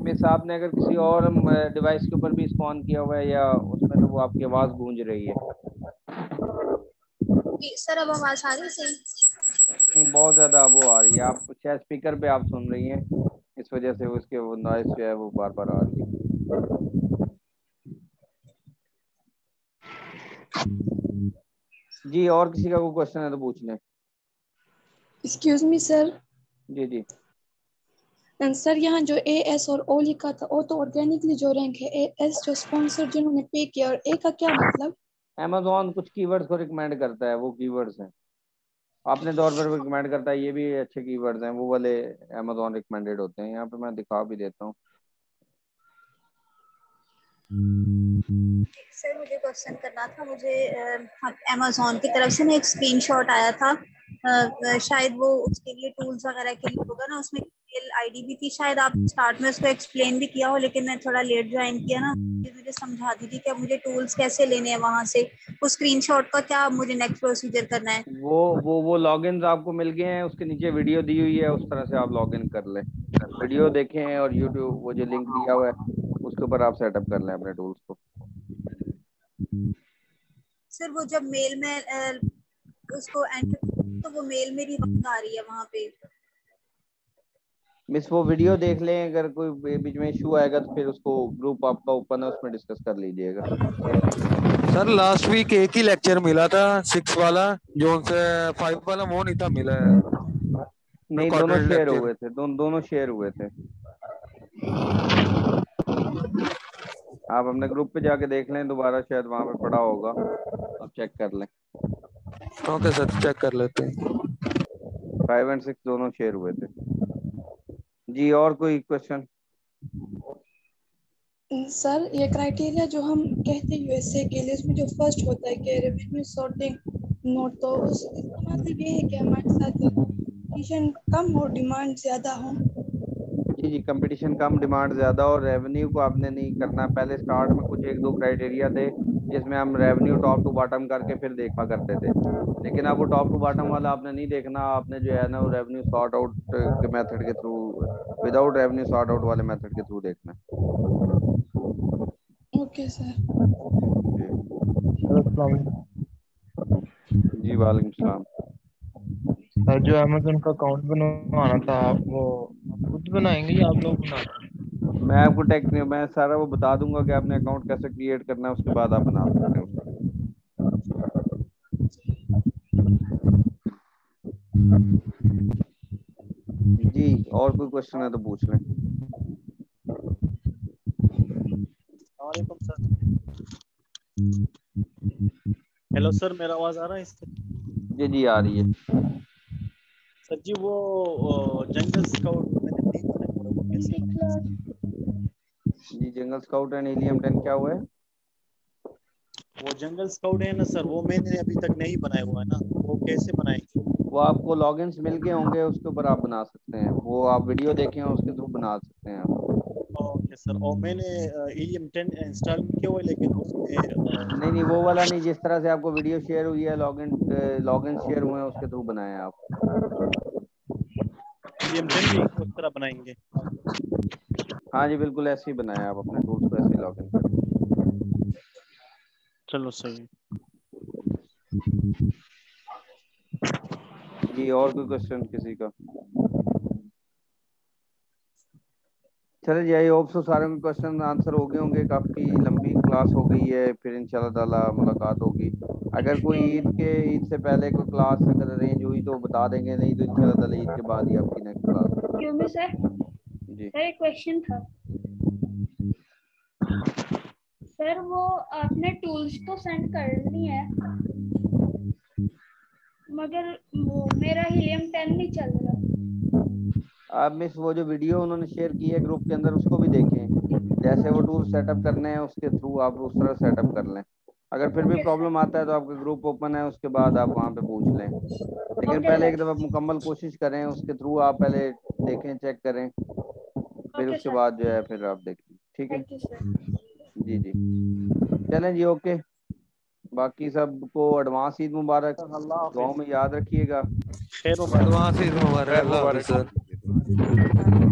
मिस आपने अगर किसी और डिवाइस के ऊपर भी इसको ऑन किया हुआ है या उसमें, तो वो आपकी आवाज गूंज रही है। सर अब आवाज आ रही है सही? नहीं, बहुत ज्यादा वो आ रही है। आप शायद स्पीकर पे आप सुन रही हैं, इस वजह से उसके वो नॉइस जो है वो बार बार आ रही है। जी, और किसी का कोई क्वेश्चन है तो पूछ लें। Excuse me sir. जी जी सर यहाँ जो AS और O लिखा था, वो तो ऑर्गेनिकली जो रैंक है, AS जो स्पॉन्सर जिन्होंने पे किया, और A का क्या मतलब? अमेज़ॉन कुछ कीवर्ड्स को रिकमेंड करता है, वो कीवर्ड्स हैं। अपने तौर पर रिकमेंड करता है, ये भी अच्छे कीवर्ड्स हैं, वो वाले अमेज़ॉन रिकमेंडेड होते हैं। यहाँ पे मैं दिखा भी देता हूँ। सर मुझे क्वेश्चन करना था। मुझे अमेज़ॉन की तरफ से ना एक स्क्रीनशॉट आया था। शायद वो उसके लिए टूल्स वगैरह के लिए होगा ना, उसमें ईमेल आईडी भी थी। शायद आप स्टार्ट में उसको एक्सप्लेन भी किया हो, लेकिन मैं थोड़ा लेट ज्वाइन किया ना। मुझे समझा दीजिए कि अब मुझे टूल्स कैसे लेने हैं वहां से, उस स्क्रीनशॉट का क्या मुझे नेक्स्ट प्रोसीजर करना है? वो लॉगिन आपको मिल गए हैं, उसके नीचे वीडियो दी हुई है, उस तरह से आप लॉगिन कर लें। वीडियो देखें और यूट्यूब वो जो लिंक दिया हुआ है उसके ऊपर आप सेटअप कर लें अपने टूल्स को। सर वो जब मेल में उसको एंटर, तो वो मेल मेरी आ रही है वहां पे। मिस वो वीडियो देख लें, अगर कोई बीच में इशू आएगा तो फिर उसको ग्रुप आपका ओपन है, उसमें डिस्कस कर लीजिएगा। सर लास्ट वीक एक ही लेक्चर मिला था 6 वाला, जो उनसे 5 वाला वो नहीं था मिला है। नहीं, दोनों शेयर हुए थे, दोनों शेयर हुए थे। आप अपने ग्रुप पे जाके देख लें दोबारा, शायद वहां पे पड़ा होगा, आप चेक कर लें। ओके सर, चेक कर लेते हैं। 5 और 6 दोनों शेयर हुए थे। जी, और कोई क्वेश्चन? सर ये क्राइटेरिया जो हम कहते हैं USA के लिए, उसमें जो फर्स्ट होता है कि रेवेन्यू सॉर्टिंग नोट, तो उसका मतलब ये है कि हमारे साथ कंपटीशन कम हो, डिमांड ज्यादा हो। जी, कंपटीशन कम, डिमांड ज़्यादा, और रेवेन्यू को आपने नहीं करना। पहले स्टार्ट में कुछ 1-2 क्राइटेरिया थे जिसमें हम रेवेन्यू टॉप टू बॉटम करके फिर देखा करते थे, लेकिन अब वो टॉप टू बॉटम वाला आपने नहीं देखना। आपने जो है ना वो रेवेन्यू सॉर्ट आउट के मेथड के through, without revenue sort out वाले मेथड के थ्रू देखना। Okay sir. जी वालेकुम सलाम। सर जो अमेज़न का अकाउंट बनवाना था, आप वो खुद बनाएंगे या आप लोग बनाएंगे? मैं आपको मैं सारा वो बता दूंगा कि आपने अकाउंट कैसे क्रिएट करना है, उसके बाद आप बना सकते हैं उसका। जी, और कोई क्वेश्चन है तो पूछ लें। वालेकुम सर। हेलो सर, मेरा आवाज आ रहा है इससे? जी जी आ रही है। सर जी वो जंगल स्काउट मैंने नहीं बनाया, वो कैसे बनाया? जी, जंगल स्काउट एंड हीलियम 10 क्या हुआ है? वो जंगल स्काउट है ना सर, वो मैंने अभी तक नहीं बनाया हुआ है ना, वो कैसे बनाएंगे? वो आपको लॉगिन्स मिल गए होंगे, उसके ऊपर आप बना सकते हैं। वो आप वीडियो देखें उसके थ्रू बना सकते हैं आप। Okay sir. और मैंने हीलियम 10 इंस्टॉल किया हुआ है, लेकिन उसमें नहीं, वो वाला नहीं, जिस तरह से आपको वीडियो शेयर हुई है, लॉगिन शेयर हुए हैं, उसके थ्रू बनाए आप। हीलियम 10 भी उस तरह बनाएंगे? हाँ जी, बिल्कुल ऐसे ही बनाया आप अपने टूल्स को, ऐसे लॉगिन करें। चलो सही। जी, और कोई क्वेश्चन किसी का? चले जी, आई होप सो सारे क्वेश्चन आंसर हो गए होंगे। काफ़ी लंबी क्लास हो गई है, फिर इंशाल्लाह ताला मुलाकात होगी। अगर कोई ईद से पहले कोई क्लास अगर अरेंज हुई तो बता देंगे, नहीं तो इंशाल्लाह ताला ईद के बाद ही आपकी नेक्स्ट क्लास। क्यों भी सर? जी सर एक क्वेश्चन था सर, वो आपने टूल्स तो सेंड कर ली है, मगर वो मेरा हीलियम 10 नहीं चल रहा। आप मिस वो जो वीडियो उन्होंने शेयर की है ग्रुप के अंदर, उसको भी देखें। जैसे वो टूल सेटअप करने हैं उसके थ्रू आप उस तरह सेटअप कर लें। अगर फिर भी प्रॉब्लम आता है तो आपका ग्रुप ओपन है, उसके बाद आप वहाँ पे पूछ लें। लेकिन पहले एक दफ़ा मुकम्मल कोशिश करें, उसके थ्रू आप पहले देखें, चेक करें, फिर उसके बाद जो है फिर आप देखें। ठीक है जी जी, चलें जी, ओके। बाकी सबको एडवांस ईद मुबारक, दुआओं में याद रखिएगा। खैर मुबारक। एडवांस ईद मुबारक, खैर अल्लाह हाफिज़ मुबारक। सर।